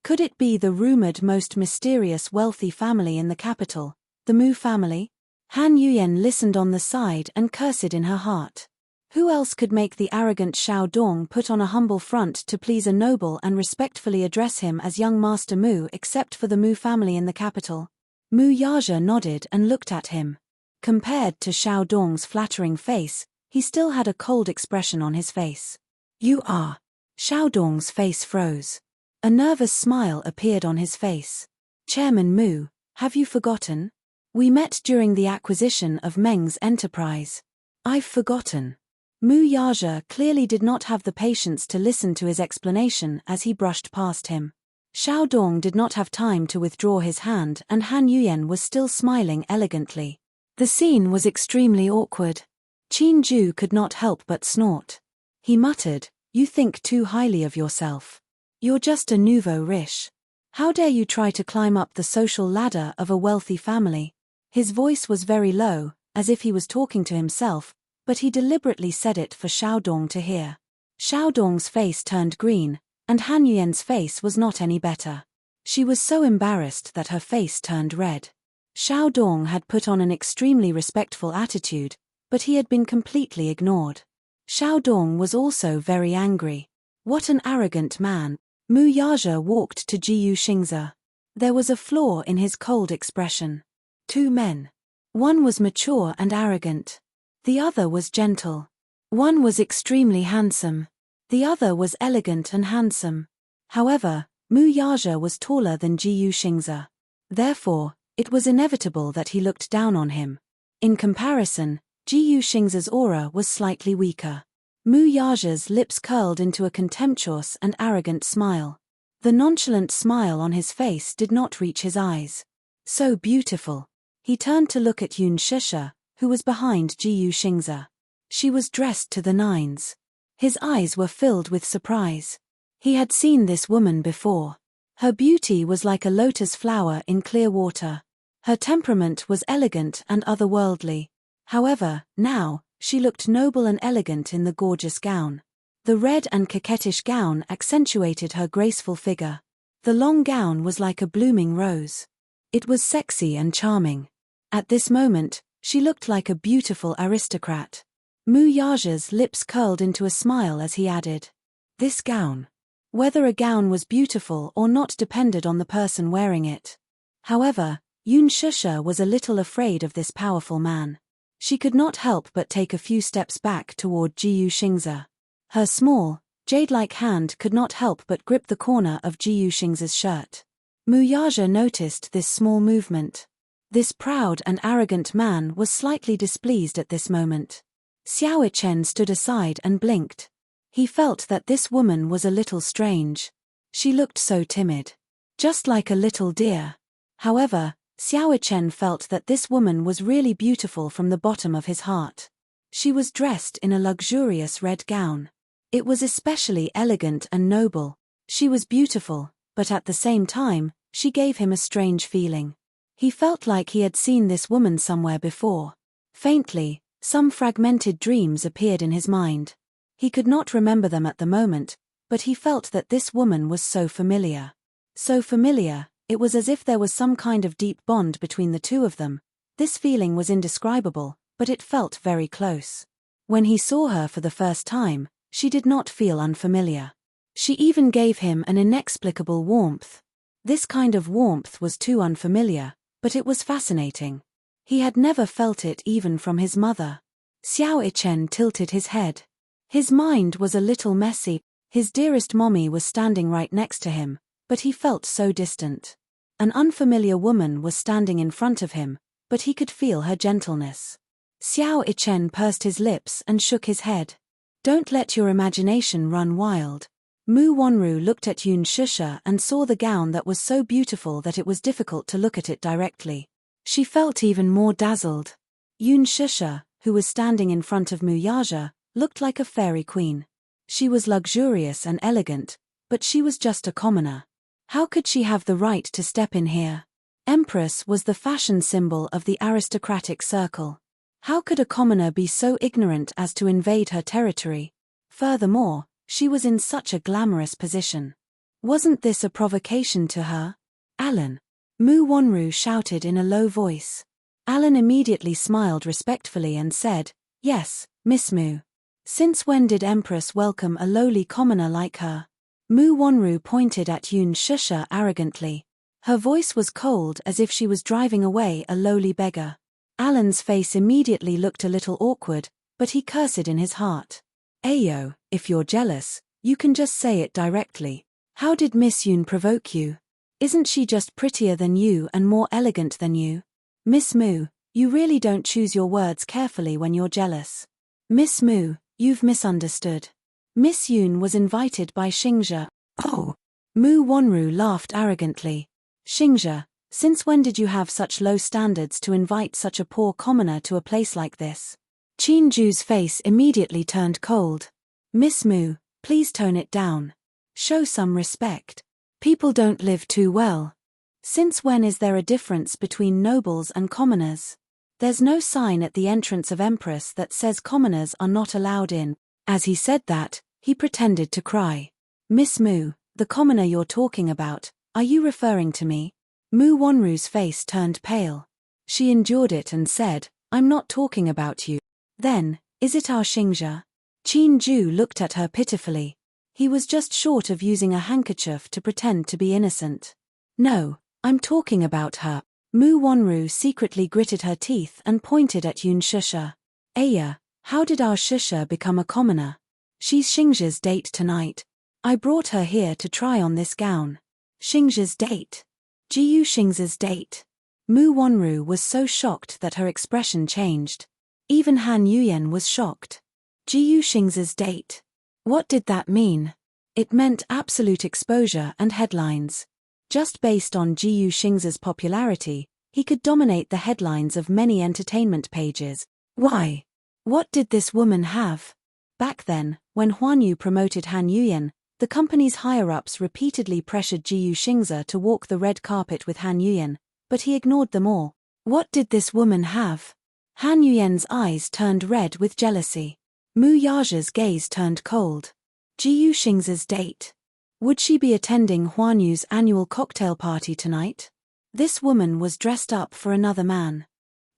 Could it be the rumored most mysterious wealthy family in the capital, the Mu family? Han Yuyan listened on the side and cursed in her heart. Who else could make the arrogant Xiao Dong put on a humble front to please a noble and respectfully address him as young Master Mu except for the Mu family in the capital? Mu Yaja nodded and looked at him. Compared to Xiao Dong's flattering face, he still had a cold expression on his face. You are. Xiao Dong's face froze. A nervous smile appeared on his face. Chairman Mu, have you forgotten? We met during the acquisition of Meng's enterprise. I've forgotten. Mu Yaja clearly did not have the patience to listen to his explanation as he brushed past him. Xiao Dong did not have time to withdraw his hand and Han Yuyan was still smiling elegantly. The scene was extremely awkward. Qin Ju could not help but snort. He muttered, "You think too highly of yourself. You're just a nouveau riche. How dare you try to climb up the social ladder of a wealthy family?" His voice was very low, as if he was talking to himself, but he deliberately said it for Xiao Dong to hear. Xiao Dong's face turned green, and Han Yuan's face was not any better. She was so embarrassed that her face turned red. Xiao Dong had put on an extremely respectful attitude, but he had been completely ignored. Xiao Dong was also very angry. What an arrogant man. Mu Yaja walked to Jiyu Xingze. There was a flaw in his cold expression. Two men. One was mature and arrogant. The other was gentle. One was extremely handsome. The other was elegant and handsome. However, Mu Yaja was taller than Jiyu Xingze. Therefore, it was inevitable that he looked down on him. In comparison, Jiyu Xingze's aura was slightly weaker. Mu Yaja's lips curled into a contemptuous and arrogant smile. The nonchalant smile on his face did not reach his eyes. So beautiful. He turned to look at Yun Shisha, who was behind Jiyu Xingze. She was dressed to the nines. His eyes were filled with surprise. He had seen this woman before. Her beauty was like a lotus flower in clear water. Her temperament was elegant and otherworldly. However, now, she looked noble and elegant in the gorgeous gown. The red and coquettish gown accentuated her graceful figure. The long gown was like a blooming rose. It was sexy and charming. At this moment, she looked like a beautiful aristocrat. Mu Yaja's lips curled into a smile as he added, "This gown." Whether a gown was beautiful or not depended on the person wearing it. However, Yun Shisha was a little afraid of this powerful man. She could not help but take a few steps back toward Jiyu Xingze. Her small, jade-like hand could not help but grip the corner of Jiyu Xingze's shirt. Mu Yaja noticed this small movement. This proud and arrogant man was slightly displeased at this moment. Xiao Chen stood aside and blinked. He felt that this woman was a little strange. She looked so timid. Just like a little deer. However, Xiao Chen felt that this woman was really beautiful from the bottom of his heart. She was dressed in a luxurious red gown. It was especially elegant and noble. She was beautiful, but at the same time, she gave him a strange feeling. He felt like he had seen this woman somewhere before. Faintly, some fragmented dreams appeared in his mind. He could not remember them at the moment, but he felt that this woman was so familiar. So familiar, it was as if there was some kind of deep bond between the two of them. This feeling was indescribable, but it felt very close. When he saw her for the first time, she did not feel unfamiliar. She even gave him an inexplicable warmth. This kind of warmth was too unfamiliar, but it was fascinating. He had never felt it even from his mother. Xiao Ichen tilted his head. His mind was a little messy. His dearest mommy was standing right next to him, but he felt so distant. An unfamiliar woman was standing in front of him, but he could feel her gentleness. Xiao Ichen pursed his lips and shook his head. Don't let your imagination run wild. Mu Wanru looked at Yun Shisha and saw the gown that was so beautiful that it was difficult to look at it directly. She felt even more dazzled. Yun Shisha, who was standing in front of Mu Yaja, looked like a fairy queen. She was luxurious and elegant, but she was just a commoner. How could she have the right to step in here? Empress was the fashion symbol of the aristocratic circle. How could a commoner be so ignorant as to invade her territory? Furthermore, she was in such a glamorous position. Wasn't this a provocation to her? Alan. Mu Wonru shouted in a low voice. Alan immediately smiled respectfully and said, "Yes, Miss Mu. Since when did Empress welcome a lowly commoner like her?" Mu Wonru pointed at Yun Shusha arrogantly. Her voice was cold as if she was driving away a lowly beggar. Alan's face immediately looked a little awkward, but he cursed in his heart. "Ayo, if you're jealous, you can just say it directly. How did Miss Yun provoke you? Isn't she just prettier than you and more elegant than you? Miss Mu, you really don't choose your words carefully when you're jealous. Miss Mu, you've misunderstood. Miss Yun was invited by Xingzhe." "Oh." Mu Wonru laughed arrogantly. "Xingzhe, since when did you have such low standards to invite such a poor commoner to a place like this?" Qin Ju's face immediately turned cold. "Miss Mu, please tone it down. Show some respect. People don't live too well. Since when is there a difference between nobles and commoners? There's no sign at the entrance of Empress that says commoners are not allowed in." As he said that, he pretended to cry. "Miss Mu, the commoner you're talking about, are you referring to me?" Mu Wonru's face turned pale. She endured it and said, "I'm not talking about you." "Then, is it our Xingzhe?" Qin Ju looked at her pitifully. He was just short of using a handkerchief to pretend to be innocent. "No, I'm talking about her." Mu Wonru secretly gritted her teeth and pointed at Yun Shusha. "Aya, how did our Shusha become a commoner? She's Xingzhe's date tonight. I brought her here to try on this gown." "Xingzhe's date? Jiyu Xingzhe's date?" Mu Wonru was so shocked that her expression changed. Even Han Yuyen was shocked. Jiyu Xingzhe's date. What did that mean? It meant absolute exposure and headlines. Just based on Jiyu Xingzhe's popularity, he could dominate the headlines of many entertainment pages. Why? What did this woman have? Back then, when Huan Yu promoted Han Yuyen, the company's higher-ups repeatedly pressured Jiyu Xingzhe to walk the red carpet with Han Yuyen, but he ignored them all. What did this woman have? Han Yuyen's eyes turned red with jealousy. Mu Yaja's gaze turned cold. Jiyu Xingzhe's date. Would she be attending Huan Yu's annual cocktail party tonight? This woman was dressed up for another man.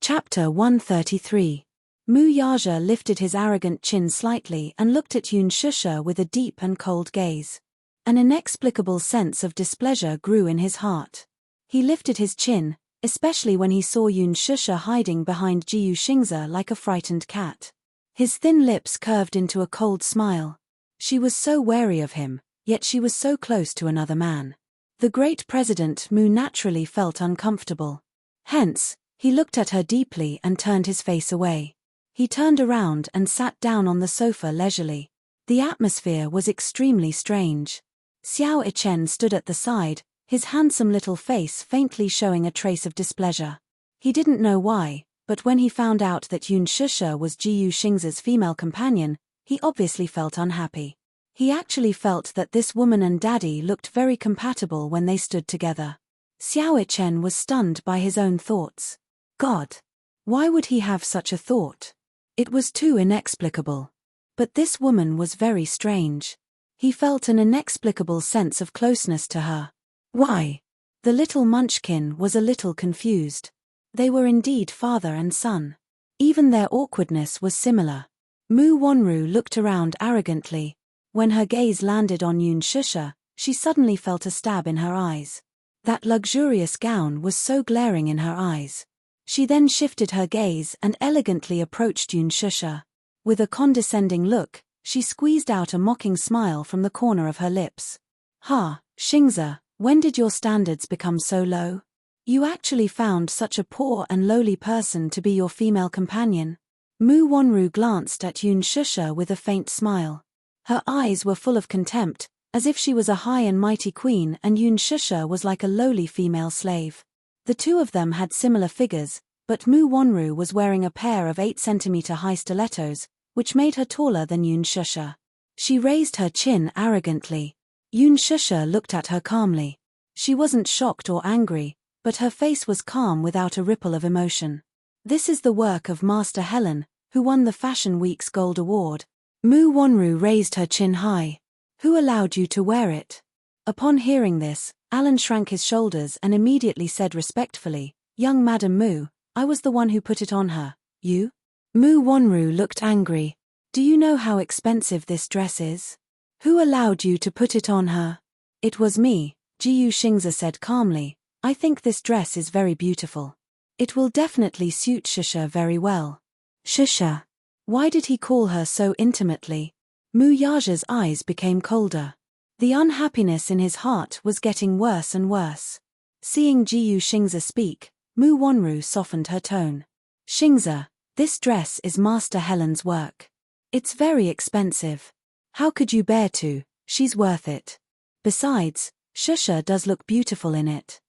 Chapter 133. Mu Yaja lifted his arrogant chin slightly and looked at Yun Shusha with a deep and cold gaze. An inexplicable sense of displeasure grew in his heart. He lifted his chin, especially when he saw Yun Shusha hiding behind Jiyu Xingzhe like a frightened cat. His thin lips curved into a cold smile. She was so wary of him, yet she was so close to another man. The great President Mu naturally felt uncomfortable. Hence, he looked at her deeply and turned his face away. He turned around and sat down on the sofa leisurely. The atmosphere was extremely strange. Xiao Ichen stood at the side, his handsome little face faintly showing a trace of displeasure. He didn't know why, but when he found out that Yun Shusha was Jiyu Xingzhe's female companion, he obviously felt unhappy. He actually felt that this woman and Daddy looked very compatible when they stood together. Xiao Ichen was stunned by his own thoughts. God! Why would he have such a thought? It was too inexplicable. But this woman was very strange. He felt an inexplicable sense of closeness to her. Why? The little munchkin was a little confused. They were indeed father and son. Even their awkwardness was similar. Mu Wonru looked around arrogantly. When her gaze landed on Yun Shusha, she suddenly felt a stab in her eyes. That luxurious gown was so glaring in her eyes. She then shifted her gaze and elegantly approached Yun Shusha. With a condescending look, she squeezed out a mocking smile from the corner of her lips. "Ha, Xingzhe, when did your standards become so low? You actually found such a poor and lowly person to be your female companion?" Mu Wonru glanced at Yun Shusha with a faint smile. Her eyes were full of contempt, as if she was a high and mighty queen and Yun Shusha was like a lowly female slave. The two of them had similar figures, but Mu Wonru was wearing a pair of 8-centimeter high stilettos, which made her taller than Yun Shusha. She raised her chin arrogantly. Yun Shusha looked at her calmly. She wasn't shocked or angry, but her face was calm without a ripple of emotion. "This is the work of Master Helen, who won the Fashion Week's Gold Award." Mu Wonru raised her chin high. "Who allowed you to wear it?" Upon hearing this, Alan shrank his shoulders and immediately said respectfully, "Young Madam Mu, I was the one who put it on her, you?" Mu Wonru looked angry. "Do you know how expensive this dress is? Who allowed you to put it on her?" "It was me," Jiyu Xingzi said calmly. "I think this dress is very beautiful. It will definitely suit Shusha very well." Shusha. Why did he call her so intimately? Mu Yaja's eyes became colder. The unhappiness in his heart was getting worse and worse. Seeing Jiyu Xingzi speak, Mu Wonru softened her tone. "Xingzi, this dress is Master Helen's work. It's very expensive. How could you bear to? She's worth it. Besides, Shusha does look beautiful in it."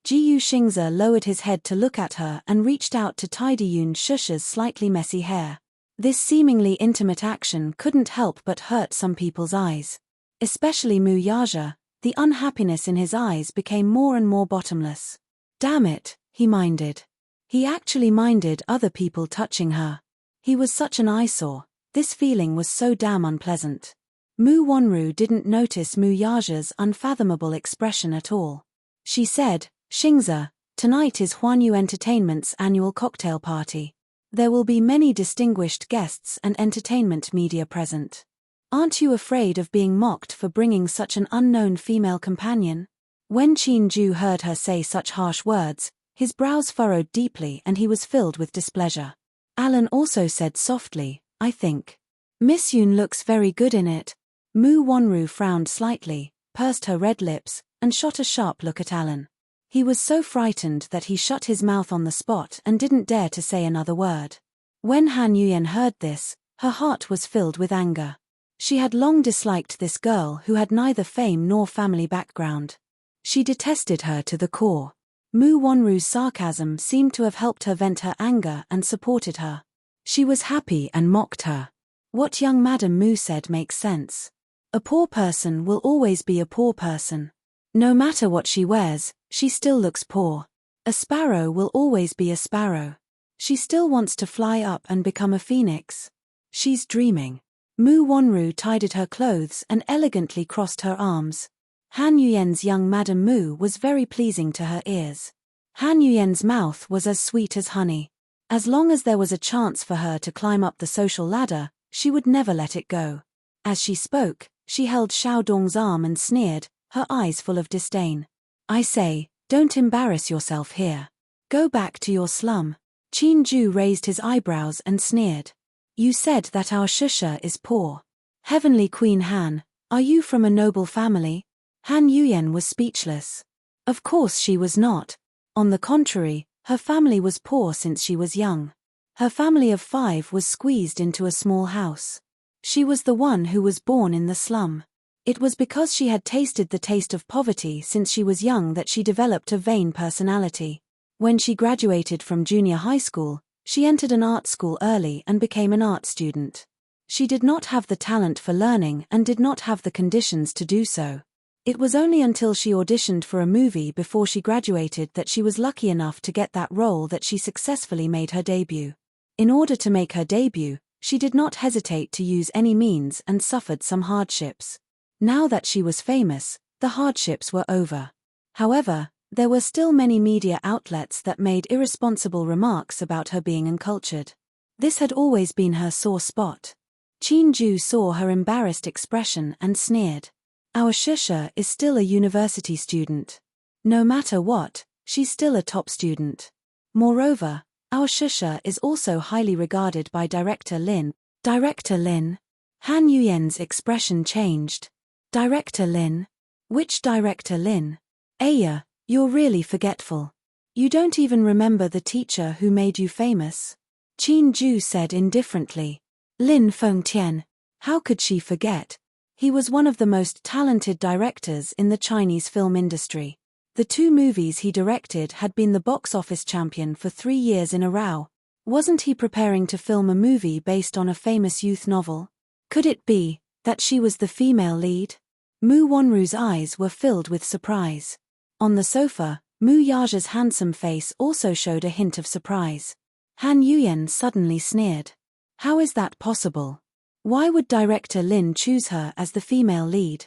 Jiyu Xingzi lowered his head to look at her and reached out to tidy Yun Shusha's slightly messy hair. This seemingly intimate action couldn't help but hurt some people's eyes. Especially Mu Yaja, the unhappiness in his eyes became more and more bottomless. Damn it, he minded. He actually minded other people touching her. He was such an eyesore. This feeling was so damn unpleasant. Mu Wonru didn't notice Mu Yaja's unfathomable expression at all. She said, "Xingzi, tonight is Huanyu Entertainment's annual cocktail party. There will be many distinguished guests and entertainment media present. Aren't you afraid of being mocked for bringing such an unknown female companion?" When Qin Ju heard her say such harsh words, his brows furrowed deeply and he was filled with displeasure. Alan also said softly, "I think Miss Yun looks very good in it." Mu Wonru frowned slightly, pursed her red lips, and shot a sharp look at Alan. He was so frightened that he shut his mouth on the spot and didn't dare to say another word. When Han Yuyen heard this, her heart was filled with anger. She had long disliked this girl who had neither fame nor family background. She detested her to the core. Mu Wonru's sarcasm seemed to have helped her vent her anger and supported her. She was happy and mocked her. What young Madam Mu said makes sense. A poor person will always be a poor person. No matter what she wears, she still looks poor. A sparrow will always be a sparrow. She still wants to fly up and become a phoenix. She's dreaming. Mu Wonru tidied her clothes and elegantly crossed her arms. Han Yuyen's young Madam Mu was very pleasing to her ears. Han Yuyen's mouth was as sweet as honey. As long as there was a chance for her to climb up the social ladder, she would never let it go. As she spoke, she held Xiaodong's arm and sneered, her eyes full of disdain. "I say, don't embarrass yourself here. Go back to your slum." Qin Ju raised his eyebrows and sneered. "You said that our Shusha is poor. Heavenly Queen Han, are you from a noble family?" Han Yuyen was speechless. Of course she was not. On the contrary, her family was poor since she was young. Her family of 5 was squeezed into a small house. She was the one who was born in the slum. It was because she had tasted the taste of poverty since she was young that she developed a vain personality. When she graduated from junior high school, she entered an art school early and became an art student. She did not have the talent for learning and did not have the conditions to do so. It was only until she auditioned for a movie before she graduated that she was lucky enough to get that role that she successfully made her debut. In order to make her debut, she did not hesitate to use any means and suffered some hardships. Now that she was famous, the hardships were over. However, there were still many media outlets that made irresponsible remarks about her being uncultured. This had always been her sore spot. Qin Ju saw her embarrassed expression and sneered. "Our Shusha is still a university student. No matter what, she's still a top student. Moreover, our Shusha is also highly regarded by Director Lin." "Director Lin?" Han Yuyen's expression changed. "Director Lin? Which Director Lin? Aya, you're really forgetful. You don't even remember the teacher who made you famous?" Qin Ju said indifferently. "Lin Fengtian. How could she forget? He was one of the most talented directors in the Chinese film industry. The 2 movies he directed had been the box office champion for 3 years in a row. Wasn't he preparing to film a movie based on a famous youth novel? Could it be that she was the female lead?" Mu Wonru's eyes were filled with surprise. On the sofa, Mu Yaja's handsome face also showed a hint of surprise. Han Yuyen suddenly sneered. "How is that possible? Why would Director Lin choose her as the female lead?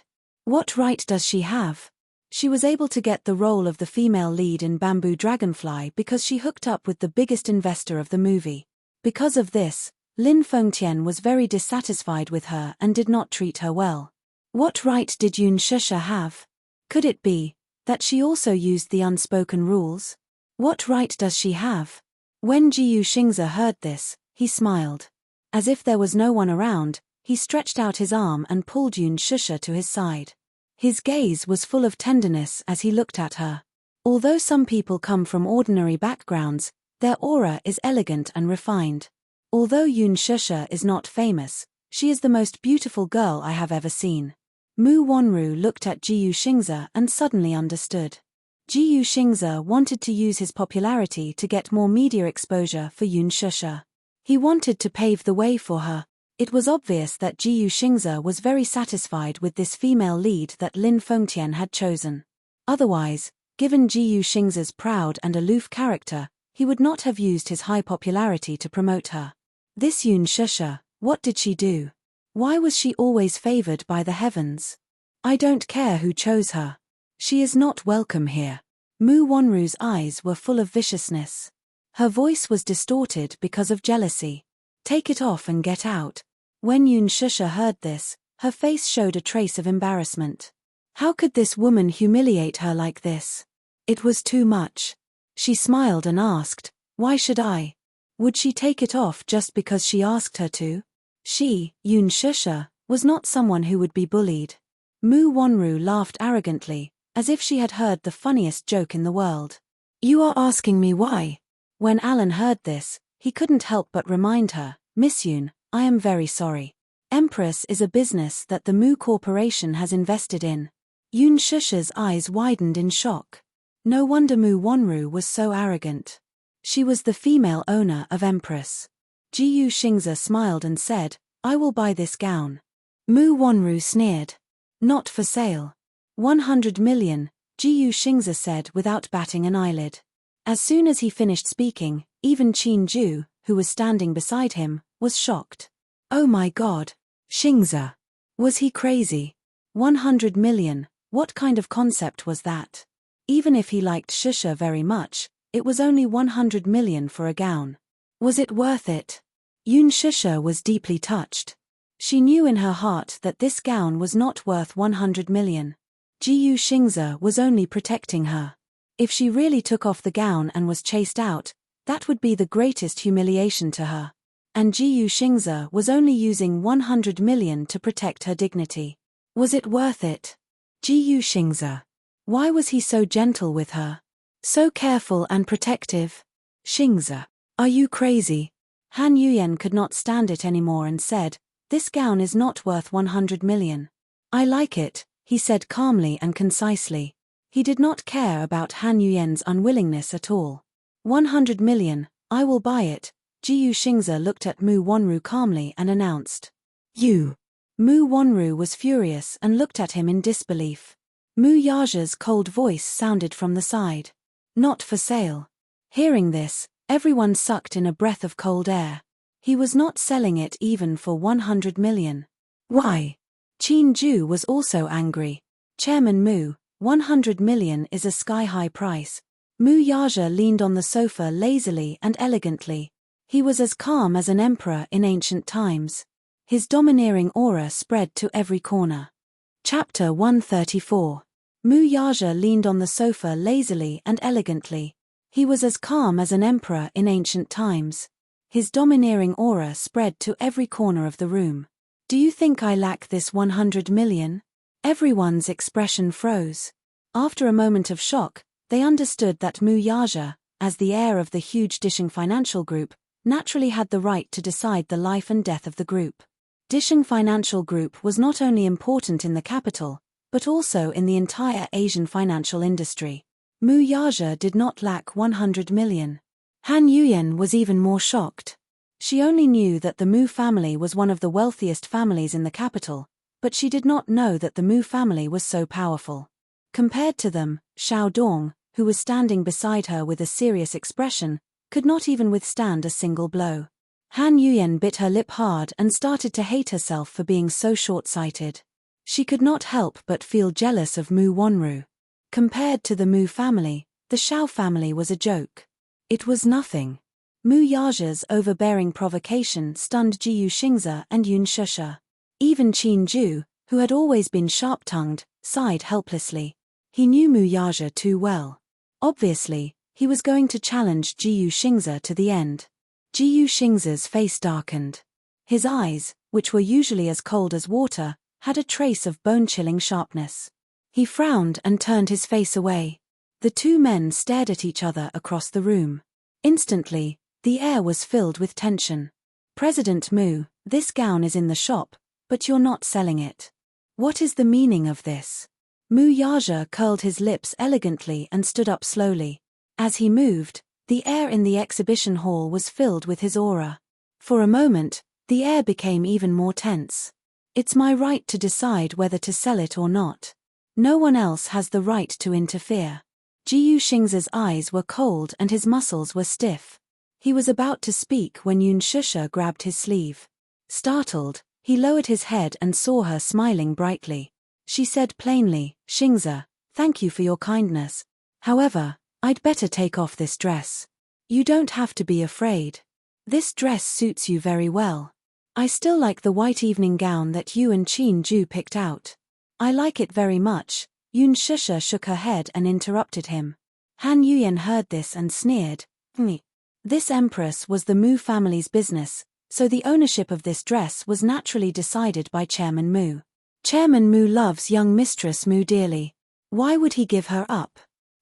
What right does she have? She was able to get the role of the female lead in Bamboo Dragonfly because she hooked up with the biggest investor of the movie. Because of this, Lin Fengtian was very dissatisfied with her and did not treat her well. What right did Yun Shusha have? Could it be that she also used the unspoken rules? What right does she have? When Jiyu Xingze heard this, he smiled. As if there was no one around, he stretched out his arm and pulled Yun Shusha to his side. His gaze was full of tenderness as he looked at her. Although some people come from ordinary backgrounds, their aura is elegant and refined. Although Yun Shusha is not famous, she is the most beautiful girl I have ever seen. Mu Wanru looked at Jiyu Xingze and suddenly understood. Jiyu Xingze wanted to use his popularity to get more media exposure for Yun Shusha. He wanted to pave the way for her. It was obvious that Jiyu Xingze was very satisfied with this female lead that Lin Fengtian had chosen. Otherwise, given Jiyu Xingze's proud and aloof character, he would not have used his high popularity to promote her. This Yun Shusha, what did she do? Why was she always favored by the heavens? I don't care who chose her. She is not welcome here. Mu Wanru's eyes were full of viciousness. Her voice was distorted because of jealousy. Take it off and get out. When Yun Shusha heard this, her face showed a trace of embarrassment. How could this woman humiliate her like this? It was too much. She smiled and asked, "Why should I? Would she take it off just because she asked her to?" She, Yun Shusha, was not someone who would be bullied. Mu Wanru laughed arrogantly, as if she had heard the funniest joke in the world. "You are asking me why?" When Alan heard this, he couldn't help but remind her, "Miss Yun, I am very sorry. Empress is a business that the Mu Corporation has invested in." Yun Shusha's eyes widened in shock. No wonder Mu Wanru was so arrogant. She was the female owner of Empress. Jiyu Xingze smiled and said, "I will buy this gown." Mu Wanru sneered. "Not for sale." 100 million, Jiyu Xingze said without batting an eyelid. As soon as he finished speaking, even Qin Ju, who was standing beside him, was shocked. Oh my God! Xingze! Was he crazy? 100 million, what kind of concept was that? Even if he liked Shusha very much, it was only 100 million for a gown. Was it worth it? Yun Shusha was deeply touched. She knew in her heart that this gown was not worth 100 million. Jiyu Xingze was only protecting her. If she really took off the gown and was chased out, that would be the greatest humiliation to her. And Jiyu Xingze was only using 100 million to protect her dignity. Was it worth it? Jiyu Xingze. Why was he so gentle with her? So careful and protective? Xingze, are you crazy? Han Yuyan could not stand it anymore and said, "This gown is not worth 100 million. I like it," he said calmly and concisely. He did not care about Han Yuyan's unwillingness at all. 100 million, I will buy it. Jiyu Xingze looked at Mu Wanru calmly and announced. "You." Mu Wanru was furious and looked at him in disbelief. Mu Yaja's cold voice sounded from the side. "Not for sale." Hearing this, everyone sucked in a breath of cold air. He was not selling it even for 100 million. Why? Qin Ju was also angry. "Chairman Mu, 100 million is a sky-high price." Mu Yaja leaned on the sofa lazily and elegantly. He was as calm as an emperor in ancient times. His domineering aura spread to every corner. Chapter 134. Mu Yaja leaned on the sofa lazily and elegantly. He was as calm as an emperor in ancient times. His domineering aura spread to every corner of the room. "Do you think I lack this 100 million? Everyone's expression froze. After a moment of shock, they understood that Mu Yaja, as the heir of the huge Disheng Financial Group, naturally had the right to decide the life and death of the group. Disheng Financial Group was not only important in the capital, but also in the entire Asian financial industry. Mu Yaja did not lack 100 million. Han Yuyan was even more shocked. She only knew that the Mu family was one of the wealthiest families in the capital, but she did not know that the Mu family was so powerful. Compared to them, Xiao Dong, who was standing beside her with a serious expression, could not even withstand a single blow. Han Yuyan bit her lip hard and started to hate herself for being so short-sighted. She could not help but feel jealous of Mu Wanru. Compared to the Mu family, the Xiao family was a joke. It was nothing. Mu Yaja's overbearing provocation stunned Jiyu Xingze and Yun Shusha. Even Qin Ju, who had always been sharp-tongued, sighed helplessly. He knew Mu Yaja too well. Obviously, he was going to challenge Jiyu Xingze to the end. Jiyu Xingze's face darkened. His eyes, which were usually as cold as water, had a trace of bone-chilling sharpness. He frowned and turned his face away. The two men stared at each other across the room. Instantly, the air was filled with tension. President Mu, this gown is in the shop, but you're not selling it. What is the meaning of this? Mu Yaja curled his lips elegantly and stood up slowly. As he moved, the air in the exhibition hall was filled with his aura. For a moment, the air became even more tense. It's my right to decide whether to sell it or not. No one else has the right to interfere. Jiyu Xingze's eyes were cold and his muscles were stiff. He was about to speak when Yun Shusha grabbed his sleeve. Startled, he lowered his head and saw her smiling brightly. She said plainly, "Xingze, thank you for your kindness. However, I'd better take off this dress. You don't have to be afraid. This dress suits you very well. I still like the white evening gown that you and Qin Ju picked out. I like it very much." Yun Shusha shook her head and interrupted him. Han Yuyan heard this and sneered. This empress was the Mu family's business, so the ownership of this dress was naturally decided by Chairman Mu. Chairman Mu loves young Mistress Mu dearly. Why would he give her up?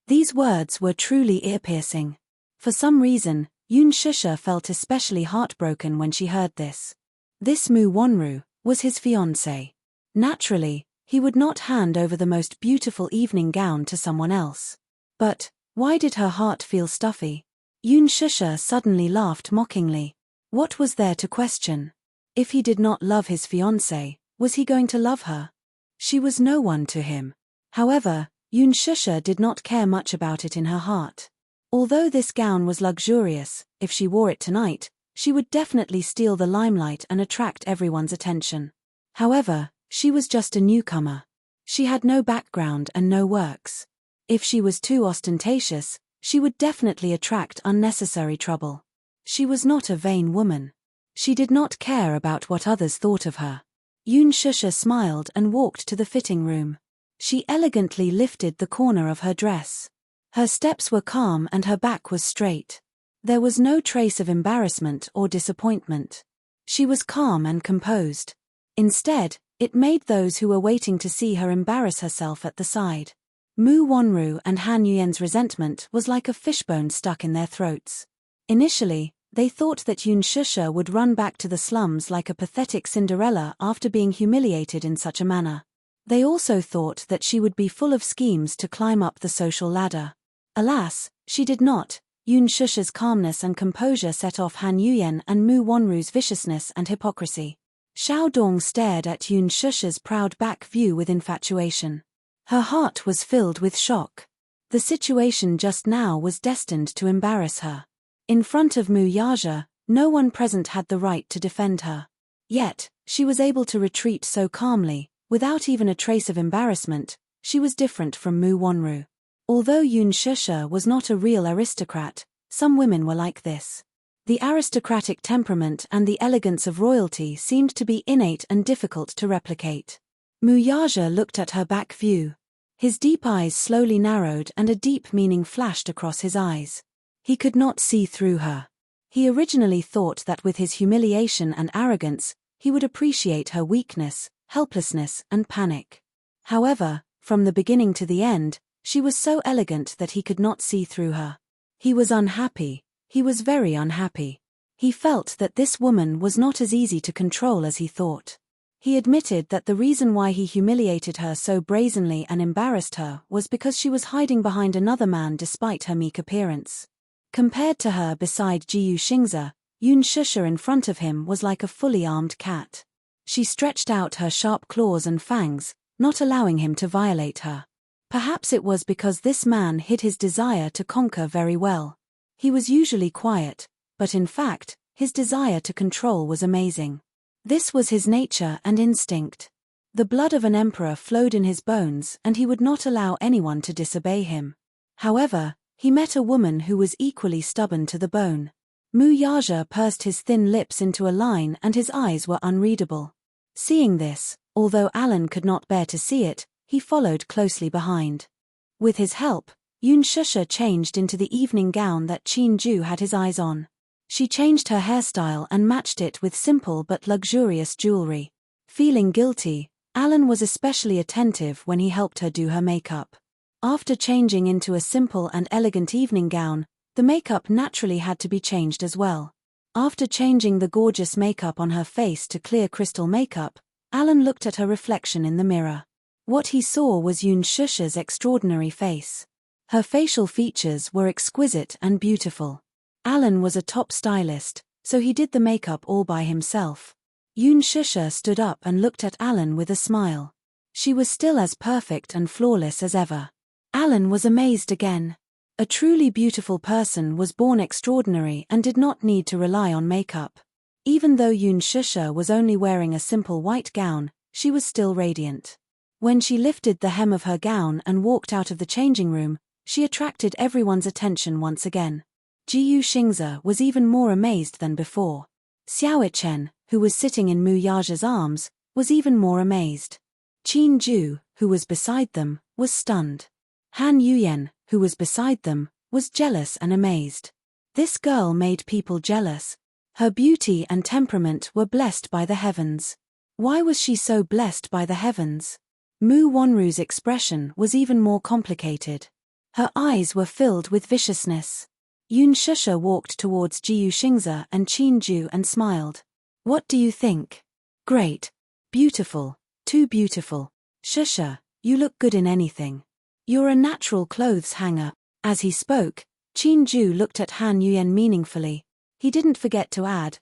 These words were truly ear-piercing. For some reason, Yun Shusha felt especially heartbroken when she heard this. This Mu Wanru was his fiancé. Naturally, he would not hand over the most beautiful evening gown to someone else. But why did her heart feel stuffy? Yun Shusha suddenly laughed mockingly. What was there to question? If he did not love his fiancée, was he going to love her? She was no one to him. However, Yun Shusha did not care much about it in her heart. Although this gown was luxurious, if she wore it tonight, she would definitely steal the limelight and attract everyone's attention. However, she was just a newcomer. She had no background and no works. If she was too ostentatious, she would definitely attract unnecessary trouble. She was not a vain woman. She did not care about what others thought of her. Yun Shusha smiled and walked to the fitting room. She elegantly lifted the corner of her dress. Her steps were calm and her back was straight. There was no trace of embarrassment or disappointment. She was calm and composed. Instead, it made those who were waiting to see her embarrass herself at the side. Mu Wanru and Han Yuyan's resentment was like a fishbone stuck in their throats. Initially, they thought that Yun Shusha would run back to the slums like a pathetic Cinderella after being humiliated in such a manner. They also thought that she would be full of schemes to climb up the social ladder. Alas, she did not. Yun Shusha's calmness and composure set off Han Yuyan and Mu Wanru's viciousness and hypocrisy. Xiao Dong stared at Yun Shusha's proud back view with infatuation. Her heart was filled with shock. The situation just now was destined to embarrass her. In front of Mu Yaja, no one present had the right to defend her. Yet, she was able to retreat so calmly, without even a trace of embarrassment. She was different from Mu Wanru. Although Yun Shusha was not a real aristocrat, some women were like this. The aristocratic temperament and the elegance of royalty seemed to be innate and difficult to replicate. Mu Yaja looked at her back view. His deep eyes slowly narrowed and a deep meaning flashed across his eyes. He could not see through her. He originally thought that with his humiliation and arrogance, he would appreciate her weakness, helplessness, and panic. However, from the beginning to the end, she was so elegant that he could not see through her. He was unhappy. He was very unhappy. He felt that this woman was not as easy to control as he thought. He admitted that the reason why he humiliated her so brazenly and embarrassed her was because she was hiding behind another man despite her meek appearance. Compared to her beside Jiyu Xingze, Yun Shusha in front of him was like a fully armed cat. She stretched out her sharp claws and fangs, not allowing him to violate her. Perhaps it was because this man hid his desire to conquer very well. He was usually quiet, but in fact, his desire to control was amazing. This was his nature and instinct. The blood of an emperor flowed in his bones and he would not allow anyone to disobey him. However, he met a woman who was equally stubborn to the bone. Mu Yaja pursed his thin lips into a line and his eyes were unreadable. Seeing this, although Alan could not bear to see it, he followed closely behind. With his help, Yun Shusha changed into the evening gown that Qin Ju had his eyes on. She changed her hairstyle and matched it with simple but luxurious jewelry. Feeling guilty, Alan was especially attentive when he helped her do her makeup. After changing into a simple and elegant evening gown, the makeup naturally had to be changed as well. After changing the gorgeous makeup on her face to clear crystal makeup, Alan looked at her reflection in the mirror. What he saw was Yun Shusha's extraordinary face. Her facial features were exquisite and beautiful. Alan was a top stylist, so he did the makeup all by himself. Yun Shusha stood up and looked at Alan with a smile. She was still as perfect and flawless as ever. Alan was amazed again. A truly beautiful person was born extraordinary and did not need to rely on makeup. Even though Yun Shusha was only wearing a simple white gown, she was still radiant. When she lifted the hem of her gown and walked out of the changing room, she attracted everyone's attention once again. Jiyu Xingze was even more amazed than before. Xiao Chen, who was sitting in Mu Yaja's arms, was even more amazed. Qin Ju, who was beside them, was stunned. Han Yuyan, who was beside them, was jealous and amazed. This girl made people jealous. Her beauty and temperament were blessed by the heavens. Why was she so blessed by the heavens? Mu Wanru's expression was even more complicated. Her eyes were filled with viciousness. Yun Shusha walked towards Jiyu Xingze and Qin Ju and smiled. What do you think? Great. Beautiful. Too beautiful. Shusha, you look good in anything. You're a natural clothes hanger. As he spoke, Qin Ju looked at Han Yuyan meaningfully. He didn't forget to add,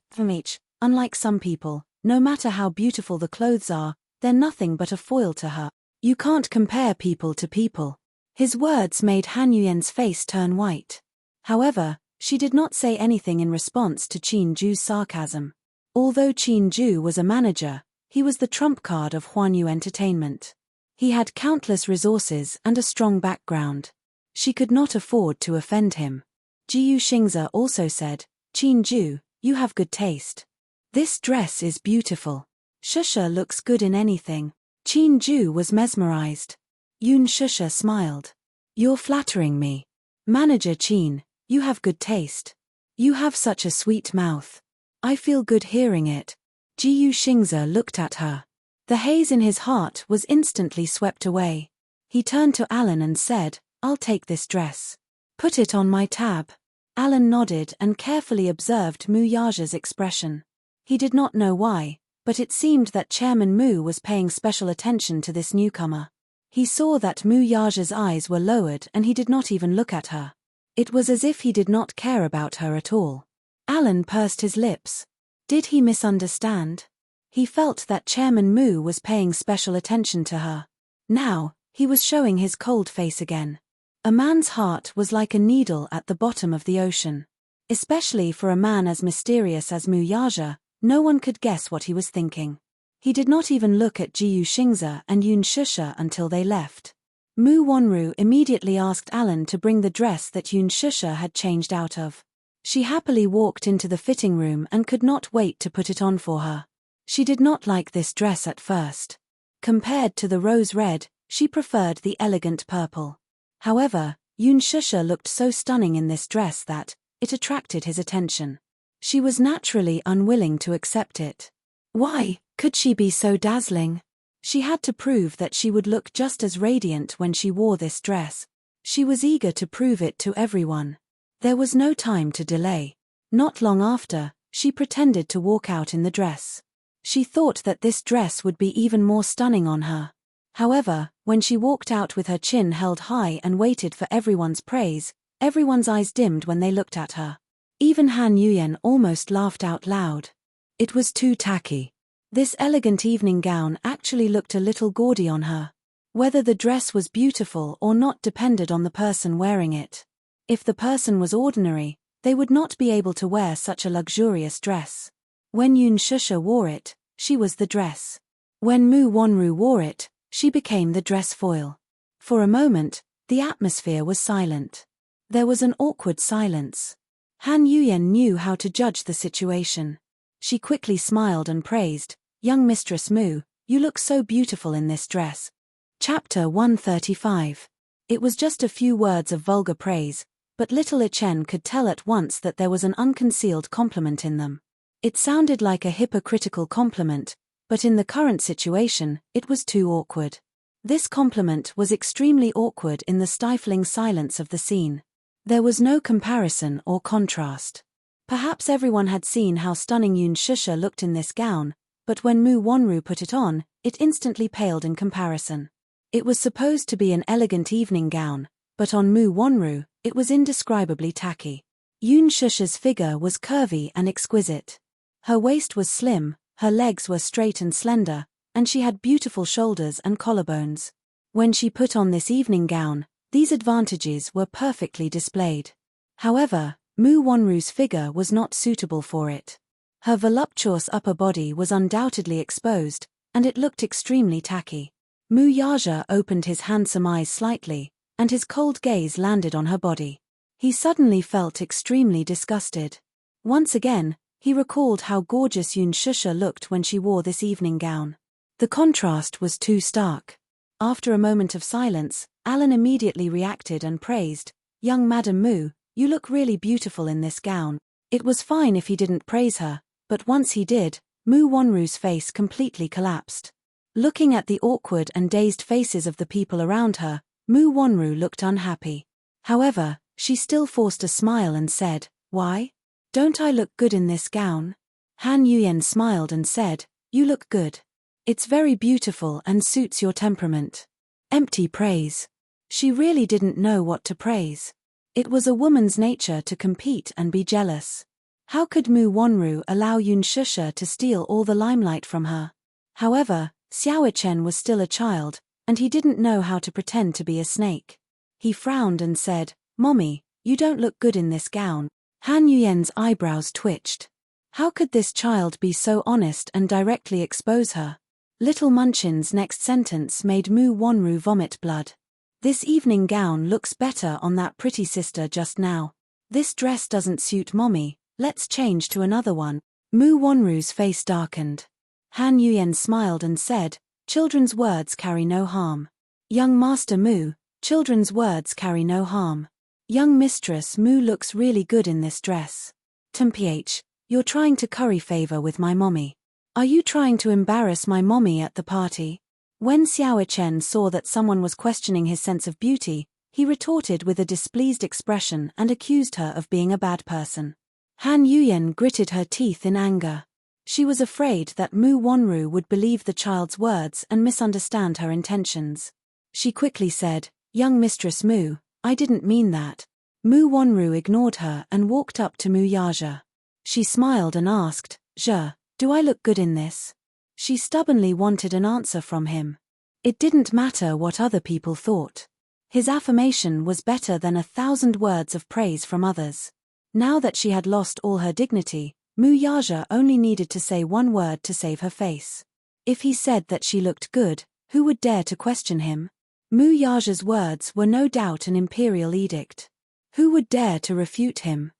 unlike some people, no matter how beautiful the clothes are, they're nothing but a foil to her. You can't compare people to people. His words made Han Yuyan's face turn white. However, she did not say anything in response to Qin Ju's sarcasm. Although Qin Ju was a manager, he was the trump card of Huanyu Entertainment. He had countless resources and a strong background. She could not afford to offend him. Jiyu Xingze also said, Qin Ju, you have good taste. This dress is beautiful. Shusha looks good in anything. Qin Ju was mesmerized. Yun Shusha smiled. You're flattering me. Manager Qin, you have good taste. You have such a sweet mouth. I feel good hearing it. Jiyu Xingze looked at her. The haze in his heart was instantly swept away. He turned to Alan and said, I'll take this dress. Put it on my tab. Alan nodded and carefully observed Mu Yaja's expression. He did not know why, but it seemed that Chairman Mu was paying special attention to this newcomer. He saw that Mu Yaja's eyes were lowered and he did not even look at her. It was as if he did not care about her at all. Alan pursed his lips. Did he misunderstand? He felt that Chairman Mu was paying special attention to her. Now, he was showing his cold face again. A man's heart was like a needle at the bottom of the ocean. Especially for a man as mysterious as Mu Yaja, no one could guess what he was thinking. He did not even look at Jiyu Xingze and Yun Shusha until they left. Mu Wanru immediately asked Alan to bring the dress that Yun Shusha had changed out of. She happily walked into the fitting room and could not wait to put it on for her. She did not like this dress at first. Compared to the rose red, she preferred the elegant purple. However, Yun Shusha looked so stunning in this dress that it attracted his attention. She was naturally unwilling to accept it. Why could she be so dazzling? She had to prove that she would look just as radiant when she wore this dress. She was eager to prove it to everyone. There was no time to delay. Not long after, she pretended to walk out in the dress. She thought that this dress would be even more stunning on her. However, when she walked out with her chin held high and waited for everyone's praise, everyone's eyes dimmed when they looked at her. Even Han Yuyan almost laughed out loud. It was too tacky. This elegant evening gown actually looked a little gaudy on her. Whether the dress was beautiful or not depended on the person wearing it. If the person was ordinary, they would not be able to wear such a luxurious dress. When Yun Shusha wore it, she was the dress. When Mu Wonru wore it, she became the dress foil. For a moment, the atmosphere was silent. There was an awkward silence. Han Yuyen knew how to judge the situation. She quickly smiled and praised, "Young Mistress Mu, you look so beautiful in this dress." Chapter 135. It was just a few words of vulgar praise, but little Chen could tell at once that there was an unconcealed compliment in them. It sounded like a hypocritical compliment, but in the current situation, it was too awkward. This compliment was extremely awkward in the stifling silence of the scene. There was no comparison or contrast. Perhaps everyone had seen how stunning Yun Shusha looked in this gown, but when Mu Wonru put it on, it instantly paled in comparison. It was supposed to be an elegant evening gown, but on Mu Wonru, it was indescribably tacky. Yun Shusha's figure was curvy and exquisite. Her waist was slim, her legs were straight and slender, and she had beautiful shoulders and collarbones. When she put on this evening gown, these advantages were perfectly displayed. However, Mu Wonru's figure was not suitable for it. Her voluptuous upper body was undoubtedly exposed, and it looked extremely tacky. Mu Yaja opened his handsome eyes slightly, and his cold gaze landed on her body. He suddenly felt extremely disgusted. Once again, he recalled how gorgeous Yun Shusha looked when she wore this evening gown. The contrast was too stark. After a moment of silence, Alan immediately reacted and praised, "Young Madam Mu, you look really beautiful in this gown." It was fine if he didn't praise her, but once he did, Mu Wonru's face completely collapsed. Looking at the awkward and dazed faces of the people around her, Mu Wonru looked unhappy. However, she still forced a smile and said, "Why? Don't I look good in this gown?" Han Yuyen smiled and said, "You look good. It's very beautiful and suits your temperament." Empty praise. She really didn't know what to praise. It was a woman's nature to compete and be jealous. How could Mu Wonru allow Yun Shusha to steal all the limelight from her? However, Xiao Chen was still a child, and he didn't know how to pretend to be a snake. He frowned and said, "Mommy, you don't look good in this gown." Han Yuyen's eyebrows twitched. How could this child be so honest and directly expose her? Little Munchin's next sentence made Mu Wonru vomit blood. "This evening gown looks better on that pretty sister just now. This dress doesn't suit Mommy, let's change to another one." Mu Wonru's face darkened. Han Yuyen smiled and said, "Children's words carry no harm. Young Master Mu, children's words carry no harm. Young Mistress Mu looks really good in this dress. Temph, you're trying to curry favor with my mommy. Are you trying to embarrass my mommy at the party?" When Xiao Chen saw that someone was questioning his sense of beauty, he retorted with a displeased expression and accused her of being a bad person. Han Yuyen gritted her teeth in anger. She was afraid that Mu Wonru would believe the child's words and misunderstand her intentions. She quickly said, "Young Mistress Mu, I didn't mean that." Mu Wonru ignored her and walked up to Mu Yaja. She smiled and asked, "Je, do I look good in this?" She stubbornly wanted an answer from him. It didn't matter what other people thought. His affirmation was better than 1,000 words of praise from others. Now that she had lost all her dignity, Mu Yaja only needed to say one word to save her face. If he said that she looked good, who would dare to question him? Mu Yaja's words were no doubt an imperial edict. Who would dare to refute him?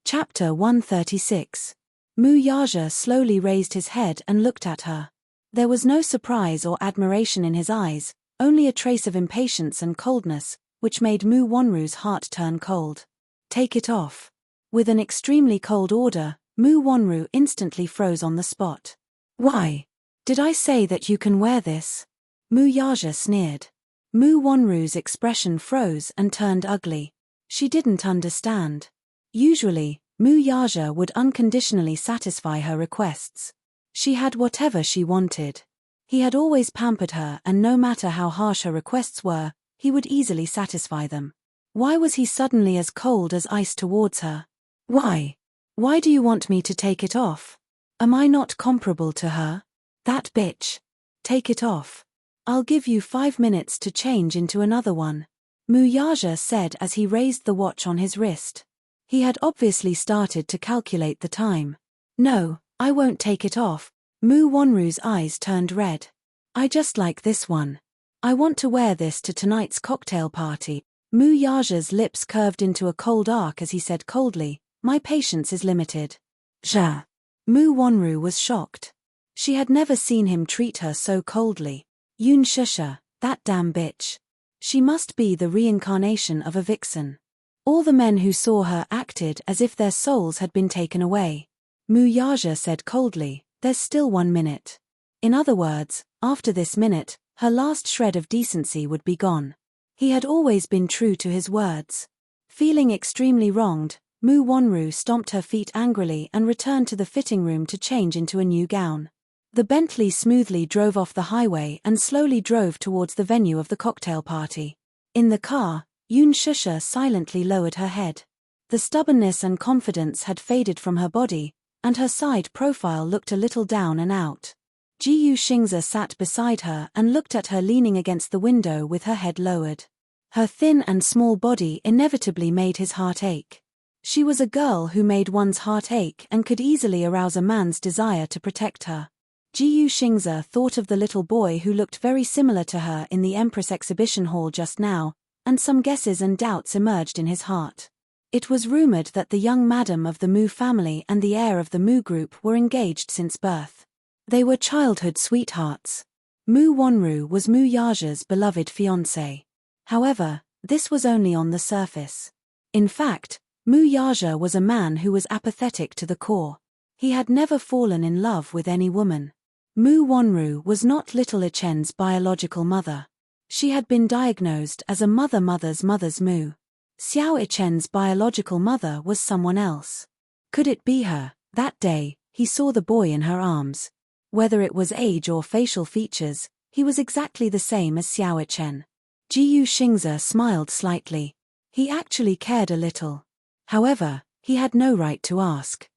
Chapter 136. Mu Yaja slowly raised his head and looked at her. There was no surprise or admiration in his eyes, only a trace of impatience and coldness, which made Mu Wonru's heart turn cold. "Take it off." With an extremely cold order, Mu Wonru instantly froze on the spot. "Why? Did I say that you can wear this?" Mu Yaja sneered. Mu Wonru's expression froze and turned ugly. She didn't understand. Usually, Mu Yaja would unconditionally satisfy her requests. She had whatever she wanted. He had always pampered her, and no matter how harsh her requests were, he would easily satisfy them. Why was he suddenly as cold as ice towards her? "Why? Why do you want me to take it off? Am I not comparable to her? That bitch. Take it off. I'll give you 5 minutes to change into another one," Mu Yaja said as he raised the watch on his wrist. He had obviously started to calculate the time. "No, I won't take it off." Mu Wonru's eyes turned red. I just like this one. I want to wear this to tonight's cocktail party. Mu Yaja's lips curved into a cold arc as he said coldly, my patience is limited. Ja. Mu Wonru was shocked. She had never seen him treat her so coldly. Yoon Shusha, that damn bitch. She must be the reincarnation of a vixen. All the men who saw her acted as if their souls had been taken away. Mu Yaja said coldly, there's still 1 minute. In other words, after this minute, her last shred of decency would be gone. He had always been true to his words. Feeling extremely wronged, Mu Wonru stomped her feet angrily and returned to the fitting room to change into a new gown. The Bentley smoothly drove off the highway and slowly drove towards the venue of the cocktail party. In the car, Yoon Shusha silently lowered her head. The stubbornness and confidence had faded from her body, and her side profile looked a little down and out. Ji Yuxingze sat beside her and looked at her leaning against the window with her head lowered. Her thin and small body inevitably made his heart ache. She was a girl who made one's heart ache and could easily arouse a man's desire to protect her. Ji Yuxingze thought of the little boy who looked very similar to her in the Empress exhibition hall just now, and some guesses and doubts emerged in his heart. It was rumored that the young madam of the Mu family and the heir of the Mu group were engaged since birth. They were childhood sweethearts. Mu Wonru was Mu Yaja's beloved fiancé. However, this was only on the surface. In fact, Mu Yaja was a man who was apathetic to the core. He had never fallen in love with any woman. Mu Wonru was not little Ichen's biological mother. She had been diagnosed as a mother's Mu. Xiao Ichen's biological mother was someone else. Could it be her? That day, he saw the boy in her arms. Whether it was age or facial features, he was exactly the same as Xiao Ichen. Ji Yuxingze smiled slightly. He actually cared a little. However, he had no right to ask.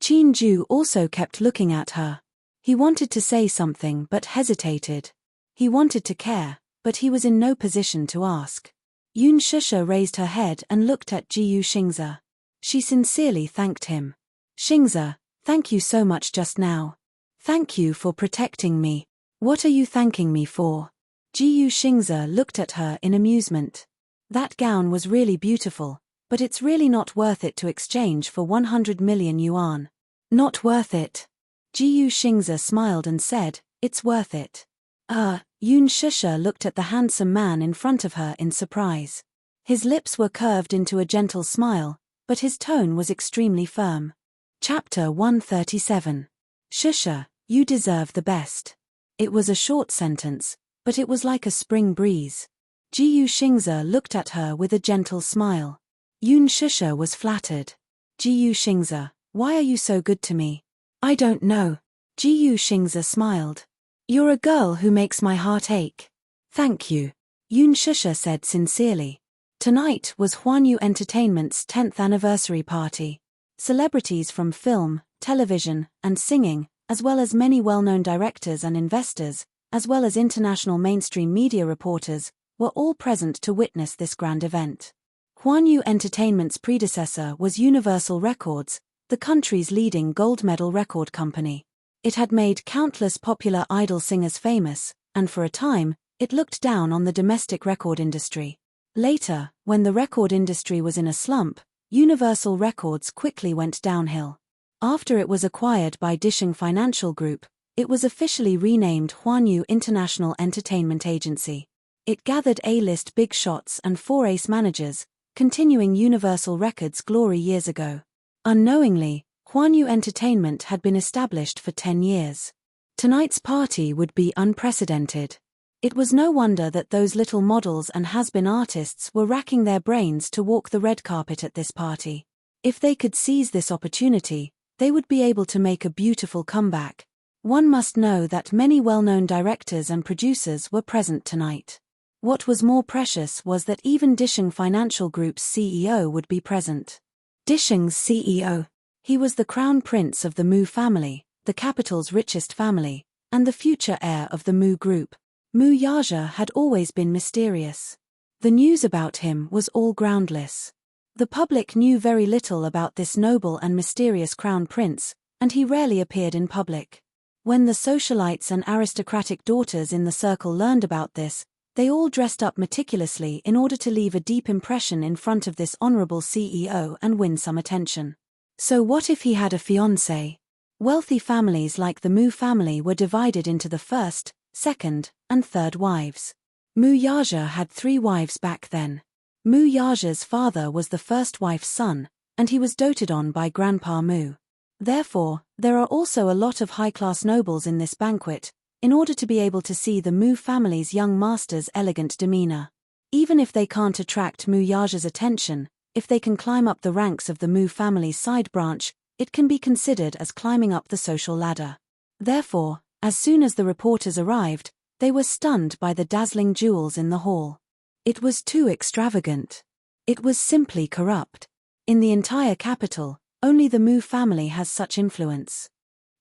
Qin Ju also kept looking at her. He wanted to say something but hesitated. He wanted to care, but he was in no position to ask. Yoon Shusha raised her head and looked at Ji Yuxingze. She sincerely thanked him. Xingze, thank you so much just now. Thank you for protecting me. What are you thanking me for? Ji Yuxingze looked at her in amusement. That gown was really beautiful, but it's really not worth it to exchange for 100 million yuan. Not worth it. Ji Yuxingze smiled and said, it's worth it. Yoon Shusha looked at the handsome man in front of her in surprise. His lips were curved into a gentle smile, but his tone was extremely firm. Chapter 137. Shusha, you deserve the best. It was a short sentence, but it was like a spring breeze. Ji Yuxingze looked at her with a gentle smile. Yoon Shusha was flattered. Ji Yuxingze, why are you so good to me? I don't know. Ji Yuxingze smiled. You're a girl who makes my heart ache. Thank you. Yoon Shusha said sincerely. Tonight was Huanyu Entertainment's 10th anniversary party. Celebrities from film, television, and singing, as well as many well-known directors and investors, as well as international mainstream media reporters, were all present to witness this grand event. Huanyu Entertainment's predecessor was Universal Records, the country's leading gold medal record company. It had made countless popular idol singers famous, and for a time, it looked down on the domestic record industry. Later, when the record industry was in a slump, Universal Records quickly went downhill. After it was acquired by Disheng Financial Group, it was officially renamed Huanyu International Entertainment Agency. It gathered A-list big shots and 4 ace managers, continuing Universal Records' glory years ago. Unknowingly, Huanyu Entertainment had been established for 10 years. Tonight's party would be unprecedented. It was no wonder that those little models and has-been artists were racking their brains to walk the red carpet at this party. If they could seize this opportunity, they would be able to make a beautiful comeback. One must know that many well-known directors and producers were present tonight. What was more precious was that even Disheng Financial Group's CEO would be present. Disheng's CEO. He was the crown prince of the Mu family, the capital's richest family, and the future heir of the Mu group. Mu Yaja had always been mysterious. The news about him was all groundless. The public knew very little about this noble and mysterious crown prince, and he rarely appeared in public. When the socialites and aristocratic daughters in the circle learned about this, they all dressed up meticulously in order to leave a deep impression in front of this honorable CEO and win some attention. So what if he had a fiancée? Wealthy families like the Mu family were divided into the first, second, and third wives. Mu Yaja had 3 wives back then. Mu Yaja's father was the first wife's son, and he was doted on by Grandpa Mu. Therefore, there are also a lot of high-class nobles in this banquet, in order to be able to see the Mu family's young master's elegant demeanor. Even if they can't attract Mu Yaja's attention, if they can climb up the ranks of the Mu family's side branch, it can be considered as climbing up the social ladder. Therefore, as soon as the reporters arrived, they were stunned by the dazzling jewels in the hall. It was too extravagant. It was simply corrupt. In the entire capital, only the Mu family has such influence.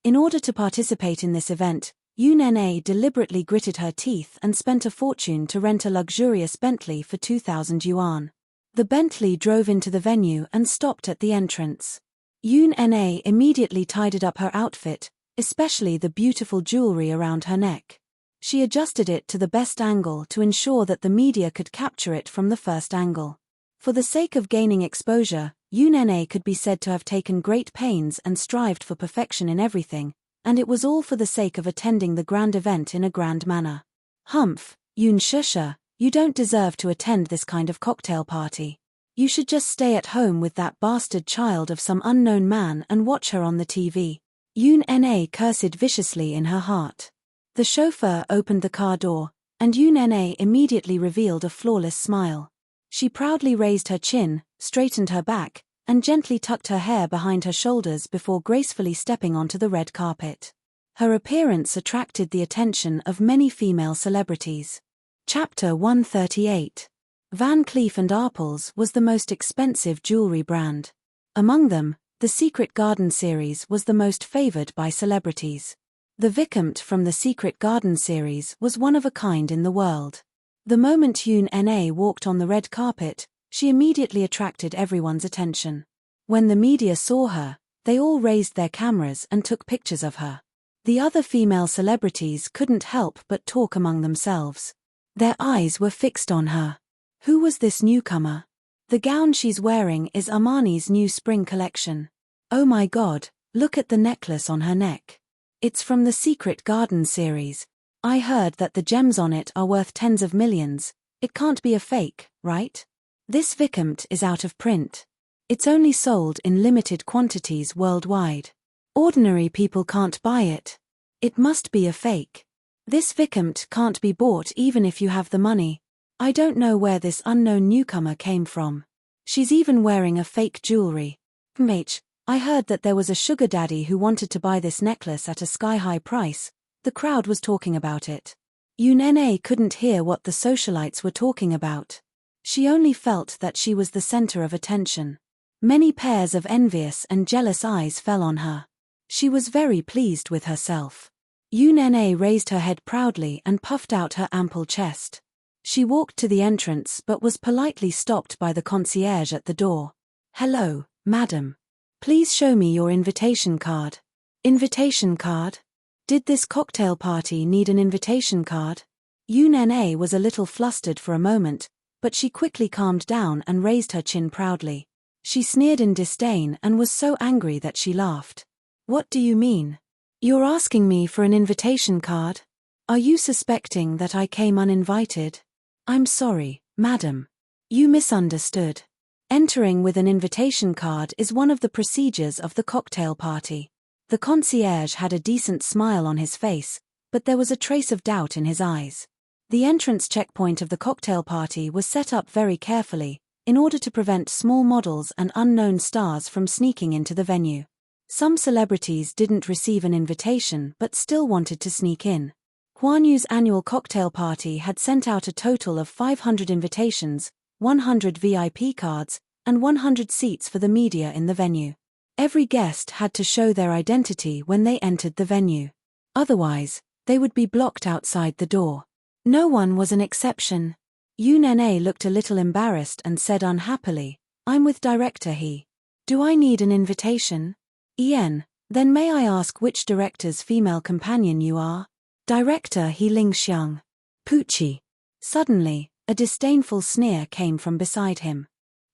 In order to participate in this event, Yoon Na deliberately gritted her teeth and spent a fortune to rent a luxurious Bentley for 2,000 yuan. The Bentley drove into the venue and stopped at the entrance. Yoon Na immediately tidied up her outfit, especially the beautiful jewelry around her neck. She adjusted it to the best angle to ensure that the media could capture it from the first angle. For the sake of gaining exposure, Yoon Na could be said to have taken great pains and strived for perfection in everything, and it was all for the sake of attending the grand event in a grand manner. Humph, Yoon Shusha, you don't deserve to attend this kind of cocktail party. You should just stay at home with that bastard child of some unknown man and watch her on the TV. Yoon Na cursed viciously in her heart. The chauffeur opened the car door, and Yoon Na immediately revealed a flawless smile. She proudly raised her chin, straightened her back, and gently tucked her hair behind her shoulders before gracefully stepping onto the red carpet. Her appearance attracted the attention of many female celebrities. Chapter 138. Van Cleef & Arpels was the most expensive jewelry brand. Among them, the Secret Garden series was the most favored by celebrities. The Vicomte from the Secret Garden series was one of a kind in the world. The moment Yoon Na walked on the red carpet, she immediately attracted everyone's attention. When the media saw her, they all raised their cameras and took pictures of her. The other female celebrities couldn't help but talk among themselves. Their eyes were fixed on her. Who was this newcomer? The gown she's wearing is Armani's new spring collection. Oh my god, look at the necklace on her neck. It's from the Secret Garden series. I heard that the gems on it are worth tens of millions. It can't be a fake, right? This Vicomte is out of print. It's only sold in limited quantities worldwide. Ordinary people can't buy it. It must be a fake. This Vicomte can't be bought even if you have the money. I don't know where this unknown newcomer came from. She's even wearing a fake jewelry. I heard that there was a sugar daddy who wanted to buy this necklace at a sky-high price. The crowd was talking about it. Yoon Na couldn't hear what the socialites were talking about. She only felt that she was the center of attention. Many pairs of envious and jealous eyes fell on her. She was very pleased with herself. Yoon Na raised her head proudly and puffed out her ample chest. She walked to the entrance but was politely stopped by the concierge at the door. Hello, madam. Please show me your invitation card. Invitation card? Did this cocktail party need an invitation card? Yoon Na was a little flustered for a moment, but she quickly calmed down and raised her chin proudly. She sneered in disdain and was so angry that she laughed. What do you mean? You're asking me for an invitation card? Are you suspecting that I came uninvited? I'm sorry, madam. You misunderstood. Entering with an invitation card is one of the procedures of the cocktail party. The concierge had a decent smile on his face, but there was a trace of doubt in his eyes. The entrance checkpoint of the cocktail party was set up very carefully, in order to prevent small models and unknown stars from sneaking into the venue. Some celebrities didn't receive an invitation but still wanted to sneak in. Huan Yu's annual cocktail party had sent out a total of 500 invitations, 100 VIP cards, and 100 seats for the media in the venue. Every guest had to show their identity when they entered the venue. Otherwise, they would be blocked outside the door. No one was an exception. Yoon Na looked a little embarrassed and said unhappily, I'm with Director He. Do I need an invitation? Ian, Then may I ask which director's female companion you are? Director He Lingxiang. Poochie. Suddenly, a disdainful sneer came from beside him.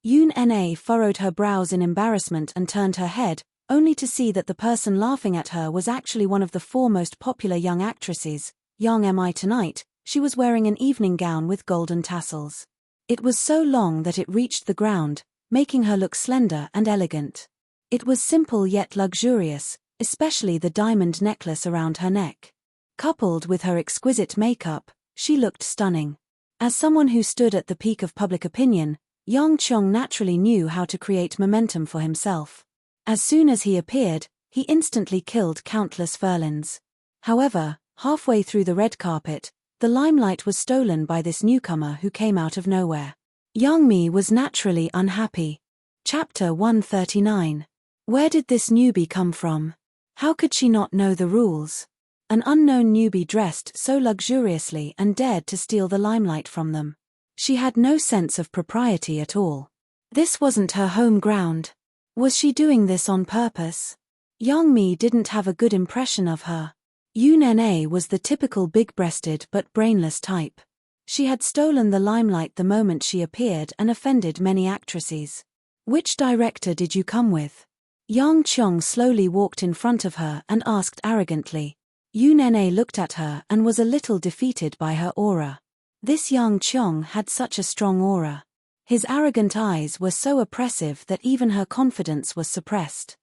Yoon Na furrowed her brows in embarrassment and turned her head, only to see that the person laughing at her was actually one of the four most popular young actresses. Young Am I tonight? She was wearing an evening gown with golden tassels. It was so long that it reached the ground, making her look slender and elegant. It was simple yet luxurious, especially the diamond necklace around her neck. Coupled with her exquisite makeup, she looked stunning. As someone who stood at the peak of public opinion, Yang Chong naturally knew how to create momentum for himself. As soon as he appeared, he instantly killed countless Furlins. However, halfway through the red carpet, the limelight was stolen by this newcomer who came out of nowhere. Yang Mi was naturally unhappy. Chapter 139. Where did this newbie come from? How could she not know the rules? An unknown newbie dressed so luxuriously and dared to steal the limelight from them. She had no sense of propriety at all. This wasn't her home ground. Was she doing this on purpose? Yang Mi didn't have a good impression of her. Yoon Na was the typical big-breasted but brainless type. She had stolen the limelight the moment she appeared and offended many actresses. Which director did you come with? Yang Chong slowly walked in front of her and asked arrogantly. Yoon Na looked at her and was a little defeated by her aura. This Yang Chong had such a strong aura. His arrogant eyes were so oppressive that even her confidence was suppressed.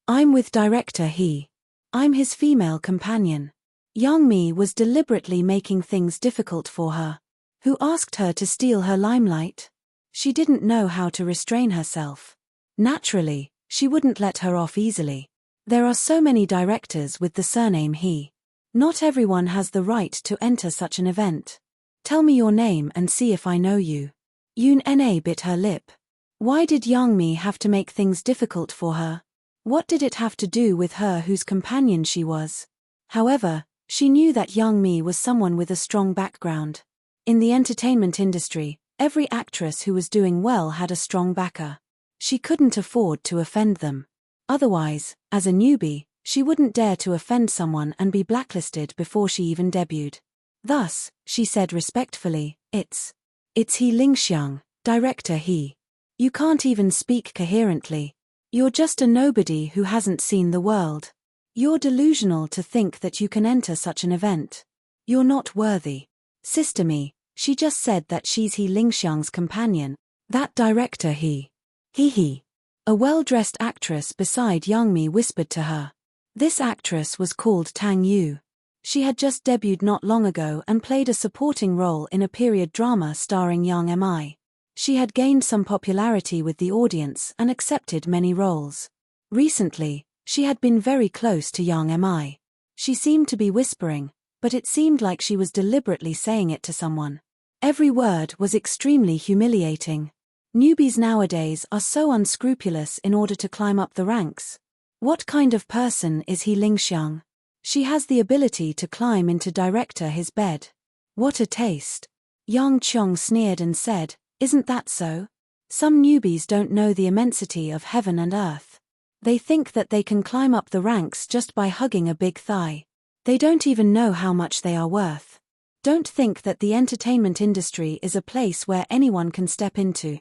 I'm with director He. I'm his female companion. Yang Mi was deliberately making things difficult for her. Who asked her to steal her limelight? She didn't know how to restrain herself. Naturally, she wouldn't let her off easily. There are so many directors with the surname He. Not everyone has the right to enter such an event. Tell me your name and see if I know you. Yoon Na bit her lip. Why did Yang Mi have to make things difficult for her? What did it have to do with her whose companion she was? However, she knew that Yang Mi was someone with a strong background. In the entertainment industry, every actress who was doing well had a strong backer. She couldn't afford to offend them. Otherwise, as a newbie, she wouldn't dare to offend someone and be blacklisted before she even debuted. Thus, she said respectfully, It's He Lingxiang, director He. You can't even speak coherently. You're just a nobody who hasn't seen the world. You're delusional to think that you can enter such an event. You're not worthy. Sister Me, she just said that she's He Lingxiang's companion. That director He. He. A well-dressed actress beside Yang Mi whispered to her. This actress was called Tang Yu. She had just debuted not long ago and played a supporting role in a period drama starring Yang Mi. She had gained some popularity with the audience and accepted many roles. Recently, she had been very close to Yang Mi. She seemed to be whispering, but it seemed like she was deliberately saying it to someone. Every word was extremely humiliating. Newbies nowadays are so unscrupulous in order to climb up the ranks. What kind of person is He Lingxiang? She has the ability to climb into director His bed. What a taste. Yang Chong sneered and said, Isn't that so? Some newbies don't know the immensity of heaven and earth. They think that they can climb up the ranks just by hugging a big thigh. They don't even know how much they are worth. Don't think that the entertainment industry is a place where anyone can step into.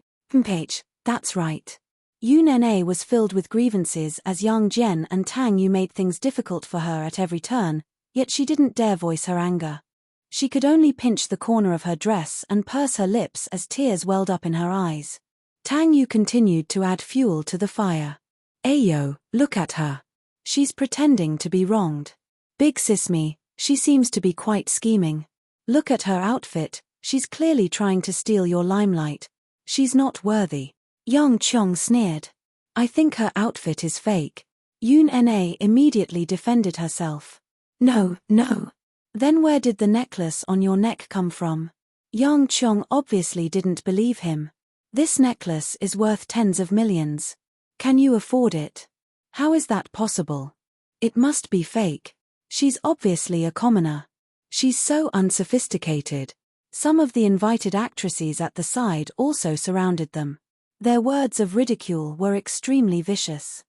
That's right. Yoon Na was filled with grievances as Yang Jian and Tang Yu made things difficult for her at every turn, yet she didn't dare voice her anger. She could only pinch the corner of her dress and purse her lips as tears welled up in her eyes. Tang Yu continued to add fuel to the fire. Ayo, look at her. She's pretending to be wronged. Big sis Me, she seems to be quite scheming. Look at her outfit, she's clearly trying to steal your limelight. She's not worthy. Yang Chong sneered. I think her outfit is fake. Yoon Na immediately defended herself. No. Then where did the necklace on your neck come from? Yang Chong obviously didn't believe him. This necklace is worth tens of millions. Can you afford it? How is that possible? It must be fake. She's obviously a commoner. She's so unsophisticated. Some of the invited actresses at the side also surrounded them. Their words of ridicule were extremely vicious.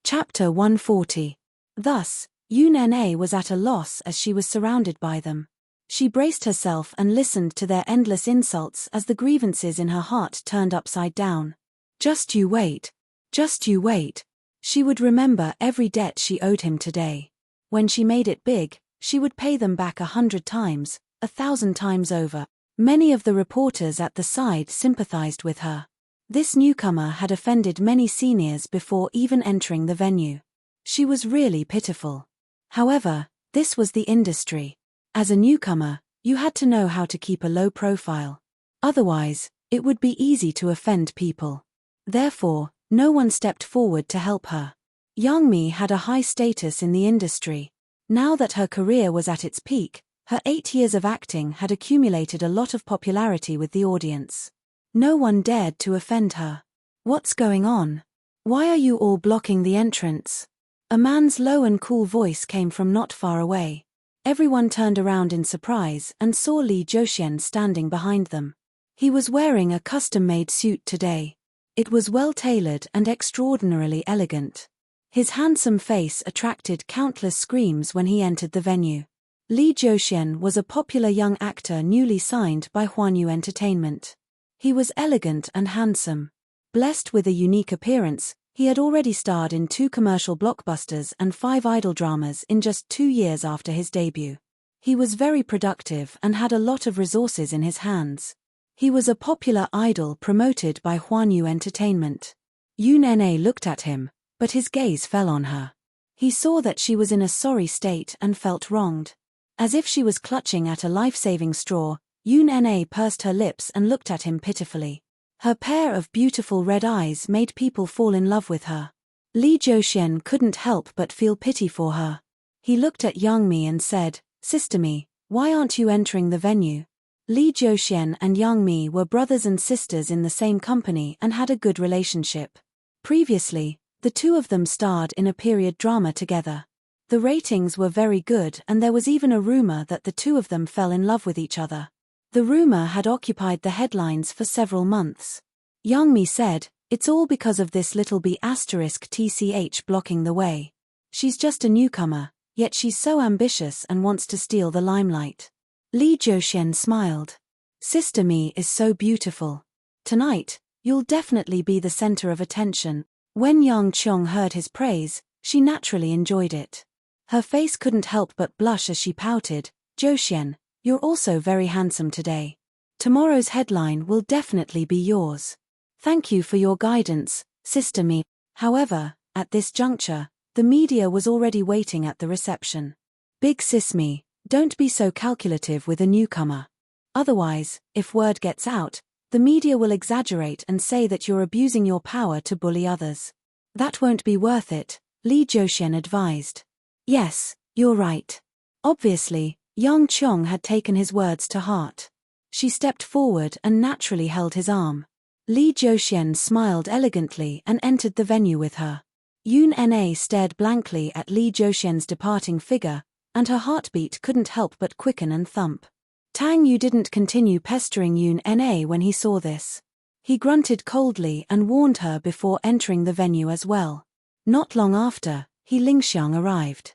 Chapter 140. Thus, Yun was at a loss as she was surrounded by them. She braced herself and listened to their endless insults as the grievances in her heart turned upside down. Just you wait. Just you wait. She would remember every debt she owed him today. When she made it big, she would pay them back 100 times, 1,000 times over. Many of the reporters at the side sympathized with her. This newcomer had offended many seniors before even entering the venue. She was really pitiful. However, this was the industry. As a newcomer, you had to know how to keep a low profile. Otherwise, it would be easy to offend people. Therefore, no one stepped forward to help her. Youngmi had a high status in the industry. Now that her career was at its peak, her 8 years of acting had accumulated a lot of popularity with the audience. No one dared to offend her. What's going on? Why are you all blocking the entrance? A man's low and cool voice came from not far away. Everyone turned around in surprise and saw Li Joxian standing behind them. He was wearing a custom-made suit today. It was well-tailored and extraordinarily elegant. His handsome face attracted countless screams when he entered the venue. Li Joxian was a popular young actor newly signed by Huanyu Entertainment. He was elegant and handsome. Blessed with a unique appearance, he had already starred in 2 commercial blockbusters and 5 idol dramas in just 2 years after his debut. He was very productive and had a lot of resources in his hands. He was a popular idol promoted by Huanyu Entertainment. Yun looked at him, but his gaze fell on her. He saw that she was in a sorry state and felt wronged. As if she was clutching at a life-saving straw, Yun pursed her lips and looked at him pitifully. Her pair of beautiful red eyes made people fall in love with her. Li Joxian couldn't help but feel pity for her. He looked at Youngmi and said, "Sister Mi, why aren't you entering the venue?" Li Joxian and Youngmi were brothers and sisters in the same company and had a good relationship. Previously, the two of them starred in a period drama together. The ratings were very good and there was even a rumor that the two of them fell in love with each other. The rumor had occupied the headlines for several months. Youngmi said, "It's all because of this little B***tch blocking the way. She's just a newcomer, yet she's so ambitious and wants to steal the limelight." Li Joxian smiled. "Sister Mi is so beautiful. Tonight, you'll definitely be the center of attention." When Yang Qiong heard his praise, she naturally enjoyed it. Her face couldn't help but blush as she pouted, "Joxian, you're also very handsome today. Tomorrow's headline will definitely be yours. Thank you for your guidance, Sister Mi." However, at this juncture, the media was already waiting at the reception. "Big Sis Mi, don't be so calculative with a newcomer. Otherwise, if word gets out, the media will exaggerate and say that you're abusing your power to bully others. That won't be worth it," Li Joxian advised. "Yes, you're right." Obviously, Yang Qiong had taken his words to heart. She stepped forward and naturally held his arm. Li Joxian smiled elegantly and entered the venue with her. Yun stared blankly at Li Joxian's departing figure, and her heartbeat couldn't help but quicken and thump. Tang Yu didn't continue pestering Yun when he saw this. He grunted coldly and warned her before entering the venue as well. Not long after, He Lingxiang arrived.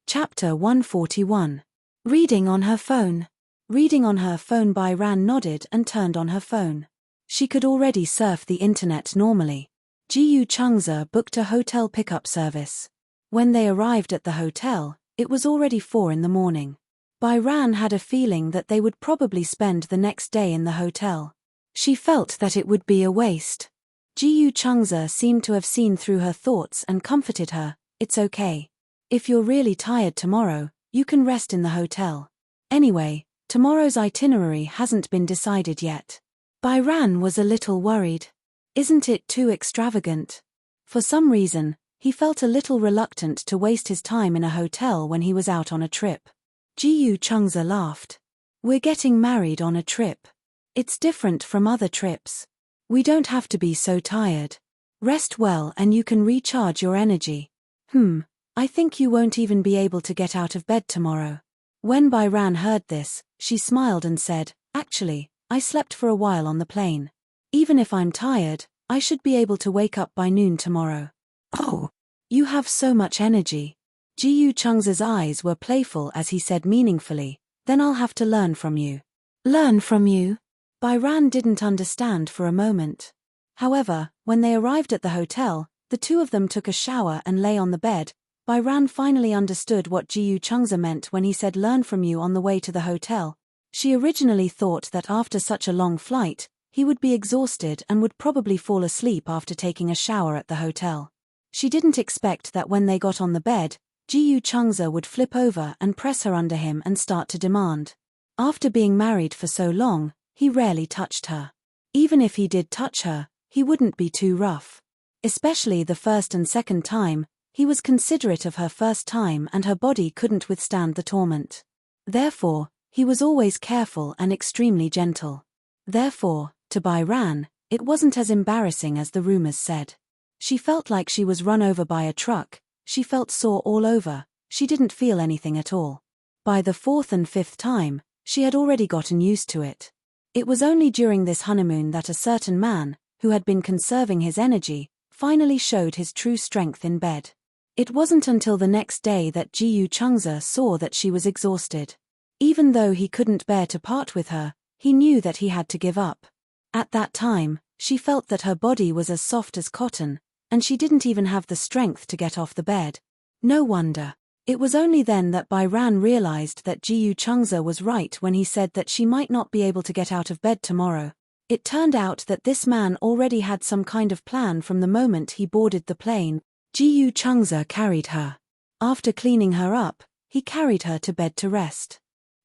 Chapter 141. Reading on her phone. Reading on her phone. Bai Ran nodded and turned on her phone. She could already surf the internet normally. Jiyu Changze booked a hotel pickup service. When they arrived at the hotel, it was already 4 in the morning. Bai Ran had a feeling that they would probably spend the next day in the hotel. She felt that it would be a waste. Jiyu Changze seemed to have seen through her thoughts and comforted her, "It's okay. If you're really tired tomorrow, you can rest in the hotel. Anyway, tomorrow's itinerary hasn't been decided yet." Bai Ran was a little worried. Isn't it too extravagant? For some reason, he felt a little reluctant to waste his time in a hotel when he was out on a trip. Jiyu Changze laughed. "We're getting married on a trip. It's different from other trips. We don't have to be so tired. Rest well and you can recharge your energy." I think you won't even be able to get out of bed tomorrow." When Bai Ran heard this, she smiled and said, "Actually, I slept for a while on the plane. Even if I'm tired, I should be able to wake up by noon tomorrow." "Oh." You have so much energy. Ji Chung's eyes were playful as he said meaningfully, then I'll have to learn from you. Learn from you? Bai Ran didn't understand for a moment. However, when they arrived at the hotel, the two of them took a shower and lay on the bed. Bai Ran finally understood what Ji Chung's meant when he said learn from you on the way to the hotel. She originally thought that after such a long flight, he would be exhausted and would probably fall asleep after taking a shower at the hotel. She didn't expect that when they got on the bed, Ji Chung's would flip over and press her under him and start to demand. After being married for so long, he rarely touched her. Even if he did touch her, he wouldn't be too rough. Especially the first and second time, he was considerate of her first time and her body couldn't withstand the torment. Therefore, he was always careful and extremely gentle. Therefore, to Bai Ran, it wasn't as embarrassing as the rumors said. She felt like she was run over by a truck, she felt sore all over, she didn't feel anything at all. By the fourth and fifth time, she had already gotten used to it. It was only during this honeymoon that a certain man, who had been conserving his energy, finally showed his true strength in bed. It wasn't until the next day that Ji Chung's saw that she was exhausted. Even though he couldn't bear to part with her, he knew that he had to give up. At that time, she felt that her body was as soft as cotton, and she didn't even have the strength to get off the bed. No wonder. It was only then that Bai Ran realized that Ji Chung's was right when he said that she might not be able to get out of bed tomorrow. It turned out that this man already had some kind of plan from the moment he boarded the plane. Ji Chung's carried her. After cleaning her up, he carried her to bed to rest.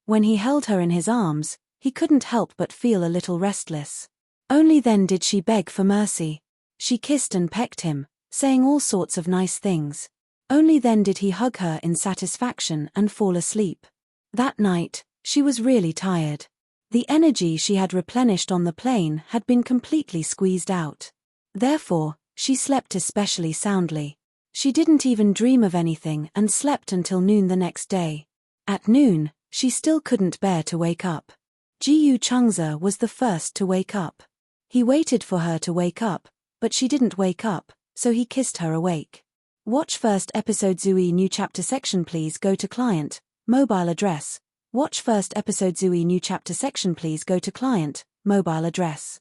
When he held her in his arms, he couldn't help but feel a little restless. Only then did she beg for mercy. She kissed and pecked him, saying all sorts of nice things. Only then did he hug her in satisfaction and fall asleep. That night, she was really tired. The energy she had replenished on the plane had been completely squeezed out. Therefore, she slept especially soundly. She didn't even dream of anything and slept until noon the next day. At noon, she still couldn't bear to wake up. Ji Chung's was the first to wake up. He waited for her to wake up, but she didn't wake up, so he kissed her awake. Watch first episode Zui new chapter section please go to client, mobile address. Watch first episode Zui new chapter section please go to client, mobile address.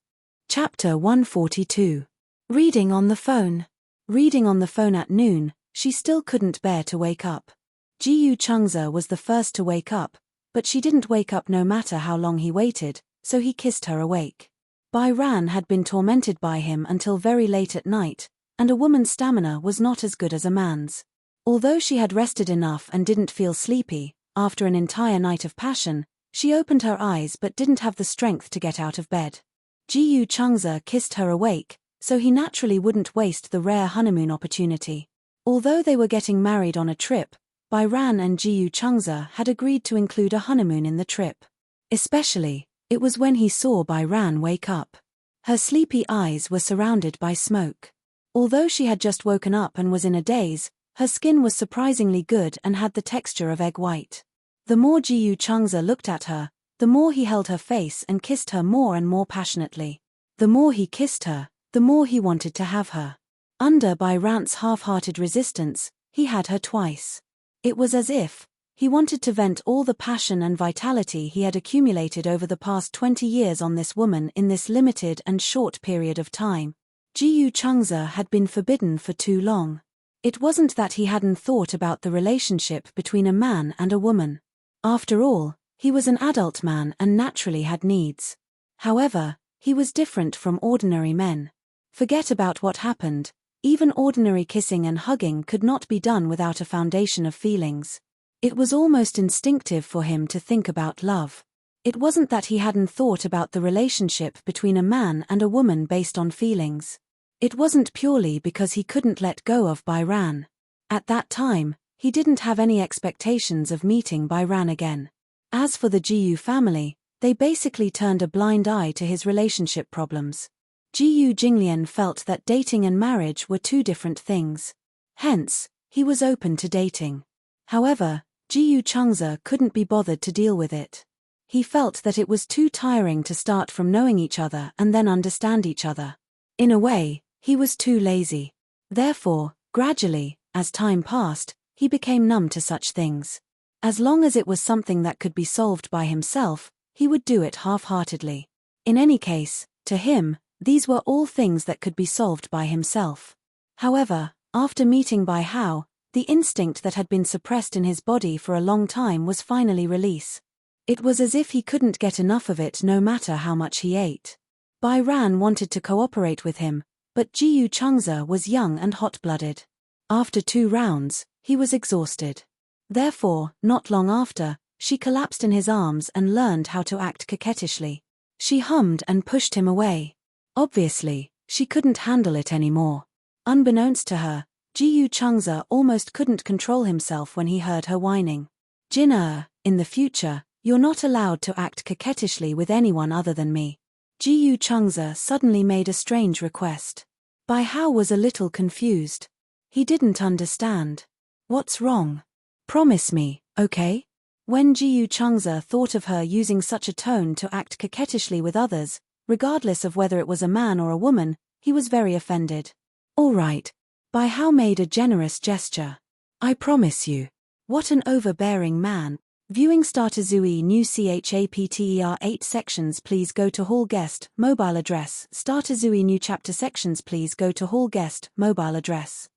Chapter 142. Reading on the phone. Reading on the phone at noon, she still couldn't bear to wake up. Ji Chung's was the first to wake up, but she didn't wake up no matter how long he waited, so he kissed her awake. Bai Ran had been tormented by him until very late at night, and a woman's stamina was not as good as a man's. Although she had rested enough and didn't feel sleepy, after an entire night of passion, she opened her eyes but didn't have the strength to get out of bed. Ji Chung's kissed her awake, so he naturally wouldn't waste the rare honeymoon opportunity. Although they were getting married on a trip, Bai Ran and Ji Chung's had agreed to include a honeymoon in the trip. Especially, it was when he saw Bai Ran wake up. Her sleepy eyes were surrounded by smoke. Although she had just woken up and was in a daze, her skin was surprisingly good and had the texture of egg white. The more Ji Chung's looked at her, the more he held her face and kissed her more and more passionately. The more he kissed her, the more he wanted to have her. Under Bai Ran's half-hearted resistance, he had her twice. It was as if he wanted to vent all the passion and vitality he had accumulated over the past 20 years on this woman in this limited and short period of time. Ji Chung's had been forbidden for too long. It wasn't that he hadn't thought about the relationship between a man and a woman. After all, he was an adult man and naturally had needs. However, he was different from ordinary men. Forget about what happened. Even ordinary kissing and hugging could not be done without a foundation of feelings. It was almost instinctive for him to think about love. It wasn't that he hadn't thought about the relationship between a man and a woman based on feelings. It wasn't purely because he couldn't let go of Bai Ran. At that time, he didn't have any expectations of meeting Bai Ran again. As for the Ji family, they basically turned a blind eye to his relationship problems. Ji Jinglian felt that dating and marriage were two different things. Hence, he was open to dating. However, Ji Chung's couldn't be bothered to deal with it. He felt that it was too tiring to start from knowing each other and then understand each other. In a way, he was too lazy. Therefore, gradually, as time passed, he became numb to such things. As long as it was something that could be solved by himself, he would do it half-heartedly. In any case, to him, these were all things that could be solved by himself. However, after meeting Bai Hao, the instinct that had been suppressed in his body for a long time was finally released. It was as if he couldn't get enough of it no matter how much he ate. Bai Ran wanted to cooperate with him, but Jiyu Changze was young and hot-blooded. After 2 rounds, he was exhausted. Therefore, not long after, she collapsed in his arms and learned how to act coquettishly. She hummed and pushed him away. Obviously, she couldn't handle it anymore. Unbeknownst to her, Jiyu Changze almost couldn't control himself when he heard her whining. Jin in the future, you're not allowed to act coquettishly with anyone other than me. Jiyu Changze suddenly made a strange request. Bai Hao was a little confused. He didn't understand. What's wrong? Promise me, okay? When Jiyu Changze thought of her using such a tone to act coquettishly with others, regardless of whether it was a man or a woman, he was very offended. All right. Bai Hao made a generous gesture. I promise you. What an overbearing man. Viewing Starter Zui New Chapter 8 sections. Please go to Hall Guest, mobile address. Starter Zui New Chapter sections. Please go to Hall Guest, mobile address.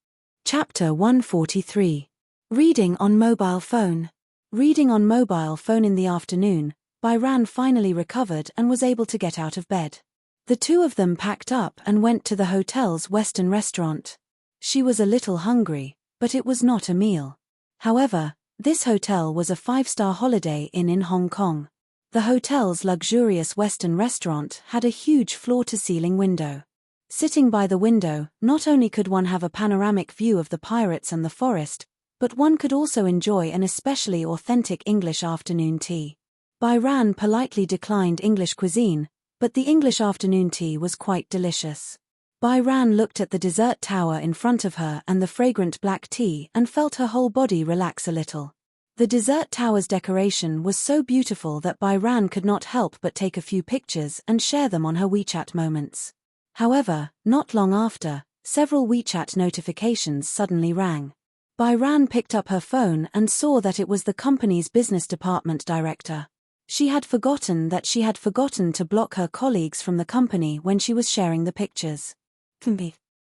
Chapter 143. Reading on mobile phone. Reading on mobile phone. In the afternoon, Bai Ran finally recovered and was able to get out of bed. The two of them packed up and went to the hotel's Western restaurant. She was a little hungry, but it was not a meal. However, this hotel was a 5-star holiday inn in Hong Kong. The hotel's luxurious Western restaurant had a huge floor-to-ceiling window. Sitting by the window, not only could one have a panoramic view of the pirates and the forest, but one could also enjoy an especially authentic English afternoon tea. Bai Ran politely declined English cuisine, but the English afternoon tea was quite delicious. Bai Ran looked at the dessert tower in front of her and the fragrant black tea and felt her whole body relax a little. The dessert tower's decoration was so beautiful that Bai Ran could not help but take a few pictures and share them on her WeChat moments. However, not long after, several WeChat notifications suddenly rang. Bai Ran picked up her phone and saw that it was the company's business department director. She had forgotten to block her colleagues from the company when she was sharing the pictures.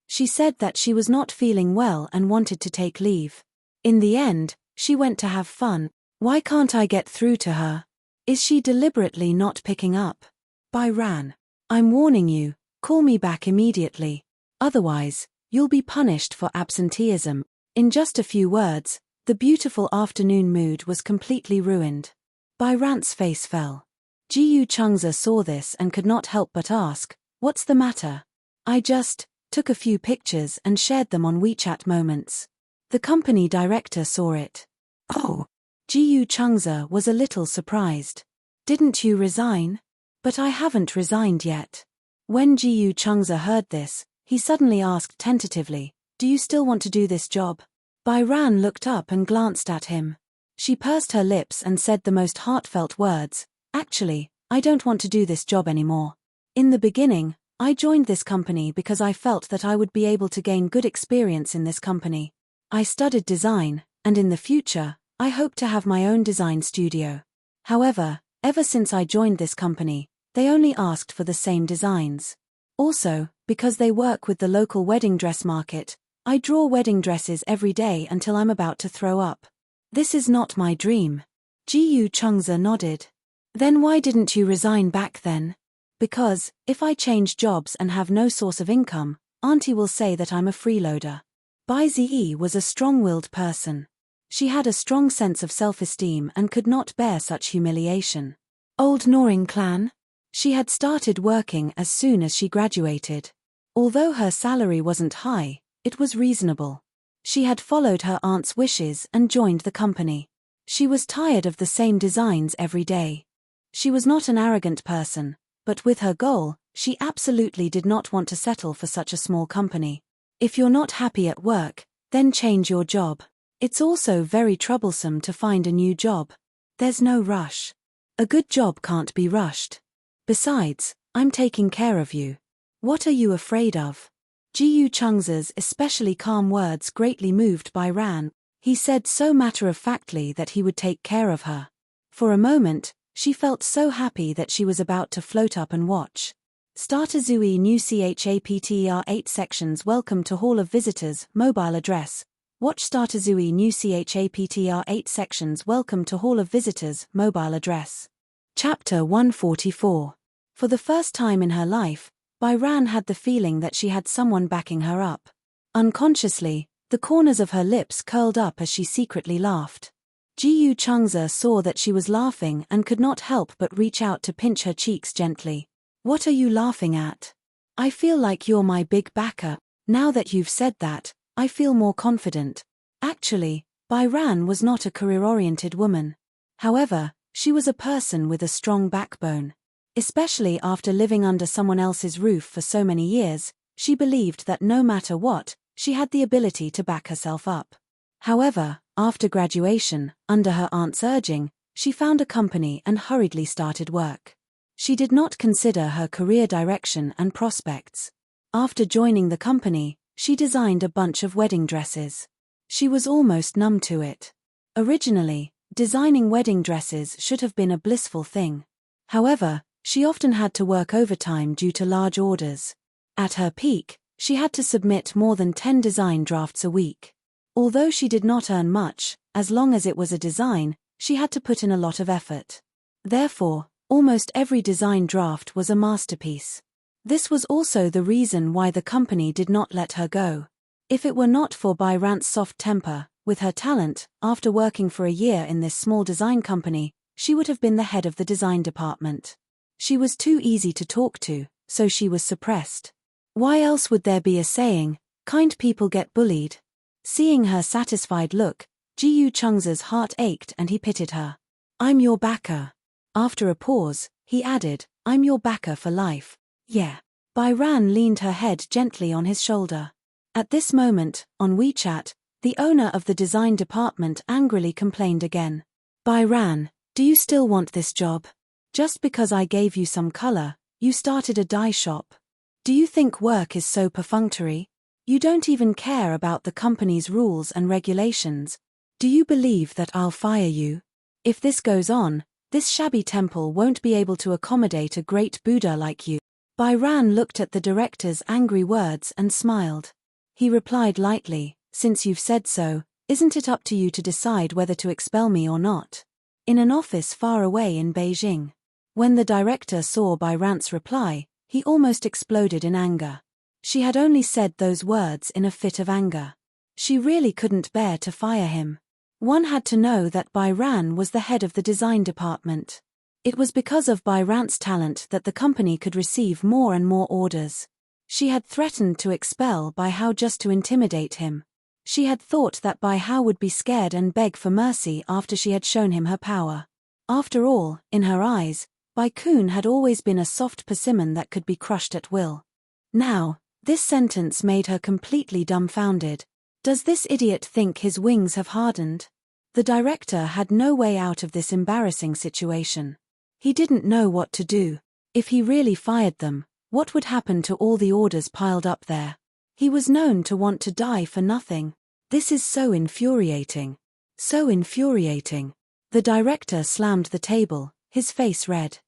She said that she was not feeling well and wanted to take leave. In the end, she went to have fun. Why can't I get through to her? Is she deliberately not picking up? Bai Ran, I'm warning you, call me back immediately. Otherwise, you'll be punished for absenteeism. In just a few words, the beautiful afternoon mood was completely ruined. Bai Ran's face fell. Jiyu Changze saw this and could not help but ask, what's the matter? I just took a few pictures and shared them on WeChat moments. The company director saw it. Oh. Jiyu Changze was a little surprised. Didn't you resign? But I haven't resigned yet. When Jiyu Changze heard this, he suddenly asked tentatively, do you still want to do this job? Bai Ran looked up and glanced at him. She pursed her lips and said the most heartfelt words, actually, I don't want to do this job anymore. In the beginning, I joined this company because I felt that I would be able to gain good experience in this company. I studied design, and in the future, I hope to have my own design studio. However, ever since I joined this company, they only asked for the same designs. Also, because they work with the local wedding dress market, I draw wedding dresses every day until I'm about to throw up. This is not my dream. Jiyu Changze nodded. Then why didn't you resign back then? Because, if I change jobs and have no source of income, Auntie will say that I'm a freeloader. Bai Ziyi was a strong-willed person. She had a strong sense of self-esteem and could not bear such humiliation. Old Noring clan? She had started working as soon as she graduated. Although her salary wasn't high, it was reasonable. She had followed her aunt's wishes and joined the company. She was tired of the same designs every day. She was not an arrogant person, but with her goal, she absolutely did not want to settle for such a small company. If you're not happy at work, then change your job. It's also very troublesome to find a new job. There's no rush. A good job can't be rushed. Besides, I'm taking care of you. What are you afraid of? Ji Chung's especially calm words greatly moved Bai Ran. He said so matter-of-factly that he would take care of her. For a moment, she felt so happy that she was about to float up and watch. Starter Zui New Chapter 8 sections. Welcome to Hall of Visitors, mobile address. Watch Starter Zui New Chapter 8 sections. Welcome to Hall of Visitors, mobile address. Chapter 144. For the first time in her life, Bai Ran had the feeling that she had someone backing her up. Unconsciously, the corners of her lips curled up as she secretly laughed. Ji Chung's saw that she was laughing and could not help but reach out to pinch her cheeks gently. What are you laughing at? I feel like you're my big backer. Now that you've said that, I feel more confident. Actually, Bai Ran was not a career-oriented woman. However, she was a person with a strong backbone. Especially after living under someone else's roof for so many years, she believed that no matter what, she had the ability to back herself up. However, after graduation, under her aunt's urging, she found a company and hurriedly started work. She did not consider her career direction and prospects. After joining the company, she designed a bunch of wedding dresses. She was almost numb to it. Originally, designing wedding dresses should have been a blissful thing. However, she often had to work overtime due to large orders. At her peak, she had to submit more than 10 design drafts a week. Although she did not earn much, as long as it was a design, she had to put in a lot of effort. Therefore, almost every design draft was a masterpiece. This was also the reason why the company did not let her go. If it were not for Bai Ran's soft temper, with her talent, after working for a year in this small design company, she would have been the head of the design department. She was too easy to talk to, so she was suppressed. Why else would there be a saying, kind people get bullied? Seeing her satisfied look, Ji Chung's heart ached and he pitied her. I'm your backer. After a pause, he added, I'm your backer for life. Yeah. Bai Ran leaned her head gently on his shoulder. At this moment, on WeChat, the owner of the design department angrily complained again. Bai Ran, do you still want this job? Just because I gave you some color, you started a dye shop. Do you think work is so perfunctory? You don't even care about the company's rules and regulations. Do you believe that I'll fire you? If this goes on, this shabby temple won't be able to accommodate a great Buddha like you. Bai Ran looked at the director's angry words and smiled. He replied lightly, since you've said so, isn't it up to you to decide whether to expel me or not? In an office far away in Beijing. When the director saw Bai Ran's reply, he almost exploded in anger. She had only said those words in a fit of anger. She really couldn't bear to fire him. One had to know that Bai Ran was the head of the design department. It was because of Bai Ran's talent that the company could receive more and more orders. She had threatened to expel Bai Hao just to intimidate him. She had thought that Bai Hao would be scared and beg for mercy after she had shown him her power. After all, in her eyes, Bai Kun had always been a soft persimmon that could be crushed at will. Now, this sentence made her completely dumbfounded. Does this idiot think his wings have hardened? The director had no way out of this embarrassing situation. He didn't know what to do. If he really fired them, what would happen to all the orders piled up there? He was known to want to die for nothing. This is so infuriating. So infuriating. The director slammed the table, his face red.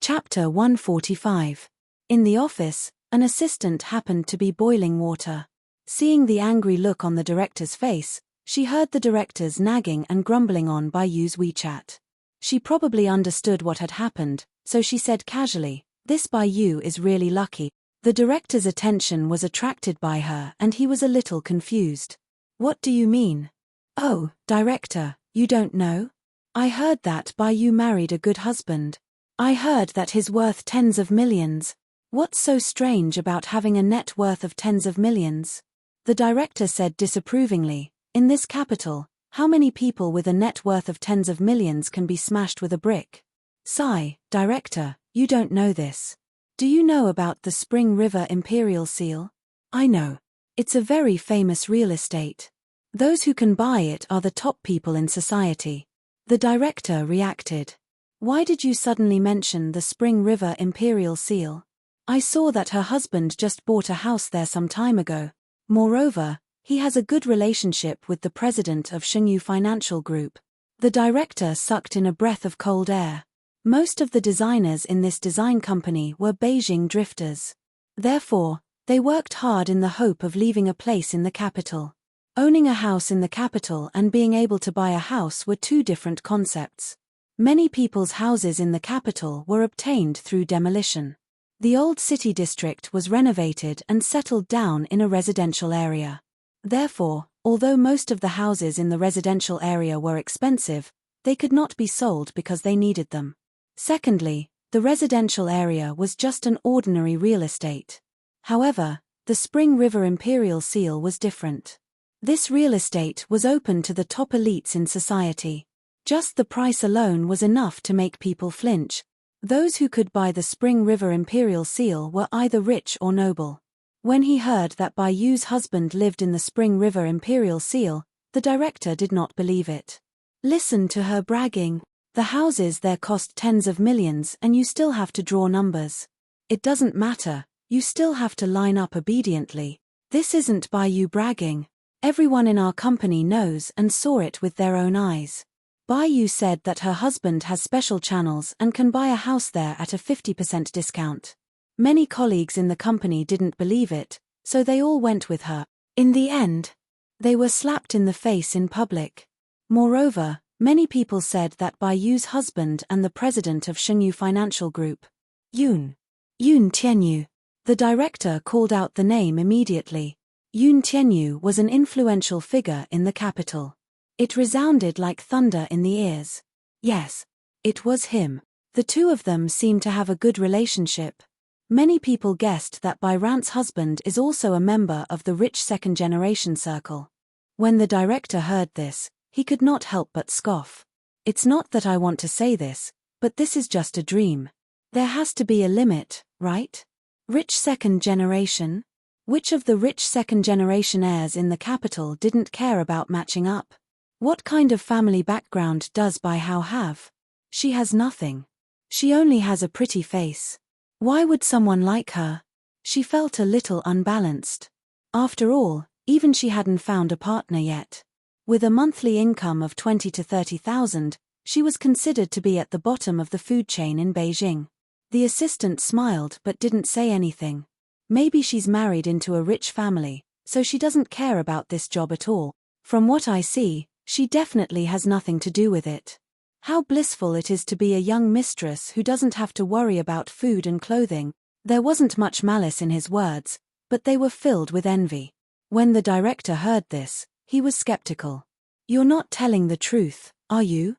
Chapter 145. In the office, an assistant happened to be boiling water. Seeing the angry look on the director's face, she heard the director's nagging and grumbling on Bai Yu's WeChat. She probably understood what had happened, so she said casually, this Bai Yu is really lucky. The director's attention was attracted by her and he was a little confused. What do you mean? Oh, director, you don't know? I heard that Bai Yu married a good husband. I heard that he's worth tens of millions. What's so strange about having a net worth of tens of millions? The director said disapprovingly, in this capital, how many people with a net worth of tens of millions can be smashed with a brick? Sigh, director, you don't know this. Do you know about the Spring River Imperial Seal? I know. It's a very famous real estate. Those who can buy it are the top people in society. The director reacted. Why did you suddenly mention the Spring River Imperial Seal? I saw that her husband just bought a house there some time ago. Moreover, he has a good relationship with the president of Shengyu Financial Group. The director sucked in a breath of cold air. Most of the designers in this design company were Beijing drifters. Therefore, they worked hard in the hope of leaving a place in the capital. Owning a house in the capital and being able to buy a house were two different concepts. Many people's houses in the capital were obtained through demolition. The old city district was renovated and settled down in a residential area. Therefore, although most of the houses in the residential area were expensive, they could not be sold because they needed them. Secondly, the residential area was just an ordinary real estate. However, the Spring River Imperial Seal was different. This real estate was open to the top elites in society. Just the price alone was enough to make people flinch. Those who could buy the Spring River Imperial Seal were either rich or noble. When he heard that Bai Yu's husband lived in the Spring River Imperial Seal, the director did not believe it. Listen to her bragging. The houses there cost tens of millions and you still have to draw numbers. It doesn't matter, you still have to line up obediently. This isn't Bai Yu bragging. Everyone in our company knows and saw it with their own eyes. Bai Yu said that her husband has special channels and can buy a house there at a 50% discount. Many colleagues in the company didn't believe it, so they all went with her. In the end, they were slapped in the face in public. Moreover, many people said that Bai Yu's husband and the president of Shengyu Financial Group, Yun Tianyu. The director called out the name immediately. Yun Tianyu was an influential figure in the capital. It resounded like thunder in the ears. Yes, it was him. The two of them seemed to have a good relationship. Many people guessed that Bai Ran's husband is also a member of the rich second-generation circle. When the director heard this, he could not help but scoff. It's not that I want to say this, but this is just a dream. There has to be a limit, right? Rich second generation? Which of the rich second-generation heirs in the capital didn't care about matching up? What kind of family background does Bai Hao have? She has nothing. She only has a pretty face. Why would someone like her? She felt a little unbalanced. After all, even she hadn't found a partner yet. With a monthly income of 20 to 30,000, she was considered to be at the bottom of the food chain in Beijing. The assistant smiled but didn't say anything. Maybe she's married into a rich family, so she doesn't care about this job at all. From what I see, she definitely has nothing to do with it. How blissful it is to be a young mistress who doesn't have to worry about food and clothing. There wasn't much malice in his words, but they were filled with envy. When the director heard this, he was skeptical. You're not telling the truth, are you?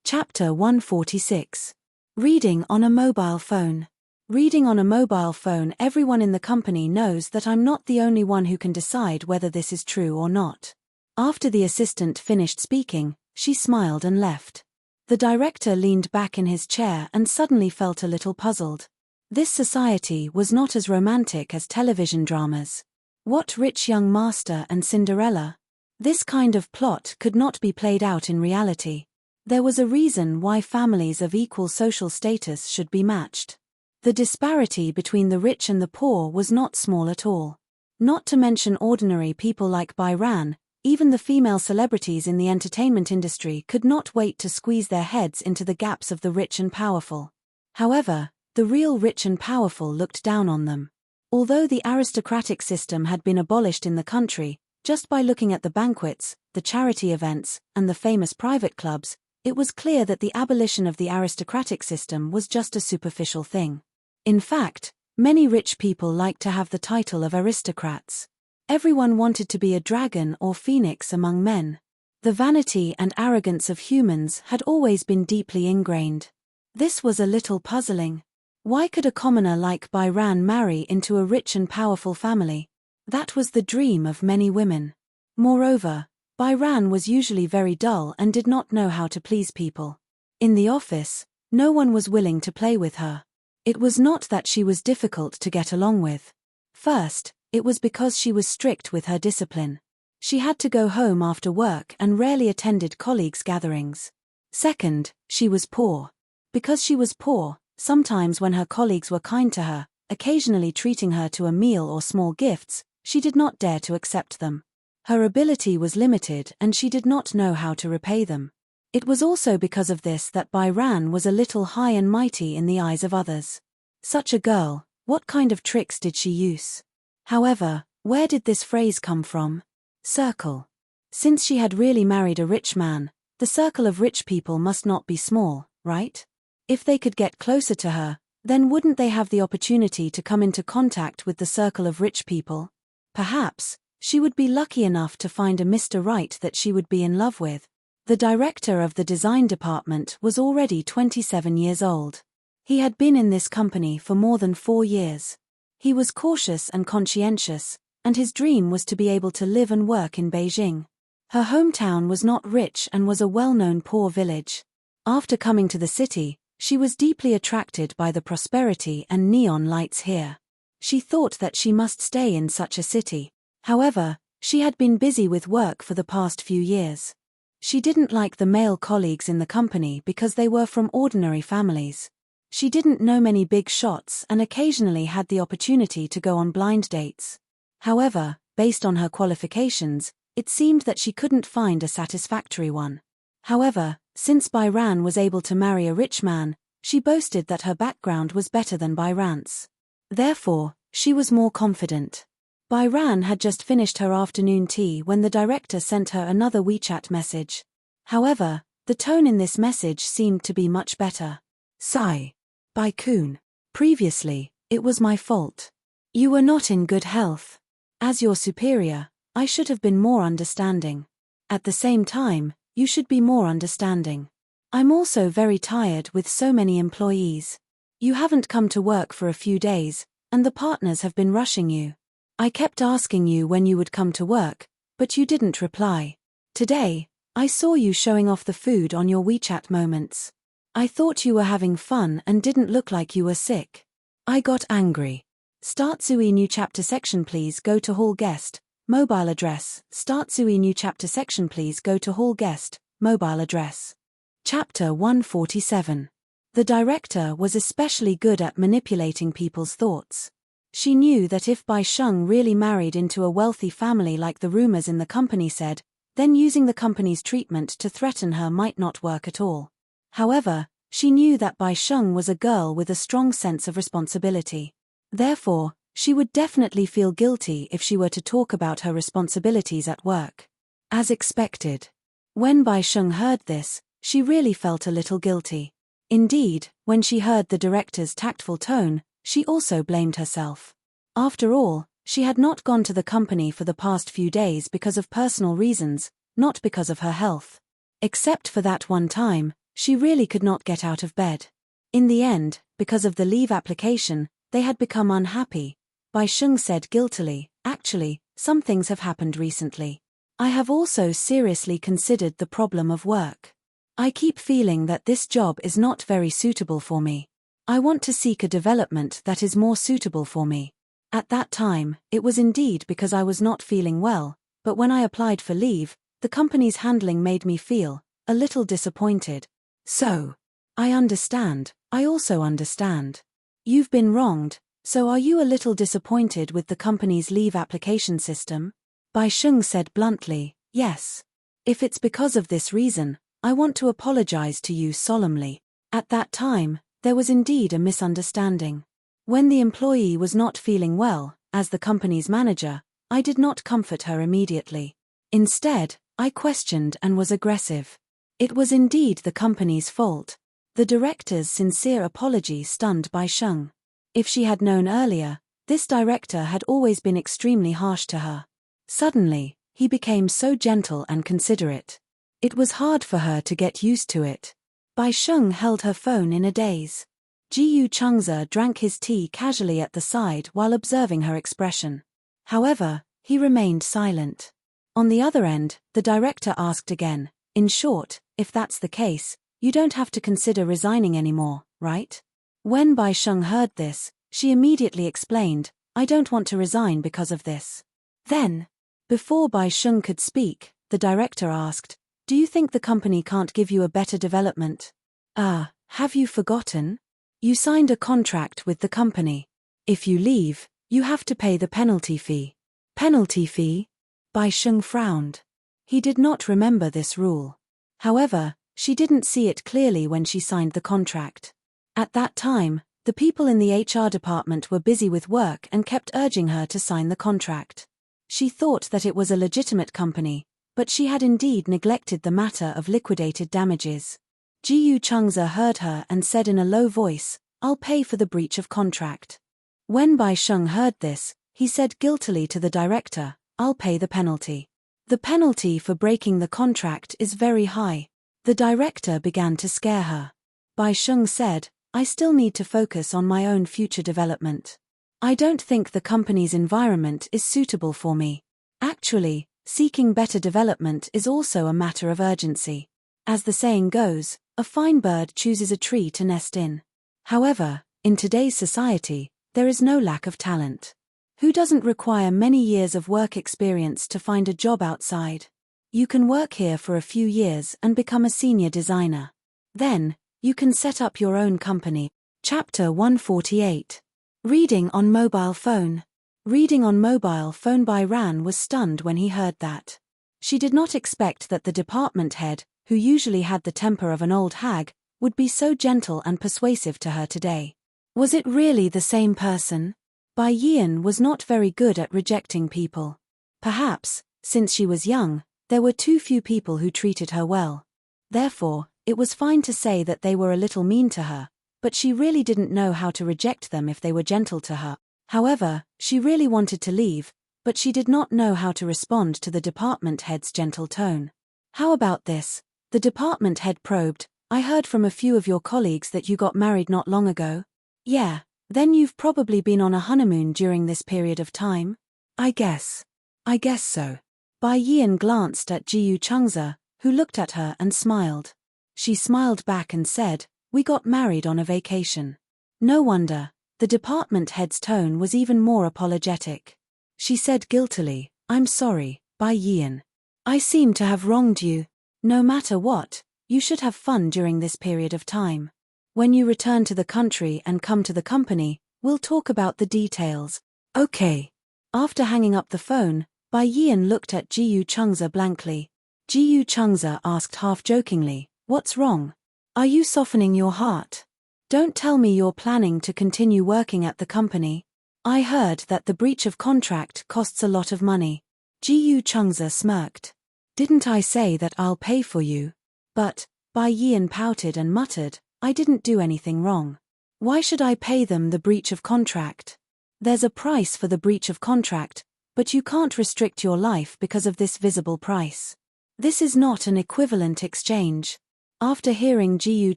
Chapter 146. Reading on a mobile phone. Reading on a mobile phone. Everyone in the company knows that I'm not the only one who can decide whether this is true or not. After the assistant finished speaking, she smiled and left. The director leaned back in his chair and suddenly felt a little puzzled. This society was not as romantic as television dramas. What rich young master and Cinderella? This kind of plot could not be played out in reality. There was a reason why families of equal social status should be matched. The disparity between the rich and the poor was not small at all. Not to mention ordinary people like Bai Ran, even the female celebrities in the entertainment industry could not wait to squeeze their heads into the gaps of the rich and powerful. However, the real rich and powerful looked down on them. Although the aristocratic system had been abolished in the country, just by looking at the banquets, the charity events, and the famous private clubs, it was clear that the abolition of the aristocratic system was just a superficial thing. In fact, many rich people liked to have the title of aristocrats. Everyone wanted to be a dragon or phoenix among men. The vanity and arrogance of humans had always been deeply ingrained. This was a little puzzling. Why could a commoner like Bai Ran marry into a rich and powerful family? That was the dream of many women. Moreover, Bai Ran was usually very dull and did not know how to please people. In the office, no one was willing to play with her. It was not that she was difficult to get along with. First, it was because she was strict with her discipline. She had to go home after work and rarely attended colleagues' gatherings. Second, she was poor. Because she was poor, sometimes when her colleagues were kind to her, occasionally treating her to a meal or small gifts, she did not dare to accept them. Her ability was limited and she did not know how to repay them. It was also because of this that Bai Ran was a little high and mighty in the eyes of others. Such a girl, what kind of tricks did she use? However, where did this phrase come from? Circle. Since she had really married a rich man, the circle of rich people must not be small, right? If they could get closer to her, then wouldn't they have the opportunity to come into contact with the circle of rich people? Perhaps, she would be lucky enough to find a Mr. Right that she would be in love with. The director of the design department was already 27 years old. He had been in this company for more than 4 years. He was cautious and conscientious, and his dream was to be able to live and work in Beijing. Her hometown was not rich and was a well-known poor village. After coming to the city, she was deeply attracted by the prosperity and neon lights here. She thought that she must stay in such a city. However, she had been busy with work for the past few years. She didn't like the male colleagues in the company because they were from ordinary families. She didn't know many big shots and occasionally had the opportunity to go on blind dates. However, based on her qualifications, it seemed that she couldn't find a satisfactory one. However, since Bai Ran was able to marry a rich man, she boasted that her background was better than Bai Ran's. Therefore, she was more confident. Bai Ran had just finished her afternoon tea when the director sent her another WeChat message. However, the tone in this message seemed to be much better. Sigh. Bai Kun. Previously, it was my fault. You were not in good health. As your superior, I should have been more understanding. At the same time, you should be more understanding. I'm also very tired with so many employees. You haven't come to work for a few days, and the partners have been rushing you. I kept asking you when you would come to work, but you didn't reply. Today, I saw you showing off the food on your WeChat moments. I thought you were having fun and didn't look like you were sick. I got angry. Start Zui New Chapter section please go to Hall Guest, mobile address. Start Zui New Chapter section please go to Hall Guest, mobile address. Chapter 147. The director was especially good at manipulating people's thoughts. She knew that if Bai Sheng really married into a wealthy family like the rumors in the company said, then using the company's treatment to threaten her might not work at all. However, she knew that Bai Sheng was a girl with a strong sense of responsibility. Therefore, she would definitely feel guilty if she were to talk about her responsibilities at work. As expected. When Bai Sheng heard this, she really felt a little guilty. Indeed, when she heard the director's tactful tone, she also blamed herself. After all, she had not gone to the company for the past few days because of personal reasons, not because of her health. Except for that one time, she really could not get out of bed. In the end, because of the leave application, they had become unhappy. Bai Sheng said guiltily, "Actually, some things have happened recently. I have also seriously considered the problem of work. I keep feeling that this job is not very suitable for me. I want to seek a development that is more suitable for me." At that time, it was indeed because I was not feeling well, but when I applied for leave, the company's handling made me feel a little disappointed. So, I understand, I also understand. You've been wronged, so are you a little disappointed with the company's leave application system? Bai Sheng said bluntly, "Yes. If it's because of this reason, I want to apologize to you solemnly." At that time, there was indeed a misunderstanding. When the employee was not feeling well, as the company's manager, I did not comfort her immediately. Instead, I questioned and was aggressive. It was indeed the company's fault. The director's sincere apology stunned Bai Sheng. If she had known earlier, this director had always been extremely harsh to her. Suddenly, he became so gentle and considerate. It was hard for her to get used to it. Bai Sheng held her phone in a daze. Jiyu Chengze drank his tea casually at the side while observing her expression. However, he remained silent. On the other end, the director asked again, "In short, if that's the case, you don't have to consider resigning anymore, right?" When Bai Sheng heard this, she immediately explained, "I don't want to resign because of this." Then, before Bai Sheng could speak, the director asked, "Do you think the company can't give you a better development?" Have you forgotten? You signed a contract with the company. If you leave, you have to pay the penalty fee. Penalty fee? Bai Sheng frowned. He did not remember this rule. However, she didn't see it clearly when she signed the contract. At that time, the people in the HR department were busy with work and kept urging her to sign the contract. She thought that it was a legitimate company, but she had indeed neglected the matter of liquidated damages. Jiyu Chengze heard her and said in a low voice, "I'll pay for the breach of contract." When Bai Sheng heard this, he said guiltily to the director, "I'll pay the penalty. The penalty for breaking the contract is very high." The director began to scare her. Bai Sheng said, "I still need to focus on my own future development. I don't think the company's environment is suitable for me. Actually, seeking better development is also a matter of urgency. As the saying goes, a fine bird chooses a tree to nest in. However, in today's society, there is no lack of talent. Who doesn't require many years of work experience to find a job outside? You can work here for a few years and become a senior designer. Then, you can set up your own company." Chapter 148. Reading on mobile phone. Reading on mobile phone. Bai Ran was stunned when he heard that. She did not expect that the department head, who usually had the temper of an old hag, would be so gentle and persuasive to her today. Was it really the same person? Bai Yian was not very good at rejecting people. Perhaps, since she was young, there were too few people who treated her well. Therefore, it was fine to say that they were a little mean to her, but she really didn't know how to reject them if they were gentle to her. However, she really wanted to leave, but she did not know how to respond to the department head's gentle tone. "How about this?" The department head probed. "I heard from a few of your colleagues that you got married not long ago." "Yeah, then you've probably been on a honeymoon during this period of time?" I guess so." Bai Yian glanced at Jiyu Chengze, who looked at her and smiled. She smiled back and said, "We got married on a vacation." No wonder, the department head's tone was even more apologetic. She said guiltily, "I'm sorry, Bai Yian. I seem to have wronged you. No matter what, you should have fun during this period of time. When you return to the country and come to the company, we'll talk about the details." "Okay." After hanging up the phone, Bai Yian looked at Jiyu Chengze blankly. Jiyu Chengze asked half-jokingly, "What's wrong? Are you softening your heart? Don't tell me you're planning to continue working at the company. I heard that the breach of contract costs a lot of money." Jiyu Chengze smirked. "Didn't I say that I'll pay for you?" "But," Bai Yian pouted and muttered, "I didn't do anything wrong. Why should I pay them the breach of contract? There's a price for the breach of contract, but you can't restrict your life because of this visible price. This is not an equivalent exchange." After hearing Jiyu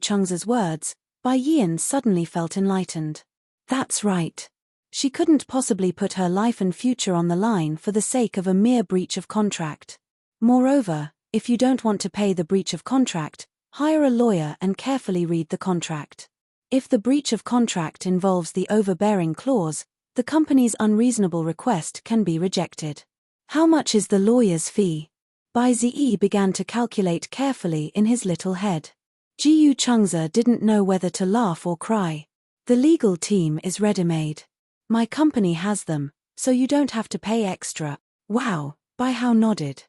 Chengze's words, Bai Yian suddenly felt enlightened. That's right. She couldn't possibly put her life and future on the line for the sake of a mere breach of contract. Moreover, if you don't want to pay the breach of contract, hire a lawyer and carefully read the contract. If the breach of contract involves the overbearing clause, the company's unreasonable request can be rejected. How much is the lawyer's fee? Bai Ziyi began to calculate carefully in his little head. Jiyu Chengze didn't know whether to laugh or cry. "The legal team is ready-made. My company has them, so you don't have to pay extra." "Wow," Bai Hao nodded.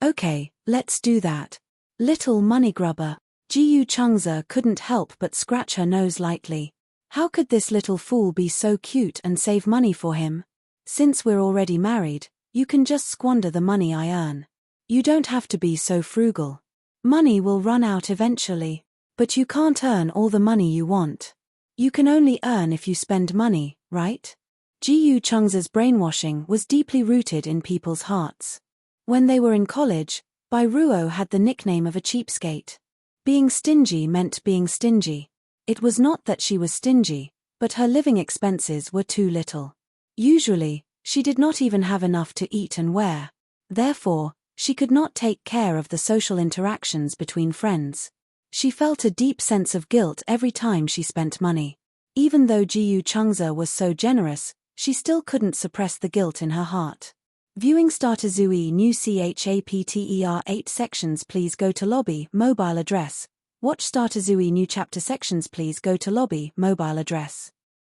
"Okay, let's do that. Little money grubber." Jiyu Chengze couldn't help but scratch her nose lightly. How could this little fool be so cute and save money for him? "Since we're already married, you can just squander the money I earn. You don't have to be so frugal. Money will run out eventually. But you can't earn all the money you want. You can only earn if you spend money, right?" Jiyu Chengze's brainwashing was deeply rooted in people's hearts. When they were in college, Bai Ruo had the nickname of a cheapskate. Being stingy meant being stingy. It was not that she was stingy, but her living expenses were too little. Usually, she did not even have enough to eat and wear. Therefore, she could not take care of the social interactions between friends. She felt a deep sense of guilt every time she spent money. Even though Jiyu Chengze was so generous, she still couldn't suppress the guilt in her heart. Viewing Starter Zui New Chapter 8 sections. Please go to lobby, mobile address. Watch Starter Zui New Chapter sections. Please go to lobby, mobile address.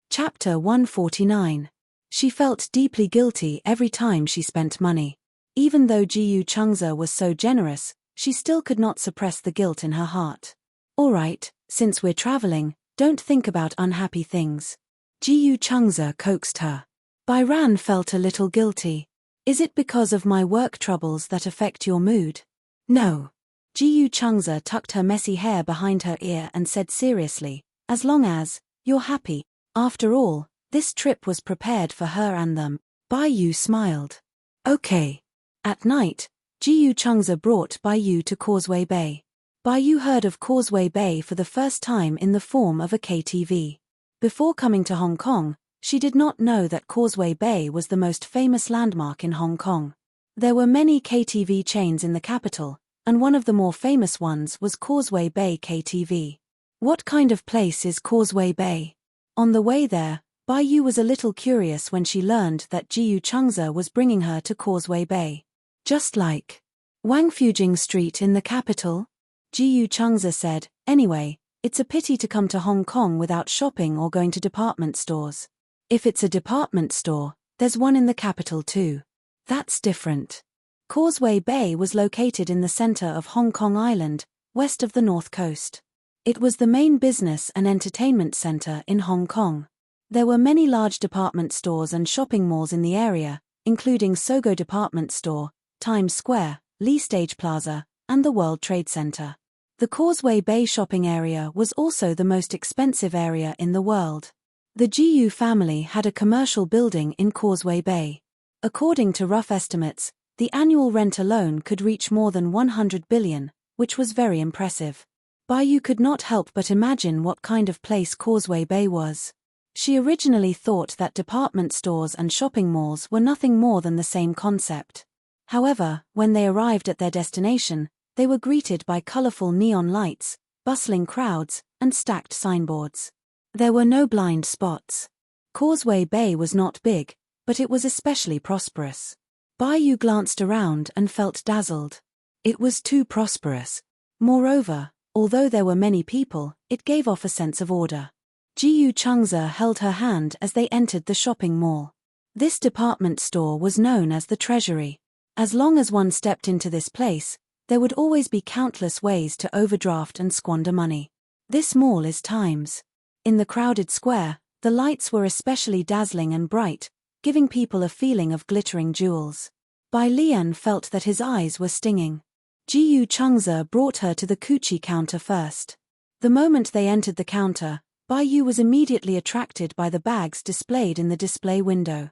Chapter 149. She felt deeply guilty every time she spent money. Even though Jiyu Changze was so generous, she still could not suppress the guilt in her heart. Alright, since we're traveling, don't think about unhappy things. Jiyu Changze coaxed her. Bairan felt a little guilty. Is it because of my work troubles that affect your mood? No. Jiyu Changze tucked her messy hair behind her ear and said seriously, as long as you're happy. After all, this trip was prepared for her and them. Bai Yu smiled. Okay. At night, Jiyu Changze brought Bai Yu to Causeway Bay. Bai Yu heard of Causeway Bay for the first time in the form of a KTV. Before coming to Hong Kong, she did not know that Causeway Bay was the most famous landmark in Hong Kong. There were many KTV chains in the capital, and one of the more famous ones was Causeway Bay KTV. What kind of place is Causeway Bay? On the way there, Bai Yu was a little curious when she learned that Jiyu Changze was bringing her to Causeway Bay. Just like Wangfujing Street in the capital? Jiyu Changze said, anyway, it's a pity to come to Hong Kong without shopping or going to department stores. If it's a department store, there's one in the capital too. That's different. Causeway Bay was located in the center of Hong Kong Island, west of the north coast. It was the main business and entertainment center in Hong Kong. There were many large department stores and shopping malls in the area, including Sogo Department Store, Times Square, Lee Stage Plaza, and the World Trade Center. The Causeway Bay shopping area was also the most expensive area in the world. The Jiyu family had a commercial building in Causeway Bay. According to rough estimates, the annual rent alone could reach more than 100 billion, which was very impressive. Bai Yu could not help but imagine what kind of place Causeway Bay was. She originally thought that department stores and shopping malls were nothing more than the same concept. However, when they arrived at their destination, they were greeted by colorful neon lights, bustling crowds, and stacked signboards. There were no blind spots. Causeway Bay was not big, but it was especially prosperous. Bai Yu glanced around and felt dazzled. It was too prosperous. Moreover, although there were many people, it gave off a sense of order. Jiyu Changze held her hand as they entered the shopping mall. This department store was known as the Treasury. As long as one stepped into this place, there would always be countless ways to overdraft and squander money. This mall is Times. In the crowded square, the lights were especially dazzling and bright, giving people a feeling of glittering jewels. Bai Lian felt that his eyes were stinging. Jiyu Changze brought her to the Gucci counter first. The moment they entered the counter, Bai Yu was immediately attracted by the bags displayed in the display window.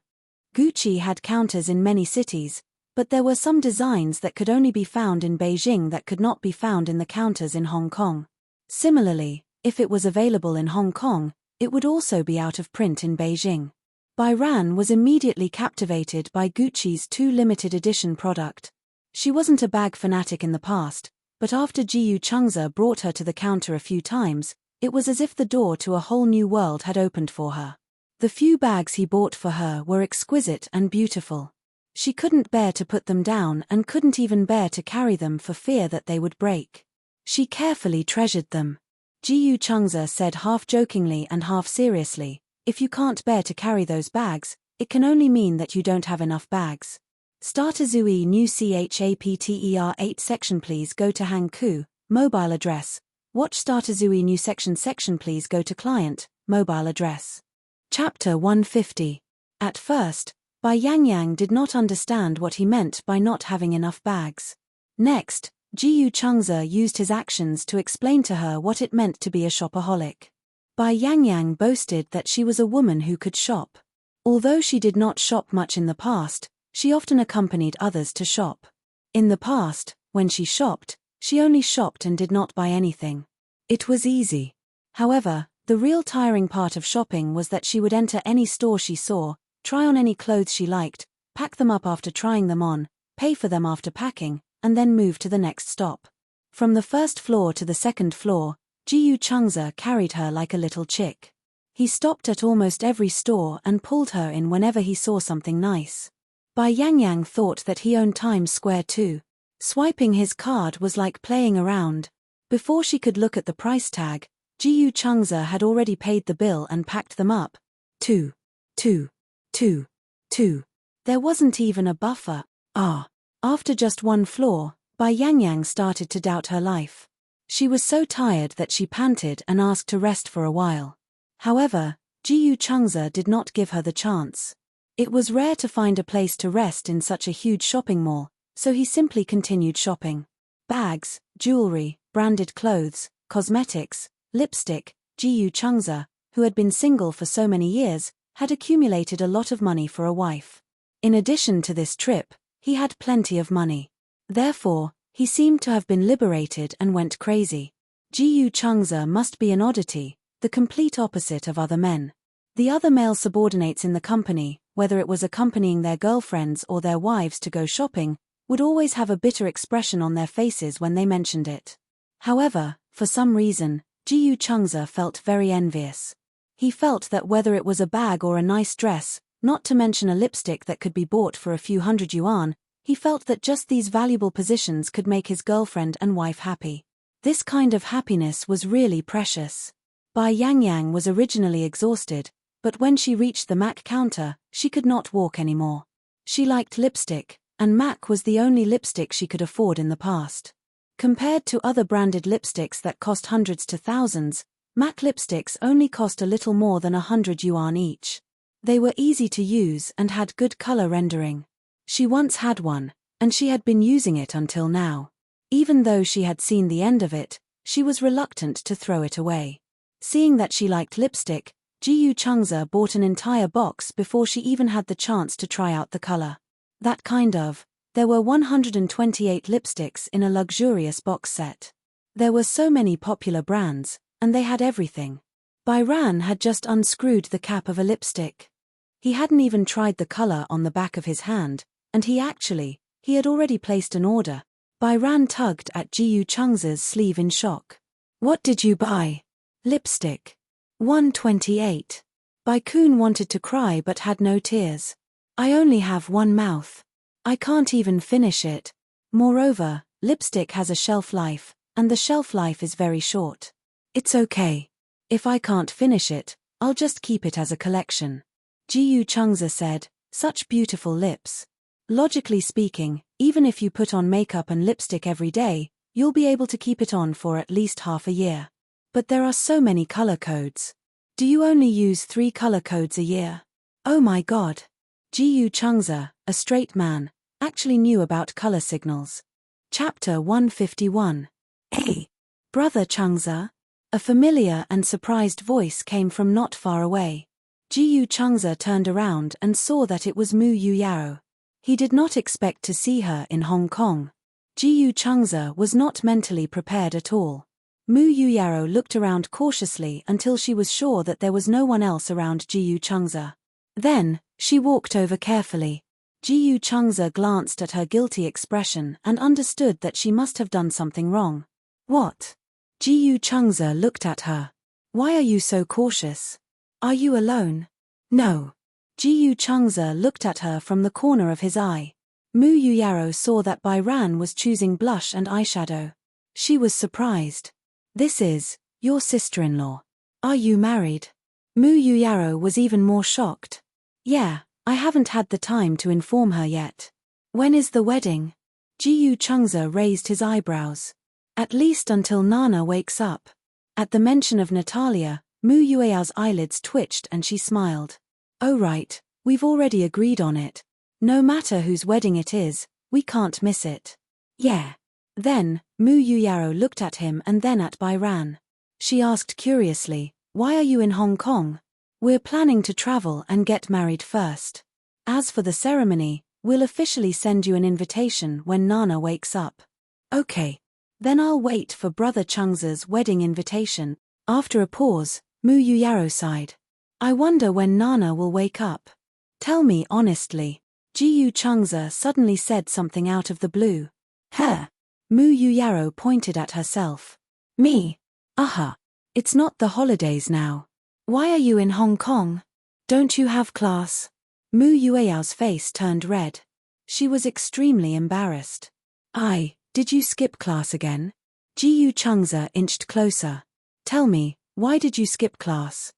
Gucci had counters in many cities, but there were some designs that could only be found in Beijing that could not be found in the counters in Hong Kong. Similarly, if it was available in Hong Kong, it would also be out of print in Beijing. Bairan was immediately captivated by Gucci's two limited edition product. She wasn't a bag fanatic in the past, but after Jiyu Changze brought her to the counter a few times, it was as if the door to a whole new world had opened for her. The few bags he bought for her were exquisite and beautiful. She couldn't bear to put them down and couldn't even bear to carry them for fear that they would break. She carefully treasured them. Jiyu Changze said half jokingly and half seriously, if you can't bear to carry those bags, it can only mean that you don't have enough bags. Starter Zui new CHAPTER 8 section please go to Hang Ku, mobile address. Watch Starter Zui new section please go to client, mobile address. Chapter 150. At first, Bai Yang did not understand what he meant by not having enough bags. Next, Jiyu Changze used his actions to explain to her what it meant to be a shopaholic. Bai Yang boasted that she was a woman who could shop. Although she did not shop much in the past, she often accompanied others to shop. In the past, when she shopped, she only shopped and did not buy anything. It was easy. However, the real tiring part of shopping was that she would enter any store she saw, try on any clothes she liked, pack them up after trying them on, pay for them after packing, and then move to the next stop. From the first floor to the second floor, Jiyu Changze carried her like a little chick. He stopped at almost every store and pulled her in whenever he saw something nice. Bai Yang thought that he owned Times Square too. Swiping his card was like playing around. Before she could look at the price tag, Jiyu Changze had already paid the bill and packed them up. 2, 2, 2, 2. There wasn't even a buffer. After just one floor, Bai Yangyang started to doubt her life. She was so tired that she panted and asked to rest for a while. However, Jiyu Changze did not give her the chance. It was rare to find a place to rest in such a huge shopping mall, so he simply continued shopping. Bags, jewelry, branded clothes, cosmetics, lipstick. Jiyu Changze, who had been single for so many years, had accumulated a lot of money for a wife. In addition to this trip, he had plenty of money. Therefore, he seemed to have been liberated and went crazy. Jiyu Changze must be an oddity, the complete opposite of other men. The other male subordinates in the company, whether it was accompanying their girlfriends or their wives to go shopping, would always have a bitter expression on their faces when they mentioned it. However, for some reason, Jiyu Changze felt very envious. He felt that whether it was a bag or a nice dress, not to mention a lipstick that could be bought for a few hundred yuan, he felt that just these valuable possessions could make his girlfriend and wife happy. This kind of happiness was really precious. Bai Yangyang was originally exhausted, but when she reached the MAC counter, she could not walk anymore. She liked lipstick, and MAC was the only lipstick she could afford in the past. Compared to other branded lipsticks that cost hundreds to thousands, MAC lipsticks only cost a little more than 100 yuan each. They were easy to use and had good color rendering. She once had one, and she had been using it until now. Even though she had seen the end of it, she was reluctant to throw it away. Seeing that she liked lipstick, Jiyu Changze bought an entire box before she even had the chance to try out the color. There were 128 lipsticks in a luxurious box set. There were so many popular brands, and they had everything. Bai Ran had just unscrewed the cap of a lipstick. He hadn't even tried the color on the back of his hand, and he had already placed an order. Bai Ran tugged at Jiyu Changze's sleeve in shock. "What did you buy?" "Lipstick." 128. Bai Kun wanted to cry but had no tears. "I only have one mouth. I can't even finish it. Moreover, lipstick has a shelf life, and the shelf life is very short. It's okay. If I can't finish it, I'll just keep it as a collection." Jiyu Changze said, "Such beautiful lips. Logically speaking, even if you put on makeup and lipstick every day, you'll be able to keep it on for at least half a year. But there are so many color codes. Do you only use 3 color codes a year?" "Oh my god." Jiyu Changze, a straight man, actually knew about color signals. Chapter 151. "Hey, Brother Changze?" A familiar and surprised voice came from not far away. Jiyu Changze turned around and saw that it was Mu Yuyao. He did not expect to see her in Hong Kong. Jiyu Changze was not mentally prepared at all. Mu Yuyao looked around cautiously until she was sure that there was no one else around Jiyu Changze. Then, she walked over carefully. Jiyu Changze glanced at her guilty expression and understood that she must have done something wrong. "What?" Jiyu Changze looked at her. "Why are you so cautious? Are you alone?" "No." Jiyu Changze looked at her from the corner of his eye. Mu Yuyao saw that Bai Ran was choosing blush and eyeshadow. She was surprised. "This is your sister-in-law. Are you married?" Mu Yuyao was even more shocked. "Yeah, I haven't had the time to inform her yet." "When is the wedding?" Jiyu Changze raised his eyebrows. "At least until Nana wakes up." At the mention of Natalia, Mu Yuyao's eyelids twitched and she smiled. "Oh right, we've already agreed on it. No matter whose wedding it is, we can't miss it." "Yeah." Then, Mu Yuyao looked at him and then at Bai Ran. She asked curiously, "Why are you in Hong Kong?" "We're planning to travel and get married first. As for the ceremony, we'll officially send you an invitation when Nana wakes up." "Okay. Then I'll wait for Brother Changze's wedding invitation." After a pause, Mu Yuyao sighed. "I wonder when Nana will wake up. Tell me honestly." Jiyu Changze suddenly said something out of the blue. "Her." Mu Yuyao pointed at herself. "Me? Aha. It's not the holidays now. Why are you in Hong Kong? Don't you have class?" Mu Yuyao's face turned red. She was extremely embarrassed. Did you skip class again?" Jiyu Changze inched closer. "Tell me, why did you skip class?"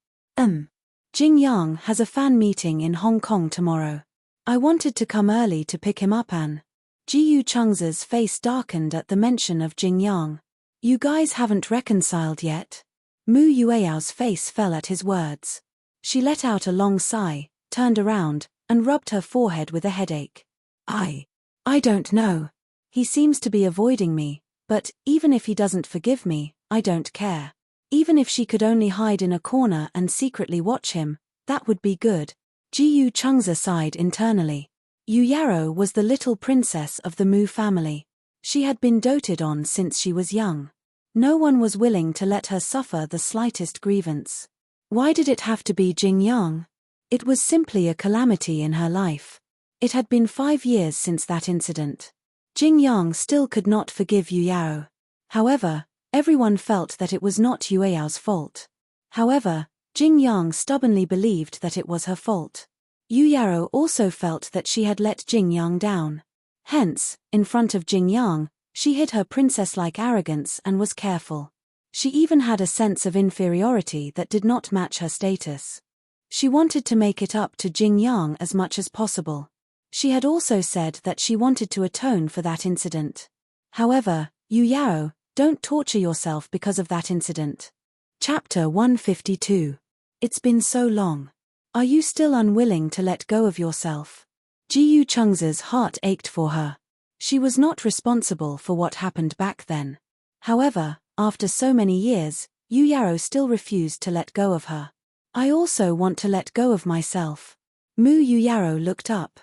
Jing Yang has a fan meeting in Hong Kong tomorrow. I wanted to come early to pick him up An. Ji Chung's face darkened at the mention of Jing Yang. You guys haven't reconciled yet? Mu Yueyao's face fell at his words. She let out a long sigh, turned around, and rubbed her forehead with a headache. I don't know. He seems to be avoiding me, but even if he doesn't forgive me, I don't care. Even if she could only hide in a corner and secretly watch him, that would be good. Ji Chung's sighed internally. Yu Yaro was the little princess of the Mu family. She had been doted on since she was young. No one was willing to let her suffer the slightest grievance. Why did it have to be Jing Yang? It was simply a calamity in her life. It had been 5 years since that incident. Jing Yang still could not forgive Yu Yao. However, everyone felt that it was not Yu Yao's fault. However, Jing Yang stubbornly believed that it was her fault. Yu Yao also felt that she had let Jing Yang down. Hence, in front of Jing Yang, she hid her princess-like arrogance and was careful. She even had a sense of inferiority that did not match her status. She wanted to make it up to Jing Yang as much as possible. She had also said that she wanted to atone for that incident. However, Yu Yao, don't torture yourself because of that incident. Chapter 152. It's been so long. Are you still unwilling to let go of yourself? Ji Chung's heart ached for her. She was not responsible for what happened back then. However, after so many years, Yu Yao still refused to let go of her. I also want to let go of myself. Mu Yu Yao looked up.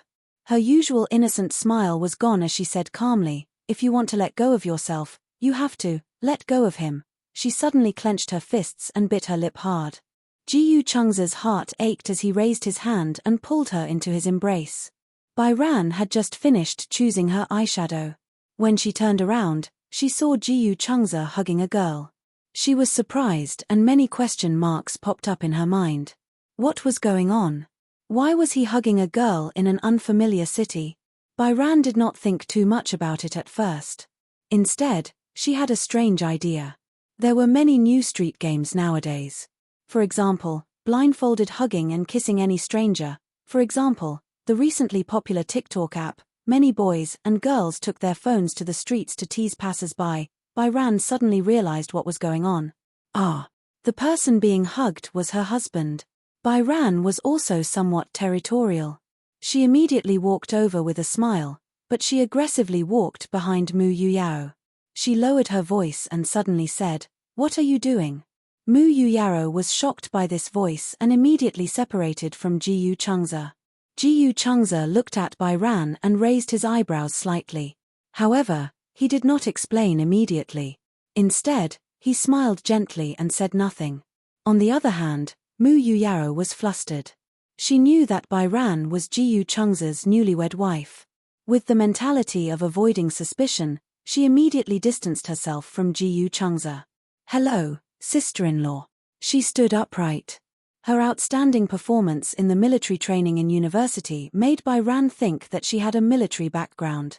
Her usual innocent smile was gone as she said calmly, if you want to let go of yourself, you have to let go of him. She suddenly clenched her fists and bit her lip hard. Ji Chung's heart ached as he raised his hand and pulled her into his embrace. Bai Ran had just finished choosing her eyeshadow. When she turned around, she saw Ji Chung's hugging a girl. She was surprised and many question marks popped up in her mind. What was going on? Why was he hugging a girl in an unfamiliar city? Bai Ran did not think too much about it at first. Instead, she had a strange idea. There were many new street games nowadays. For example, blindfolded hugging and kissing any stranger. For example, the recently popular TikTok app. Many boys and girls took their phones to the streets to tease passers-by. Bai Ran suddenly realized what was going on. The person being hugged was her husband. Bai Ran was also somewhat territorial. She immediately walked over with a smile, but she aggressively walked behind Mu Yuyao. She lowered her voice and suddenly said, "What are you doing?" Mu Yuyao was shocked by this voice and immediately separated from Ji Chungza. Ji Chungza looked at Bai Ran and raised his eyebrows slightly. However, he did not explain immediately. Instead, he smiled gently and said nothing. On the other hand, Mu Yuyao was flustered. She knew that Bai Ran was Ji Chungza's newlywed wife. With the mentality of avoiding suspicion, she immediately distanced herself from Ji Chungza. "Hello, sister-in-law." She stood upright. Her outstanding performance in the military training in university made Bai Ran think that she had a military background.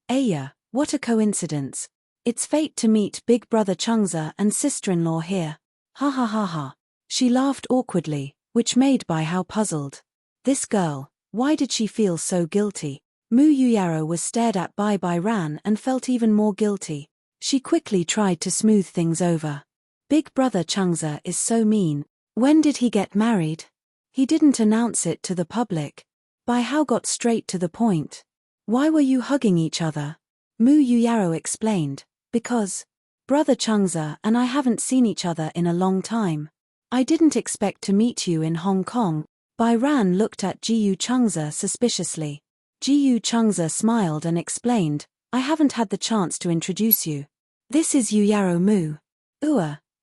Aya, what a coincidence. It's fate to meet big brother Chungza and sister-in-law here. Ha ha ha ha. She laughed awkwardly, which made Bai Hao puzzled. This girl, why did she feel so guilty? Mu Yuyao was stared at by Bai Ran and felt even more guilty. She quickly tried to smooth things over. Big brother Chungza is so mean. When did he get married? He didn't announce it to the public. Bai Hao got straight to the point. Why were you hugging each other? Mu Yuyao explained, because brother Chungza and I haven't seen each other in a long time. I didn't expect to meet you in Hong Kong. Bai Ran looked at Ji Chungza suspiciously. Ji Chungza smiled and explained, I haven't had the chance to introduce you. This is Yuyao Mu.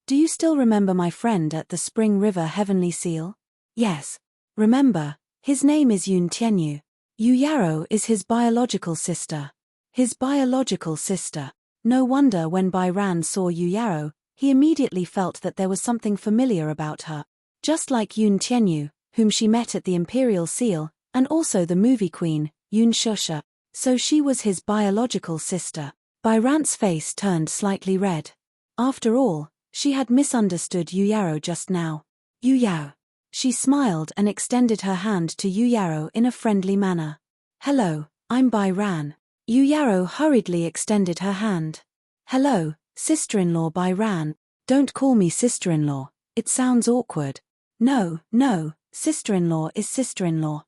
Do you still remember my friend at the Spring River Heavenly Seal? Yes. Remember, his name is Yun Tianyu. Yuyao is his biological sister. His biological sister. No wonder when Bai Ran saw Yuyao, he immediately felt that there was something familiar about her. Just like Yun Tianyu, whom she met at the Imperial Seal, and also the movie queen, Yun Shusha. So she was his biological sister. Bai Ran's face turned slightly red. After all, she had misunderstood Yuyao just now. Yuyao. She smiled and extended her hand to Yu Yaro in a friendly manner. Hello, I'm Bai Ran. Yu Yaro hurriedly extended her hand. Hello, sister-in-law Bai Ran. Don't call me sister-in-law, it sounds awkward. No, sister-in-law is sister-in-law.